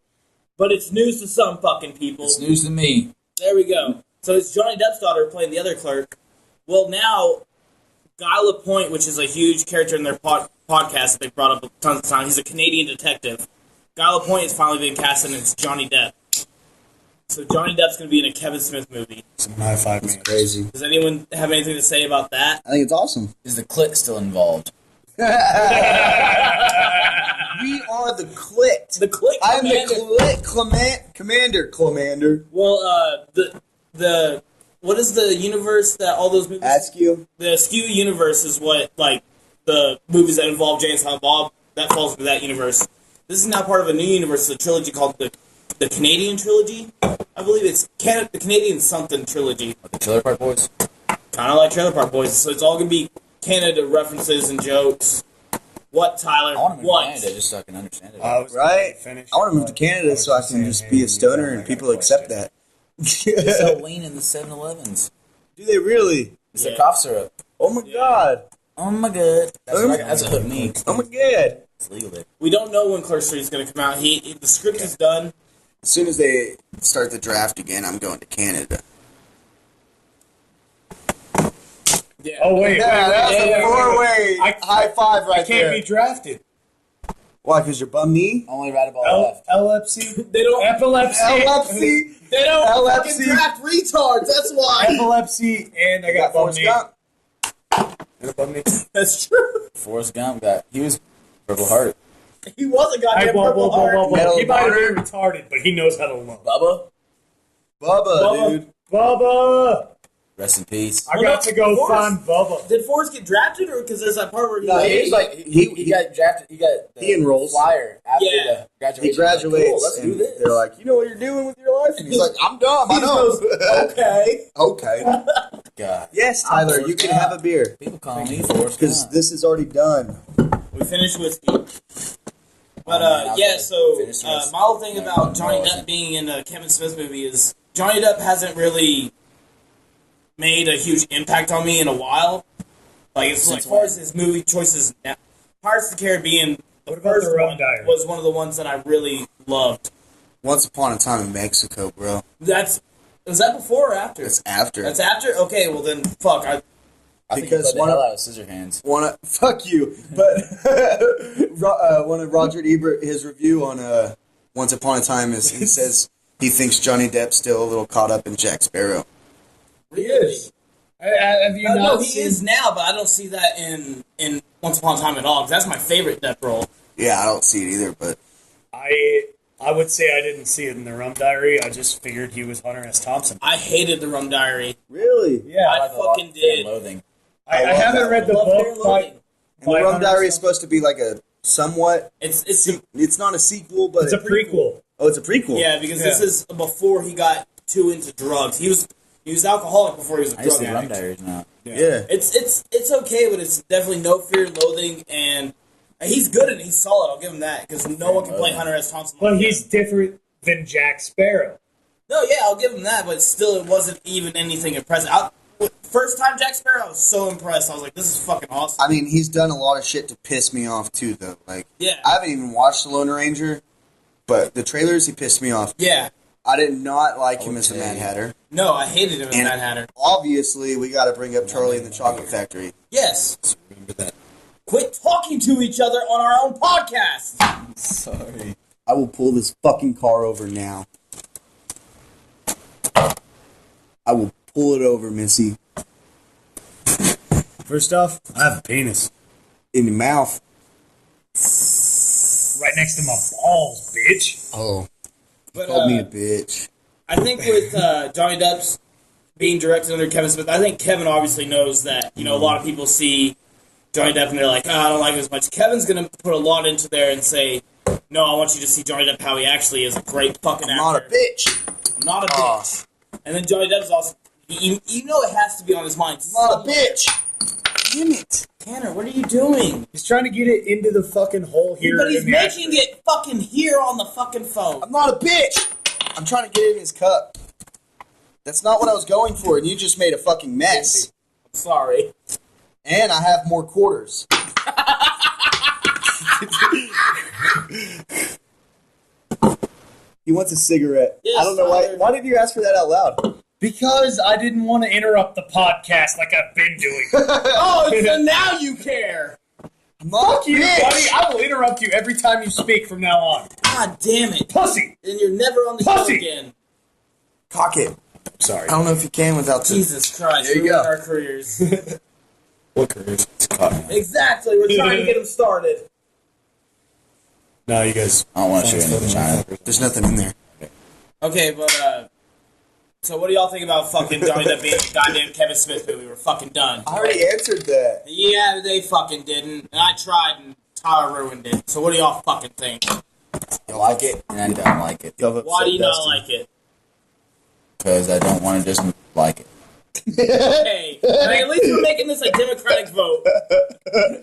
But it's news to some fucking people. It's news to me. There we go. So it's Johnny Depp's daughter playing the other clerk. Well, now, Guy Lapointe, which is a huge character in their podcast that they brought up tons of times, he's a Canadian detective. Guy Lapointe has finally been casted, and it's Johnny Depp. So Johnny Depp's going to be in a Kevin Smith movie. Some high five, man. Crazy. Does anyone have anything to say about that? I think it's awesome. Is the clit still involved? We are the clit. The click. I'm Commander. the clit commander. Well, the what is the universe that all those movies? Askew. The Askew universe is what the movies that involve Jay and Silent Bob, that falls into that universe. This is now part of a new universe, a trilogy called the Canadian trilogy. I believe it's the Canadian something trilogy. Like the Trailer Park Boys? Kind of like Trailer Park Boys. So it's all going to be Canada references and jokes. What, Tyler? I want to move What? to Canada just so I can understand it. Right? I want to move to Canada so I can just be a stoner and people accept that. They sell lean in the 7-Elevens. Do they really? It's a cough syrup. Oh my god. Oh my god. That's what hooked me. Oh my god. It's legal there. We don't know when Clerk Street is going to come out. The script is done. As soon as they start the draft again, I'm going to Canada. Yeah. Oh, wait. That's a four-way high five right I can't there. be drafted. Why, because your bum knee? Only right ball left. Epilepsy. They don't. Epilepsy. Epilepsy. They don't Epilepsy. fucking draft retards. That's why. Epilepsy, and I got bum Forrest knee. Gump. And a bum knee. That's true. Forrest Gump he was Purple Heart. He was a goddamn Whoa, Purple Heart. Medal He of might have Honor. been retarded, but he knows how to love. Bubba. Bubba, dude. Bubba! Rest in peace. I got to go Forrest. find Bubba. Did Forrest get drafted, or because there's that part where he? No, He was like he got drafted. He got the He enrolls. flyer after Yeah. the graduation. He graduates, Like, cool, let's do and this. they're like, you know what you're doing with your life? And he's like, I'm dumb, I He know. goes, okay. Okay. God. Yes, Tyler, Forrest you can Gump. have a beer. People call me Forrest Because Gump. this is already done. We finished whiskey. But man, yeah, I'll so finish this. my whole thing No, about no, Johnny it Depp wasn't. being in a Kevin Smith movie is Johnny Depp hasn't really made a huge impact on me in a while. Like, it's like, as far as his movie choices now, Pirates of the Caribbean, the What about first the Rum one Diary? was one of the ones that I really loved. Once Upon a Time in Mexico, bro. Was that before or after? It's after. That's after? Okay, well then, fuck. I think because he played one the of- hell out of Scissorhands. Fuck you. But one of Roger Ebert, his review on Once Upon a Time is he says he thinks Johnny Depp's still a little caught up in Jack Sparrow. Really? is. Have you No, not he seen? is now, but I don't see that in Once Upon a Time at all, because that's my favorite Depp role. Yeah, I don't see it either, but I would say I didn't see it in the Rum Diary. I just figured he was Hunter S. Thompson. I hated The Rum Diary. really? Yeah, I like the fucking Fear and did. Loathing. I love haven't that read the Love, Fear, book and by Loathing. And the Rum Hunter Diary S. is supposed to be like a somewhat. It's not a sequel, but It's a prequel. Oh, it's a prequel. Yeah, because this Yeah. is before he got too into drugs. He was alcoholic before he was a I used drug to Rum addict. Diaries now. Yeah. It's okay, but it's definitely no Fear and Loathing, and he's good and he's solid. I'll give him that because no one can play Hunter S. Thompson. But like he's him. different than Jack Sparrow. No, yeah, I'll give him that, but still, it wasn't even anything impressive. First time Jack Sparrow, I was so impressed. I was like, this is fucking awesome. I mean, he's done a lot of shit to piss me off too, though. Like, Yeah. I haven't even watched The Lone Ranger, but the trailers he pissed me off. Yeah. I did not like him as the Okay. Mad Hatter. No, I hated him as And Mad Hatter. obviously, we got to bring up Charlie and the Chocolate Factory. Yes. Remember that. Quit talking to each other on our own podcast. Sorry. I will pull this fucking car over now. I will pull it over, Missy, First off, I have a penis in the mouth. right next to my balls, bitch. Oh, But, called me a bitch. I think with Johnny Depp's being directed under Kevin Smith, I think Kevin obviously knows that, a lot of people see Johnny Depp and they're like, I don't like him as much. Kevin's going to put a lot into there and say, no, I want you to see Johnny Depp how he actually is a great fucking actor. I'm not a bitch. I'm not a bitch. And then Johnny Depp's also, you know it has to be on his mind. I'm not a bitch. Damn it. Tanner, what are you doing? He's trying to get it into the fucking hole here. But he's in the making extra. it fucking here on the fucking phone. I'm not a bitch. I'm trying to get it in his cup. That's not what I was going for, and you just made a fucking mess. Sorry. And I have more quarters. He wants a cigarette. Yes, I don't know why. Tyler. Why did you ask for that out loud? Because I didn't want to interrupt the podcast like I've been doing. Oh, so now you care. I'm not a You, bitch. buddy, I will interrupt you every time you speak from now on. God damn it. Pussy! And you're never on the show Pussy. again. Cock it. Sorry. I don't know if you can without the... Jesus Christ. There you ruining go. our careers. What careers? It's caught me. Exactly. We're trying to get them started. No, you guys. I don't want to shoot any vagina. There's nothing in there. Okay, but So what do y'all think about fucking Johnny Depp being a goddamn Kevin Smith movie? We're fucking done. I already answered that. Yeah, they fucking didn't. And I tried, and Tyler ruined it. So what do y'all fucking think? I like it, and I don't like it. Why do you not like it? Because I don't want to just like it. Hey, at least we're making this a democratic vote.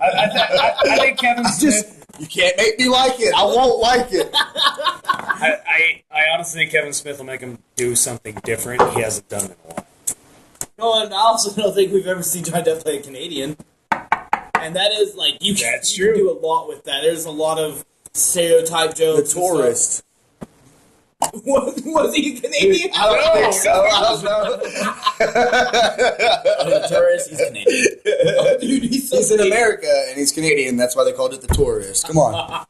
I think Kevin Smith. You can't make me like it. I won't like it. I honestly think Kevin Smith will make him do something different. He hasn't done it in a while. No, and I also don't think we've ever seen Johnny Depp play a Canadian. And that is, like, you can do a lot with that. There's a lot of stereotype jokes. The tourist. Was he Canadian? I don't think so. I don't know. The tourist, he's Canadian. Oh, dude, he's in America and he's Canadian. That's why they called it the tourist. Come on.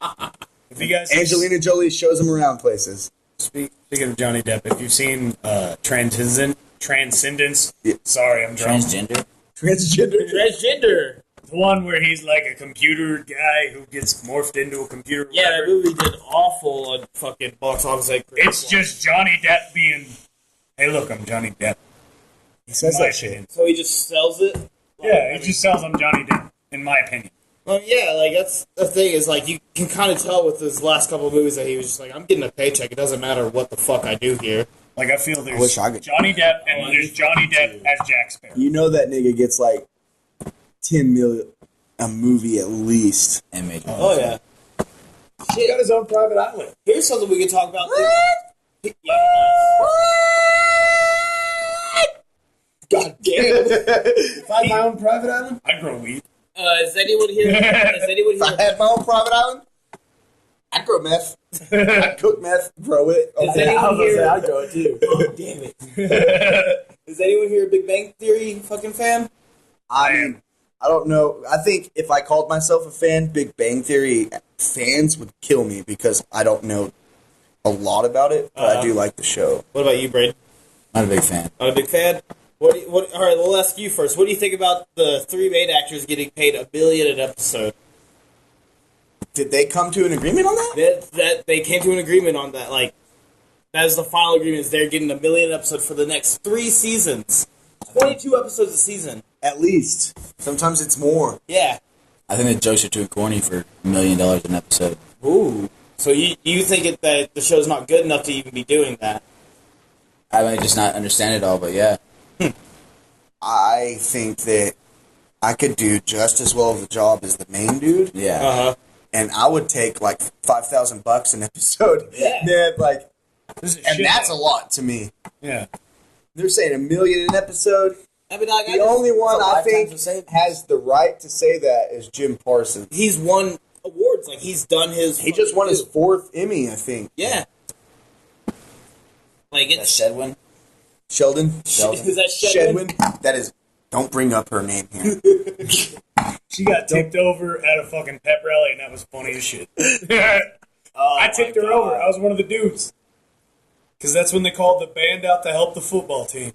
If you guys Angelina Jolie shows him around places. Speaking of Johnny Depp, if you've seen Transcendence, sorry, I'm drunk. Transgender. The one where he's like a computer guy who gets morphed into a computer. Yeah, that movie did awful at fucking box office. Like, It's just Johnny Depp being, hey, look, I'm Johnny Depp. He says that shit. So he just sells it? Yeah, he just sells I'm Johnny Depp, in my opinion. Well, yeah, like, that's the thing is, like, you can kind of tell with his last couple of movies that he was just like, I'm getting a paycheck. It doesn't matter what the fuck I do here. Like, I feel there's wish I could- Johnny Depp and there's Johnny Depp as Jack Sparrow. You know that nigga gets like 10 million a movie at least. And make Oh, yeah. He got his own private island. Here's something we can talk about. Yeah. God damn. If I had my own private island, I'd grow weed. Is anyone here? If I had my own private island, I'd grow meth. I'd cook meth, grow it. Is anyone here? I'd grow it too. Oh, damn it. Is anyone here a Big Bang Theory fucking fan? I mean, I don't know. I think if I called myself a fan, Big Bang Theory fans would kill me because I don't know a lot about it, but I do like the show. What about you, Braden? Not a big fan. Not a big fan? All right, we'll ask you first. What do you think about the three main actors getting paid $1 billion an episode? Did they come to an agreement on that? They came to an agreement on that. Like, that is the final agreement. Is they're getting $1 billion an episode for the next 3 seasons. 22 episodes a season. At least. Sometimes it's more. Yeah. I think the jokes are too corny for $1 million an episode. Ooh. So you think that the show's not good enough to even be doing that? I might just not understand it all, but yeah. I think that I could do just as well of a job as the main dude. Yeah. Uh-huh. And I would take like $5,000 an episode. Yeah. Man, like, This is and shit, that's though. a lot to me. Yeah. They're saying $1 million an episode. I mean, like, The only one a I lifetime think to say that. has the right to say that is Jim Parsons. he's won awards. Like, he's done his... He just won his 4th Emmy, I think. Yeah. Like, That's it's... Shedwin. Sheldon? Is that Shedwin? Shedwin? That is... Don't bring up her name here. She got tipped over at a fucking pep rally, and that was funny as shit. I tipped her over. I was one of the dudes. Because that's when they called the band out to help the football team.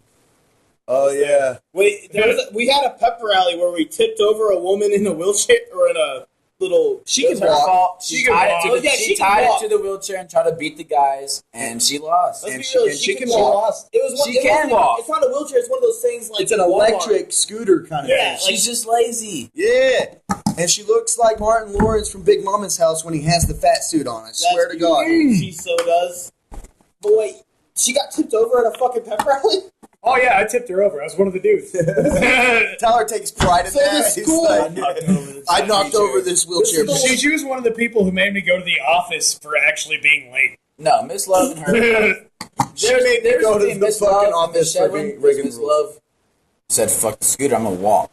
Oh, yeah. Wait, we had a pep rally where we tipped over a woman in a wheelchair, or in a little... She can Her walk. fault. She She can tied, walk. it, Oh, to the, yeah, she she can tied walk. it to the wheelchair and tried to beat the guys, and she lost. Let's And be she- real, and she can she walk. lost. It was one, She it can wasn't- walk. It's not a wheelchair, it's one of those things like... It's an in Walmart. electric scooter kind of Yeah, thing. like- She's just lazy. Yeah. And she looks like Martin Lawrence from Big Mama's house when he has the fat suit on. I swear to God. She so does. But wait, she got tipped over at a fucking pep rally? Oh, yeah, I tipped her over. I was one of the dudes. Tyler takes pride in So that. the He's school- like, I knocked over this wheelchair. This is the- She was one of the people who made me go to the office for actually being late. No, Miss Love and her. She made me go to the Miss fucking Love and office Miss for Shedwin. rigging Miss rules. Love said, "Fuck the scooter, I'm gonna walk."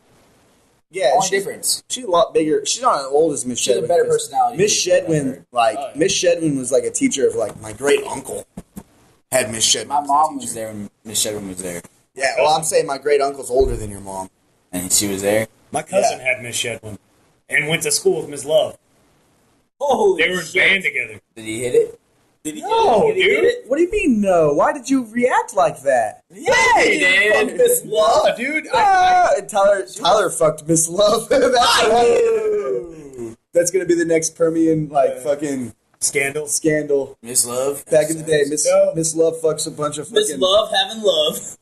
Yeah, Only she's, difference. she's a lot bigger. She's not as old as Miss She's Shedwin. a better 'cause personality Miss than I've Shedwin, heard. like, Oh, yeah. Miss Shedwin was like a teacher of like my great uncle had Miss Shedwin. My as a mom teacher. was there when Miss Shedwin was there, Yeah, well, I'm saying my great uncle's older than your mom. and she was there. My cousin had Miss Shedwin and went to school with Miss Love. Holy They were in shit. band together. Did he hit it? Did he No, did he get dude. it? What do you mean no? Why did you react like that? Yeah, he did. Fuck Miss Love. Oh, dude. And Tyler fucked Miss Love. That's gonna be the next Permian fucking Scandal. Scandal. Miss Love. Back in the day, No. Miss Love fucks a bunch of Miss fucking... Love having love.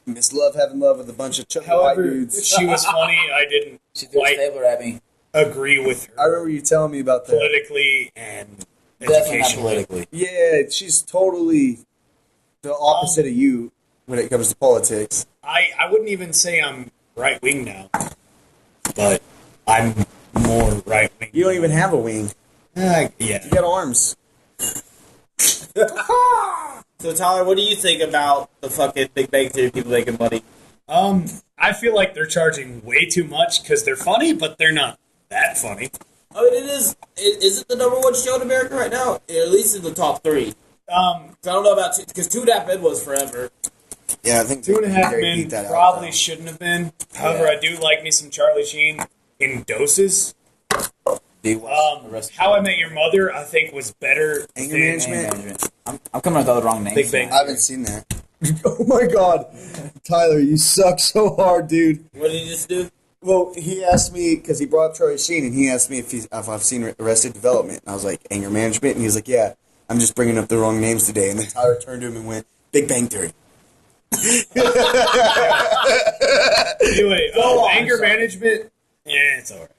Miss Love having love with a bunch of chubby white However, dudes. she was funny. I didn't She threw a quite stapler at me. agree with I her remember you telling me about that. politically and Definitely not educationally. politically. Yeah, she's totally the opposite of you when it comes to politics. I wouldn't even say I'm right wing now, but I'm more right wing. You don't even have a wing. Yeah. You got arms. So Tyler, what do you think about the fucking Big Bang Theory people making money? I feel like they're charging way too much because they're funny, but they're not that funny. I mean, it is. Is it the number one show in America right now? At least in the top three. I don't know about because 2.5 Men was forever. Yeah, I think 2.5 Gary Men beat that out, probably though. shouldn't have been. However, I do like me some Charlie Sheen in doses. How I Met Your Mother, I think, was better. Anger than- Management. I'm coming up with all the wrong names. Big Bang. I haven't seen that. Oh my god. Tyler, you suck so hard, dude. What did he just do? Well, he asked me, because he brought up Charlie Sheen, and he asked me if I've seen Arrested Development. And I was like, Anger Management? And he was like, yeah, I'm just bringing up the wrong names today. And then Tyler turned to him and went, Big Bang Theory. Anyway, on, Anger sorry. Management, yeah, it's alright.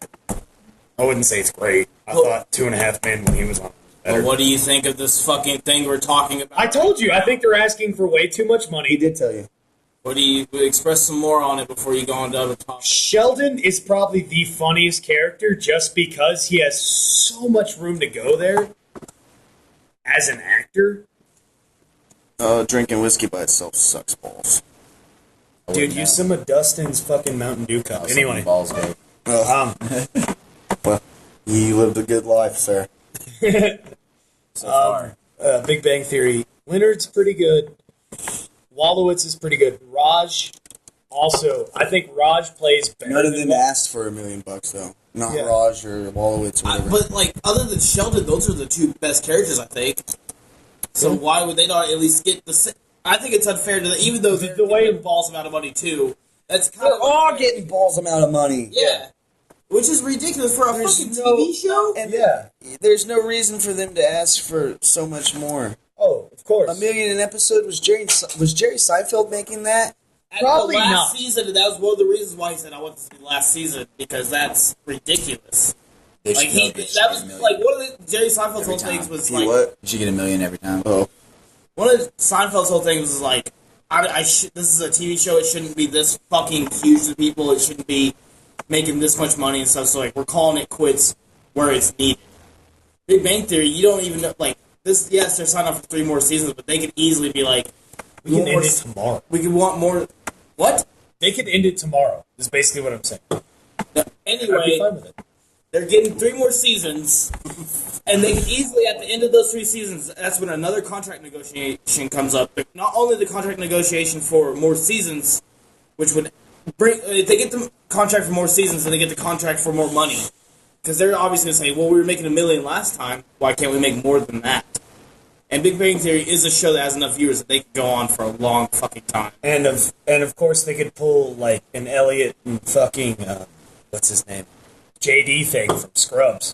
I wouldn't say it's great. I thought 2.5 Men when he was on. Well, what do you think of this fucking thing we're talking about? I told you, I think they're asking for way too much He money. did tell you. What do you express some more on it before you go on to other topics? Sheldon is probably the funniest character just because he has so much room to go there as an actor. Drinking whiskey by itself sucks balls. Dude, use some of Dustin's fucking Mountain Dew cup. Anyway, Balls go. Well, you lived a good life, sir. So far. Big Bang Theory. Leonard's pretty good. Wallowitz is pretty good. Raj, also, I think Raj plays better. None of than them asked for $1 million, though. Not Yeah. Raj or Wallowitz or whatever. But like, other than Sheldon, those are the two best characters, I think. So why would they not at least get the? I think it's unfair to them, even though they're The way- getting balls amount of money too. That's kind They're of all unfair. getting balls amount of money. Yeah, which is ridiculous for a There's fucking no- TV show. And Yeah. there's no reason for them to ask for so much more. Oh, of course. $1 million an episode was Jerry Seinfeld making that? At Probably the last not. season, and that was one of the reasons why he said I want to see the last season because that's ridiculous. They Like should he, go get that $1 was million like one of the Jerry Seinfeld's every whole things time. was He like what? You should get $1 million every time. Oh. one of Seinfeld's whole things was like this is a TV show. It shouldn't be this fucking huge to people. It shouldn't be making this much money and stuff. So like we're calling it quits where it's needed. Big Bang Theory, you don't even know like this. Yes, they're signed up for 3 more seasons, but they could easily be like, we can want end more it s- tomorrow. we could want more. What? They could end it tomorrow, is basically what I'm saying. I'd be Anyway, fine with it. they're getting 3 more seasons, and they can easily, at the end of those 3 seasons, that's when another contract negotiation comes up. But not only the contract negotiation for more seasons, which would bring, if they get the contract for more seasons, then they get the contract for more money. Because they're obviously going to say, well, we were making $1 million last time, why can't we make more than that? And Big Bang Theory is a show that has enough viewers that they can go on for a long fucking time. And of course they could pull like an Elliot and fucking what's his name, JD thing from Scrubs.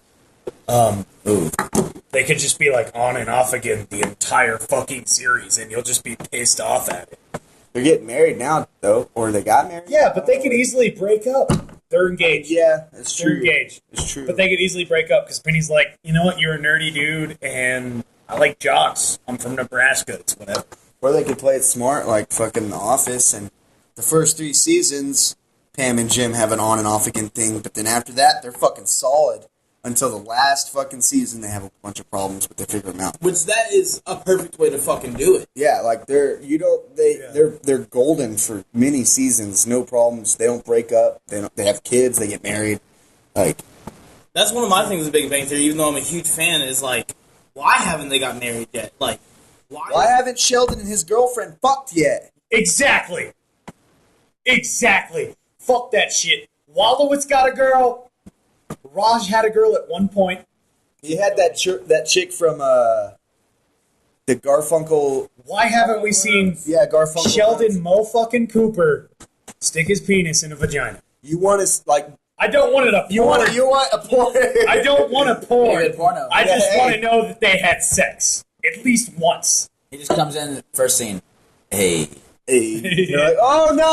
They could just be like on and off again the entire fucking series, and you'll just be pissed off at it. They're getting married now, though. Or they got married? Yeah, but they could easily break up. They're engaged. Yeah, it's They're true. engaged. It's true. But they could easily break up because Penny's like, you know what, you're a nerdy dude, and I like jocks. I'm from Nebraska. It's whatever. Or they could play it smart, like fucking The Office, and the first 3 seasons, Pam and Jim have an on and off again thing, but then after that, they're fucking solid. Until the last fucking season, they have a bunch of problems, but they figure them out. Which that is a perfect way to fucking do it. Yeah, like they're golden for many seasons, no problems. They don't break up. They have kids. They get married. Like That's one of my things with Big Bang Theory, even though I'm a huge fan, is like, why haven't they got married yet? Like, why haven't Sheldon and his girlfriend fucked yet? Exactly. Fuck that shit. Wallowitz got a girl. Raj had a girl at one point. He had that chick from the Garfunkel. Why haven't we seen Yeah, Garfunkel. Sheldon Mo fucking Cooper stick his penis in a vagina? You want to like? I don't want it a porn. You want a porn? I don't want a porn. Good porno. I just want to know that they had sex at least once. He just comes in first scene. Hey. You're like, oh no!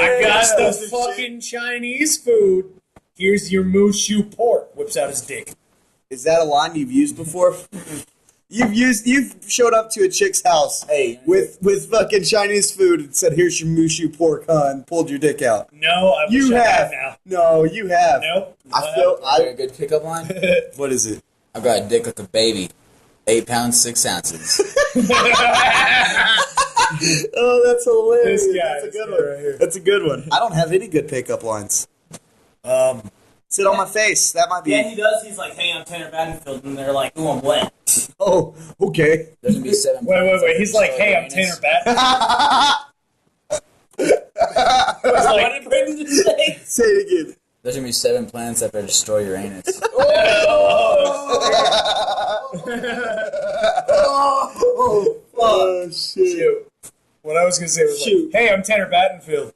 I got the fucking Chinese food. Here's your Mushu pork. Whips out his dick. Is that a line you've used before? You've showed up to a chick's house with fucking Chinese food and said, "Here's your Mushu pork, huh?" and pulled your dick out. No, I wish I had now. No, you have. Nope. A good pickup line? What is it? I've got a dick like a baby. 8 pounds, 6 ounces. Oh, that's hilarious. This guy, That's a this good guy one. right here. That's a good one. I don't have any good pickup lines. Sit on my face. That might be. Yeah, he does. He's like, "Hey, I'm Tanner Battenfield," and they're like, "Ooh, I'm wet." Oh, okay. There's going to be 7 Wait. He's like, "Hey, I'm Tanner Battenfield." What did Braden just say? Say it again. There's going to be 7 planets that better destroy your anus. Oh, shit. Shoot. What I was going to say was like, "Hey, I'm Tanner Battenfield."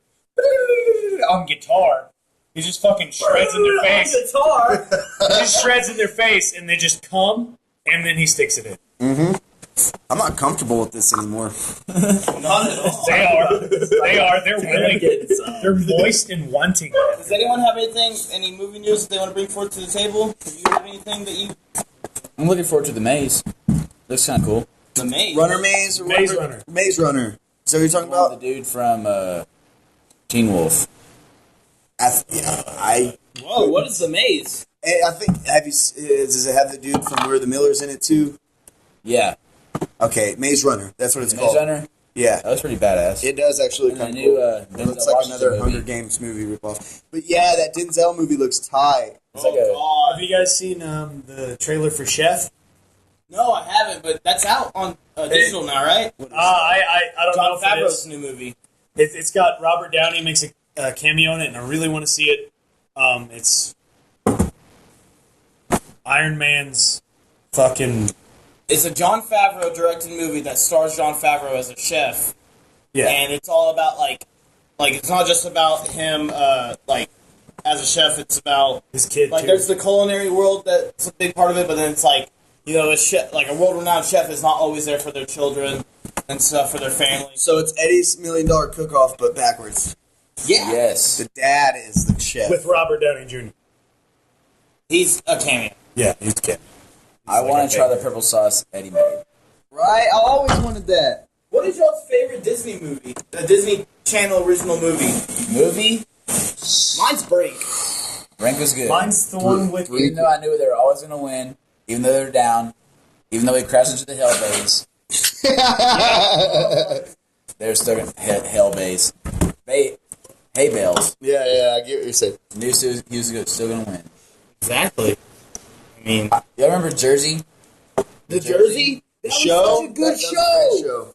On guitar. He just fucking shreds in their face. Guitar. He just shreds in their face, and they just come, and then he sticks it in. I'm not comfortable with this anymore. Not at all. They are. They're willing. They're moist and wanting. Does anyone have any movie news that they want to bring forward to the table? Do you have anything that you... I'm looking forward to The Maze. Looks kind of cool. The Maze? Runner Maze? Or Maze whatever? Runner. Maze Runner. Is that what you're talking The about? dude from Teen Wolf. Whoa, what is The Maze? I think, does it have the dude from Where the Miller's in it too? Yeah. Okay, Maze Runner. That's what it's Maze called. Runner? Yeah. That was pretty badass. It does actually And kind the of new, cool. It looks Denzel like Washington another movie. Hunger Games movie ripoff. But yeah, that Denzel movie looks tight. It's like a, God. Have you guys seen the trailer for Chef? No, I haven't, but that's out on digital now, right? I don't know John if it Favreau's is. new movie. It's got Robert Downey makes a cameo in it, and I really want to see it. It's Iron Man's fucking... It's a John Favreau directed movie that stars John Favreau as a chef. Yeah. And it's all about, like it's not just about him, as a chef. It's about, His kid, like, too. there's the culinary world that's a big part of it, but then it's like, a chef, like a world-renowned chef is not always there for their children and stuff, for their family. So it's Eddie's $1 Million Cook-Off, but backwards. Yeah. yes. The dad is the chef. With Robert Downey Jr. He's a cameo. Yeah, he's the kid. I want to try the purple sauce Eddie made. Right? I always wanted that. What is y'all's favorite Disney movie? The Disney Channel original movie? Movie? Mine's Brink. Brink was good. Mine's the one with... Even though I knew they were always going to win, even though they were down, even though we crashed into the hell base, they were still going to hell base. Hay bales. Yeah, I get what you're saying. Knew he was still going to win. Exactly. I mean, Y'all remember Jersey? the Jersey? That was Show? such a good That was a great show.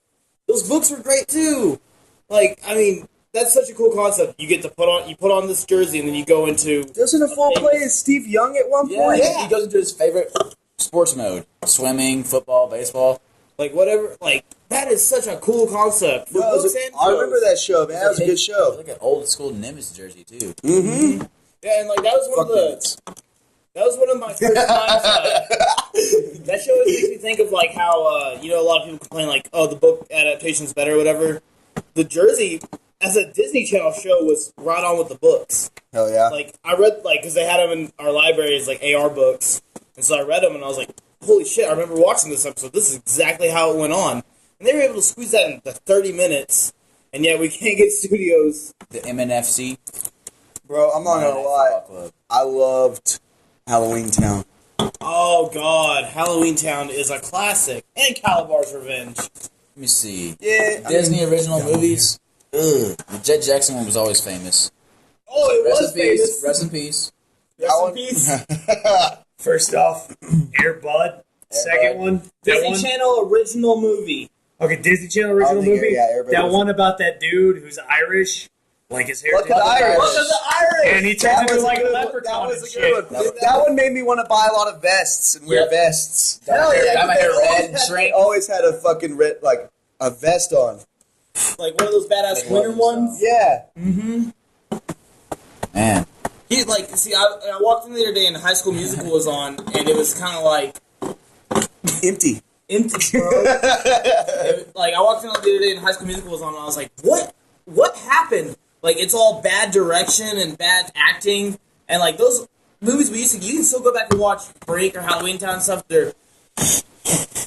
Those books were great too. Like, I mean, that's such a cool concept. You get to put on this jersey and then you go into... Doesn't a full play as Steve Young at one Yeah, point? he goes into his favorite sports mode. Swimming, football, baseball. Like, whatever. Like, that is such a cool concept. For No, books and I remember shows. that show, man. That was a good show. Like an old school Nimitz jersey, too. Mm-hmm. Yeah, and like, that was one Fuck of the... minutes. That was one of my first times. That show always makes me think of, like, how, a lot of people complain, like, oh, the book adaptation's better or whatever. The Jersey, as a Disney Channel show, was right on with the books. Hell yeah. Like, I read, like, because they had them in our library as, like, AR books. And so I read them, and I was like, holy shit, I remember watching this episode. This is exactly how it went on. And they were able to squeeze that into 30 minutes, and yet we can't get studios. The MNFC. Bro, I'm not gonna lie. Football club. I loved Halloween Town. Oh, God. Halloween Town is a classic. And Calabar's Revenge. Let me see. Yeah. Disney original movies. Ugh. The Jet Jackson one was always famous. Oh, it Rest was in peace. famous. Rest in peace. Rest in peace. First off, Air Bud. Second one. That Disney one. Channel original movie. Okay, Disney Channel original I don't think movie. Air Bud That was- one about that dude who's Irish. Like his hair. Look at Irish. Look at the Irish. And he turns That into was like a a good one. leprechaun That and was a shit. good one. That one made me want to buy a lot of vests and wear Yep. vests. Hell yeah, dye my hair red and They shrink. always had a fucking red, like a vest on. Like one of those badass Like winter Love ones. Yeah. Man. He like see, I walked in the other day and High School Musical was on, and it was kind of like Empty. bro. Like I walked in the other day and High School Musical was on, and I was like, what happened? Like it's all bad direction and bad acting, and like those movies we used to, you can still go back and watch Break or Halloween Town and stuff. They're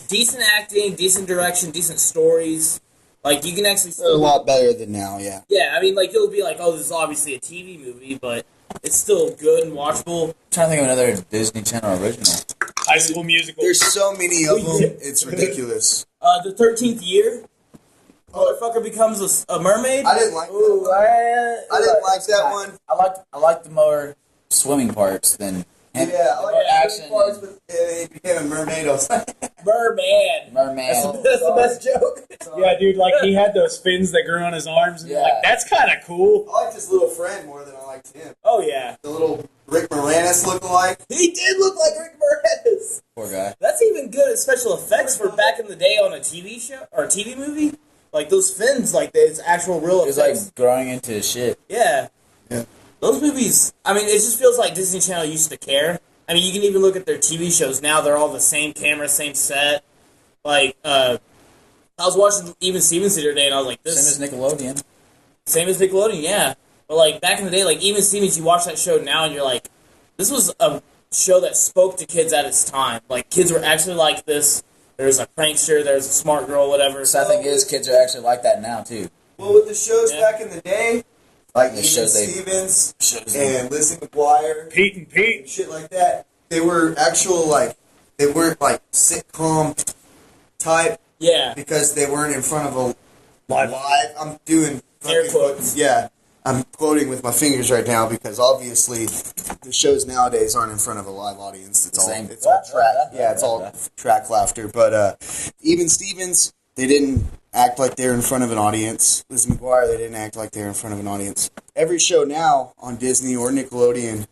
decent acting, decent direction, decent stories. Like you can actually They're a lot better than now, yeah. Yeah, I mean, like it'll be like, oh, this is obviously a TV movie, but it's still good and watchable. I'm trying to think of another Disney Channel original. High School Musical. There's so many of them, it's ridiculous. The 13th Year, motherfucker becomes a mermaid. I didn't like that one. I didn't like that one. I liked the more swimming parts than Yeah, I like the action. parts, but it became a mermaid. I was like, Merman. Merman. That's the best joke. Yeah, dude, like he had those fins that grew on his arms, and Yeah. like that's kind of cool. I liked his little friend more than I liked him. Oh yeah, The little Rick Moranis lookalike. he did look like Rick Moranis. Poor guy. That's even good at special effects for back in the day on a TV show or a TV movie. Like those fins, like it's actual real It was effects. like growing into shit. Yeah. Yeah. Those movies, I mean, it just feels like Disney Channel used to care. I mean, you can even look at their TV shows now. They're all the same camera, same set. Like, I was watching Even Stevens the other day, and I was like, this... Same as Nickelodeon. Same as Nickelodeon, yeah. But, like, back in the day, like, Even Stevens, you watch that show now, and you're like, this was a show that spoke to kids at its time. Like, kids were actually like this. There's a prankster, there's a smart girl, whatever. The sad thing is, kids are actually like that now, too. Well, with the shows Yeah. back in the day, like The Even shows they- Stevens shows they- and Lizzie McGuire Pete and Pete. and shit like that, they were actual, like, they weren't, like, sitcom type Yeah. because they weren't in front of a Live. I'm doing Air fucking quotes. Yeah, I'm quoting with my fingers right now because obviously the shows nowadays aren't in front of a live audience. It's all Same. it's all track. Yeah, it's all track laughter. But even Stevens, they didn't act like they're in front of an audience. Liz McGuire, they didn't act like they're in front of an audience. Every show now on Disney or Nickelodeon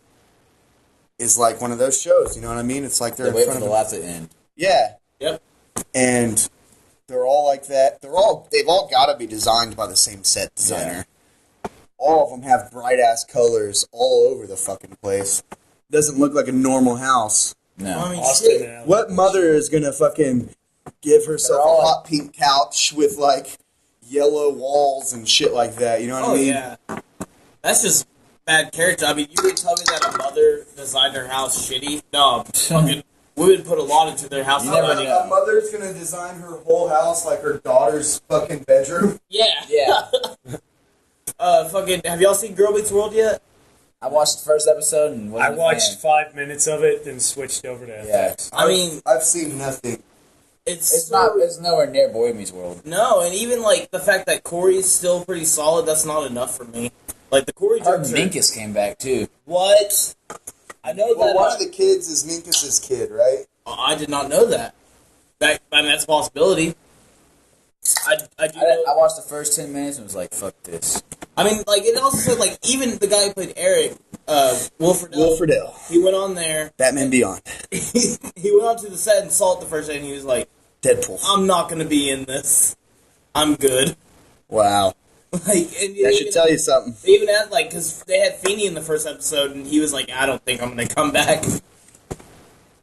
is like one of those shows. You know what I mean? It's like they're They in wait for front the of laugh to end. yeah, Yep. and they're all like that. They've all got to be designed by the same set designer. All of them have bright ass colors all over the fucking place. Doesn't look like a normal house. No. I mean, Austin shit. and Ellen. What mother is gonna fucking give herself They're all a hot pink couch with like yellow walls and shit like that? You know what Oh, I mean? yeah. That's just bad character. I mean, you would tell me that a mother designed her house shitty? No, fucking women put a lot into their house. You never Like, know. a mother's gonna design her whole house like her daughter's fucking bedroom. Yeah. Yeah. Fucking, have y'all seen Girl Meets World yet? I watched the first episode and I wasn't a watched fan. 5 minutes of it, then switched over to Yeah. FX. I mean, I've seen nothing. it's It's nowhere near Boy Meets World. No, and even like the fact that Corey's still pretty solid, that's not enough for me. Like the Corey Hard jokes are, Minkus came back, too. what? I know Well, that. one of the kids is Minkus's kid, right? I did not know that. I mean, that's a possibility. I do I know. watched the first 10 minutes and was like, fuck this. I mean, like it also said like even the guy who played Eric, Wilfred. Wilfredell. He went on there. Batman Beyond. He went onto the set and saw it the first day, and he was like, Deadpool. "I'm not going to be in this. I'm good." Wow. Like, and That should tell you something. They even had like because they had Feeney in the first episode, and he was like, "I don't think I'm going to come back."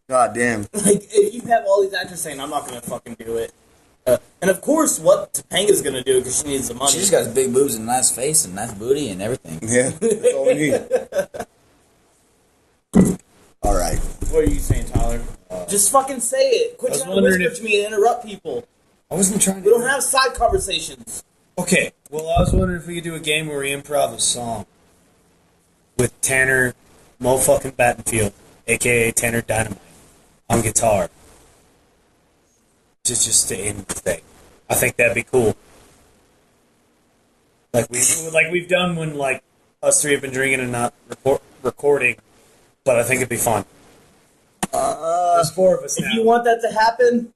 God damn. Like, if you have all these actors saying, "I'm not going to fucking do it," and of course, what Topanga's going to do because she needs the money. She just got big boobs and a nice face and nice booty and everything. Yeah, that's all we need. All right. What are you saying, Tyler? Just fucking say it. Quit I was trying to wondering whisper if- to me and interrupt people. I wasn't trying We don't have side conversations. Okay, well, I was wondering if we could do a game where we improv a song with Tanner motherfucking Battenfield, a.k.a. Tanner Dynamite, on guitar. Just to end the thing. I think that'd be cool. Like we've done when like us three have been drinking and not recording, but I think it'd be fun. There's four of us If now. you want that to happen,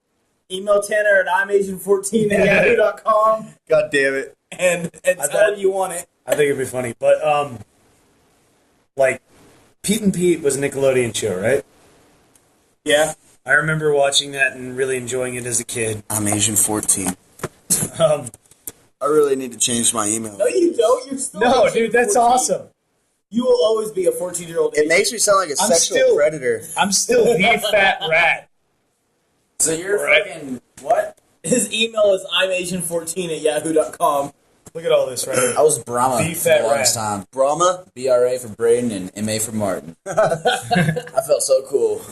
email Tanner at imasian14 at yahoo.com God damn it. and tell him you want it. I think it'd be funny, but like Pete and Pete was a Nickelodeon show, right? Yeah. I remember watching that and really enjoying it as a kid. I'm Asian 14. Um, I really need to change my email. No, you don't. You're still no, Asian dude, that's 14. awesome. You will always be a 14-year-old. It makes me sound like a sexual predator. I'm still the fat rat. So you're Right. fucking what? His email is imasian14@yahoo.com. Look at all this right here. I was Brahma The for fat the longest rat. time. Brahma? BRA for Braden and MA for Martin. I felt so cool.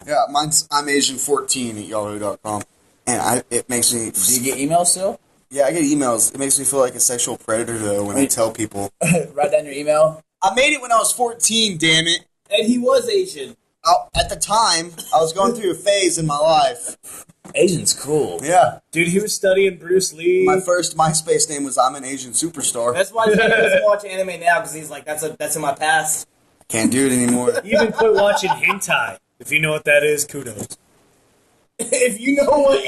Yeah, mine's I'm Asian14@yahoo.com. And it makes me... Do you get emails still? Yeah, I get emails. It makes me feel like a sexual predator, though, when I tell people. Write down your email. I made it when I was 14, damn it. And he was Asian. At the time, I was going through a phase in my life. Asian's cool. Yeah. Dude, he was studying Bruce Lee. My first MySpace name was I'm an Asian Superstar. That's why he doesn't watch anime now, because he's like, that's in my past. Can't do it anymore. You even quit watching hentai. If you know what that is, kudos. If you know what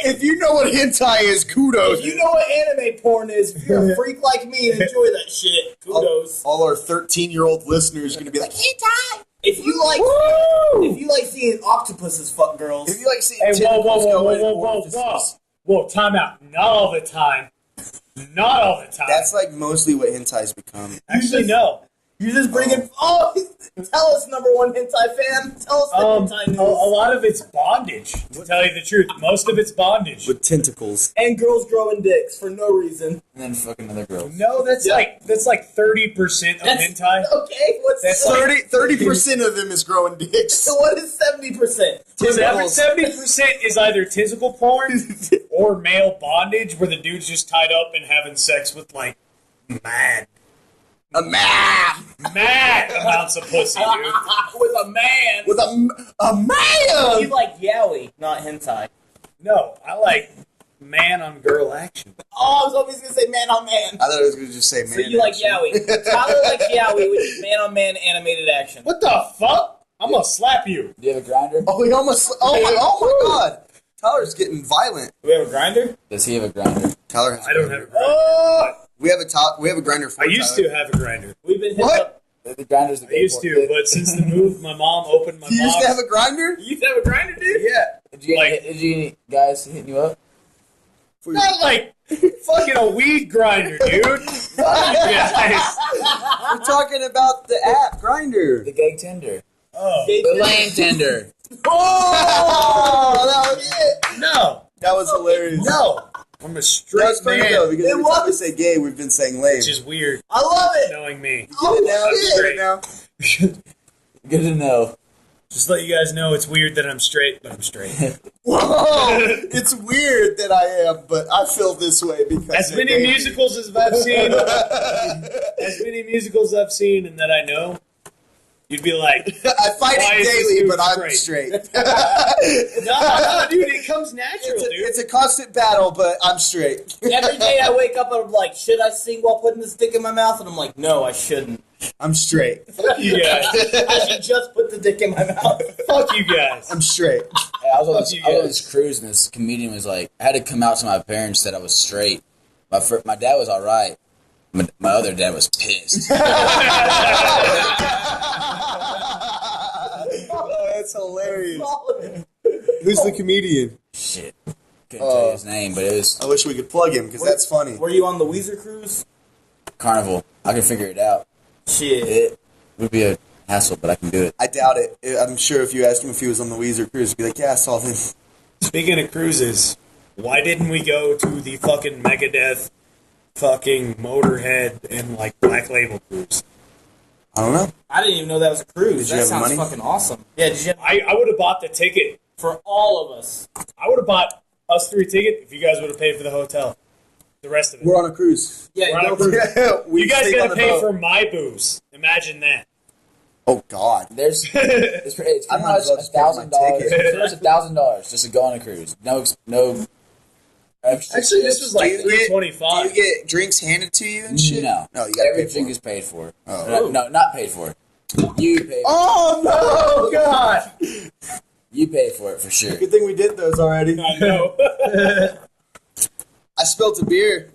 hentai is, kudos. if you know what anime porn is, if you're a freak like me and enjoy that shit, kudos. All our 13-year-old listeners are going to be like, hentai! If you like seeing octopuses fuck girls, If you like seeing Hey, whoa, tentacles go in whoa. orifices. Whoa, time out. Not all the time. Not all the time. That's like mostly what hentai's become. Actually, no. you're just bringing. Oh, tell us, number one hentai fan. Tell us the hentai A news. lot of it's bondage, to tell you the truth. Most of it's bondage. With tentacles. And girls growing dicks for no reason. And then fucking another girl. No, that's like 30% of hentai. Okay, what's That's 30% of them is growing dicks. So what is 70%? 70% is either tentacle porn or male bondage, where the dude's just tied up and having sex with like mad amounts of pussy, dude. With a man. With a man! You like yaoi, not hentai. No, I like man on girl action. Oh, I was always gonna say man on man. I thought I was going to just say man. So you like yaoi. Tyler likes yaoi, which is man on man animated action. What the fuck? I'm gonna slap you. Do you have a grinder? Oh, he almost... Oh my God. Tyler's getting violent. Do we have a grinder? Does he have a grinder? Tyler has I don't have a grinder. Oh! We have a grinder for I used Tyler. to have a grinder. We've been hit What? up. The grinder's the I used to, but since the move, my mom opened my You used to have mom's. a grinder? You used to have a grinder, dude? Yeah. Did you Like- get any guys hitting you up? Not like fucking a weed grinder, dude. Fuck you guys. We're talking about the app, Grinder. The gay tender. Oh. The lane tender. Oh, that was it. No. That was hilarious. No. I'm a straight That's funny man, though, because It every time we was. say gay, we've been saying lame. which is weird, I love it! knowing me. Get it now, shit. get it now. Good to know. Just let you guys know it's weird that I'm straight, but I'm straight. Whoa! It's weird that I am, but I feel this way because As they many made me. musicals as I've seen, and that I know, you'd be like, I fight Why it is this daily, dude but I'm straight? straight. no, dude, it comes natural, dude. It's a constant battle, but I'm straight. Every day I wake up and I'm like, should I sing while putting this dick in my mouth? And I'm like, no, I shouldn't. I'm straight. Fuck you guys. I should just put the dick in my mouth. Fuck you guys. I'm straight. Hey, I was Fuck you on guys. this cruise, and this comedian was like, I had to come out to my parents that I was straight. My dad was all right. My other dad was pissed. Oh, that's hilarious. Who's the comedian? Shit. Couldn't tell you his name, but it was I wish we could plug him because that's funny. Were you on the Weezer cruise? Carnival. I can figure it out. Shit. It would be a hassle, but I can do it. I doubt it. I'm sure if you asked him if he was on the Weezer cruise, he'd be like, yeah, I saw him. Speaking of cruises, why didn't we go to the fucking Megadeth, fucking Motorhead, and like Black Label cruise? I don't know. I didn't even know that was a cruise. Did you That have sounds money? fucking awesome. Yeah, did you have, I would have bought the ticket. for all of us? I would have bought us 3 ticket if you guys would have paid for the hotel. The rest of it. We're on a cruise. Yeah, We're on a no, cruise. We You guys stayed on gotta the pay boat. for my booze. Imagine that. Oh, God. It's I pretty might much as well just pay for my $1,000. ticket. Pretty much $1,000 just to go on a cruise. No. Actually, this was like Do you get- $325. Do you get drinks handed to you and shit? No. No, you gotta Every pay for drink it. is paid for. Oh. No, not paid for. You pay. Oh, no, God. You pay for it for sure. Good thing we did those already. I know. I spilled a beer.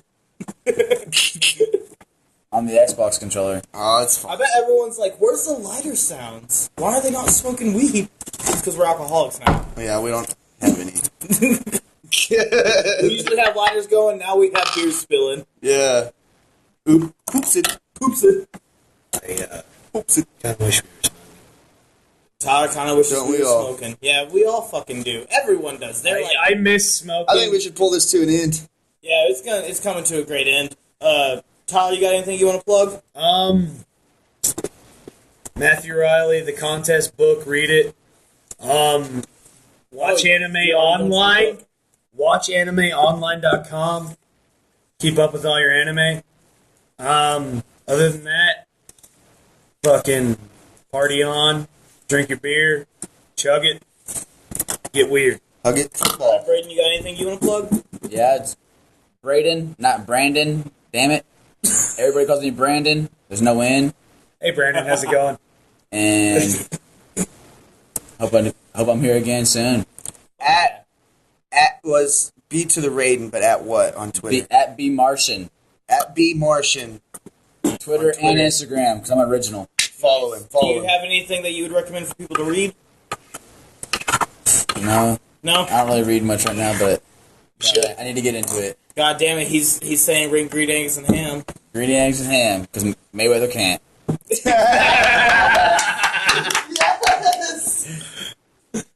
On the Xbox controller. Oh, it's I fine. bet everyone's like, where's the lighter sounds? Why are they not smoking weed? It's because we're alcoholics now. Yeah, we don't have any. We usually have lighters going, now we have beer spilling. Yeah. Oops it. Poops it. Oopsie. I wish we were smoking. Tyler kind of wishes Don't we we were all? smoking. Yeah, we all fucking do. Everyone does. They're like, I miss smoking. I think we should pull this to an end. yeah, it's coming to a great end. Tyler, you got anything you want to plug? Matthew Riley, the contest book, read it. Watch anime online. Watch animeonline.com. Keep up with all your anime. Other than that, fucking party on, drink your beer, chug it, get weird. Hug it. Ball. Braden, you got anything you want to plug? Yeah, it's Braden, not Brandon. Damn it. Everybody calls me Brandon. There's no N. Hey Brandon, how's it going? And hope I'm here again soon. At was B to the Raiden, but at what on Twitter? At B Martian. At B Martian. Twitter and Instagram, because I'm original. Follow him. Do Follow you him. have anything that you would recommend for people to read? No, No? I don't really read much right now, but I need to get into it. God damn it, he's saying ring green eggs and ham. Green eggs and ham, because Mayweather can't. Yes.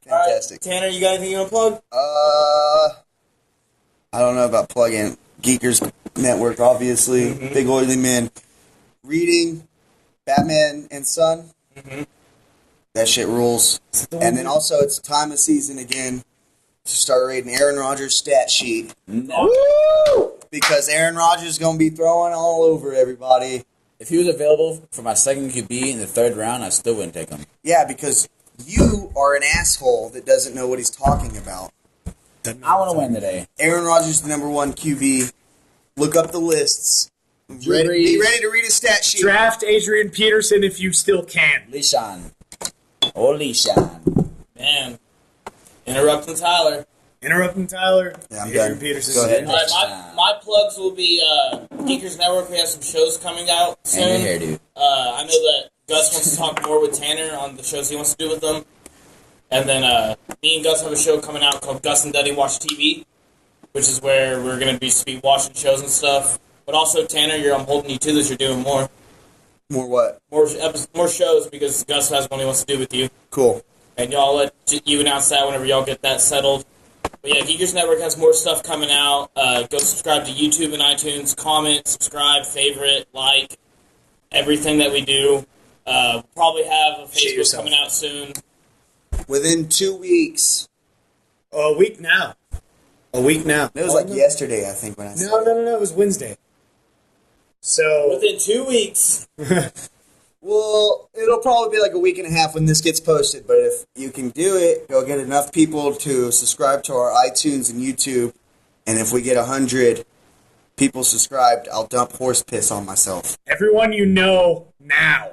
Fantastic. Tanner, you got anything you want to plug? I don't know about plug-in. Geekers Network, obviously. Big Oily Men. Reading Batman and Son. That shit rules. And then also, it's time of season again to start reading Aaron Rodgers' stat sheet. Woo! Because Aaron Rodgers is going to be throwing all over everybody. If he was available for my second QB in the third round, I still wouldn't take him. Yeah, because you are an asshole that doesn't know what he's talking about. I want to win today. Aaron Rodgers is the number one QB. Look up the lists. Be ready to read his stat sheet. Draft Adrian Peterson if you still can. Lishan. Oh, Lishan. Man. Interrupting Tyler. Interrupting Tyler. Yeah, I'm Adrian done. Peterson. Go ahead. All right, my plugs will be Geekers Network. We have some shows coming out soon. And your hairdo. I know that Gus wants to talk more with Tanner on the shows he wants to do with them. And then me and Gus have a show coming out called Gus and Duddy Watch TV, which is where we're going to be watching shows and stuff. But also, Tanner, I'm holding you to this. You're doing more More what? more shows because Gus has one he wants to do with you. Cool. And y'all let you announce that whenever y'all get that settled. But yeah, Geekers Network has more stuff coming out. Go subscribe to YouTube and iTunes. Comment, subscribe, favorite, like everything that we do. We'll probably have a Facebook coming out soon. Within 2 weeks. A week now. A week now. It was like yesterday, I think, when I said No, it was Wednesday. So Within 2 weeks. Well, it'll probably be like a week and a half when this gets posted, but if you can do it, go get enough people to subscribe to our iTunes and YouTube, and if we get 100 people subscribed, I'll dump horse piss on myself. everyone you know now.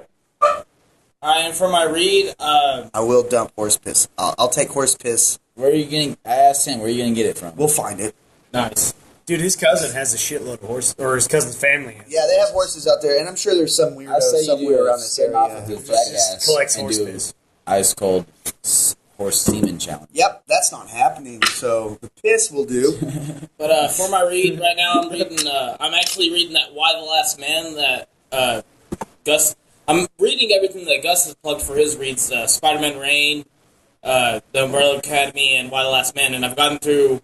And for my read, I will dump horse piss. I'll take horse piss. Where are you getting? I asked him, where are you going to get it from? We'll find it. nice. Dude, his cousin has a shitload of horses, or his cousin's family has. Yeah, they have horses out there, and I'm sure there's some I weirdo say you somewhere do around this spin off area. of the flat gas collects and horse do piss. ice cold horse semen challenge. Yep, that's not happening, so the piss will do. But for my read right now, I'm actually reading that Why the Last Man that Gus. I'm reading everything that Gus has plugged for his reads: Spider-Man Reign, The Umbrella Academy, and Why the Last Man. And I've gotten through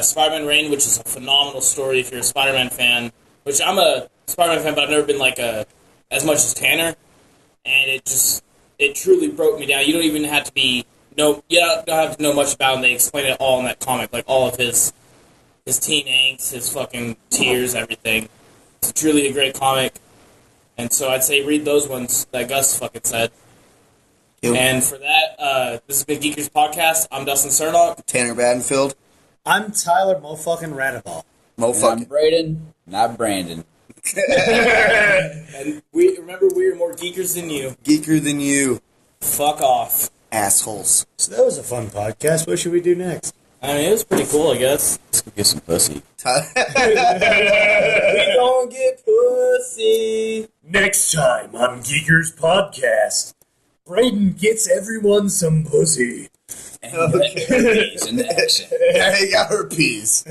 Spider-Man Reign, which is a phenomenal story if you're a Spider-Man fan. Which I'm a Spider-Man fan, but I've never been like as much as Tanner. And it truly broke me down. You don't even have to you don't have to know much about him. They explain it all in that comic, like all of his teen angst, his fucking tears, everything. It's truly a great comic. And so I'd say read those ones that Gus fucking said. Yep. And for that, this has been Geekers Podcast. I'm Dustin Cernock. Tanner Badenfield. I'm Tyler Mofucking Radaball. Mo And I'm fucking. Braden, not Brandon. And we are more geekers than you. Geeker than you, Fuck off. assholes. So that was a fun podcast. What should we do next? I mean, it was pretty cool, I guess. Let's go get some pussy. We gon' get pussy. Next time on Geekers Podcast, Braden gets everyone some pussy. And in action. I got herpes.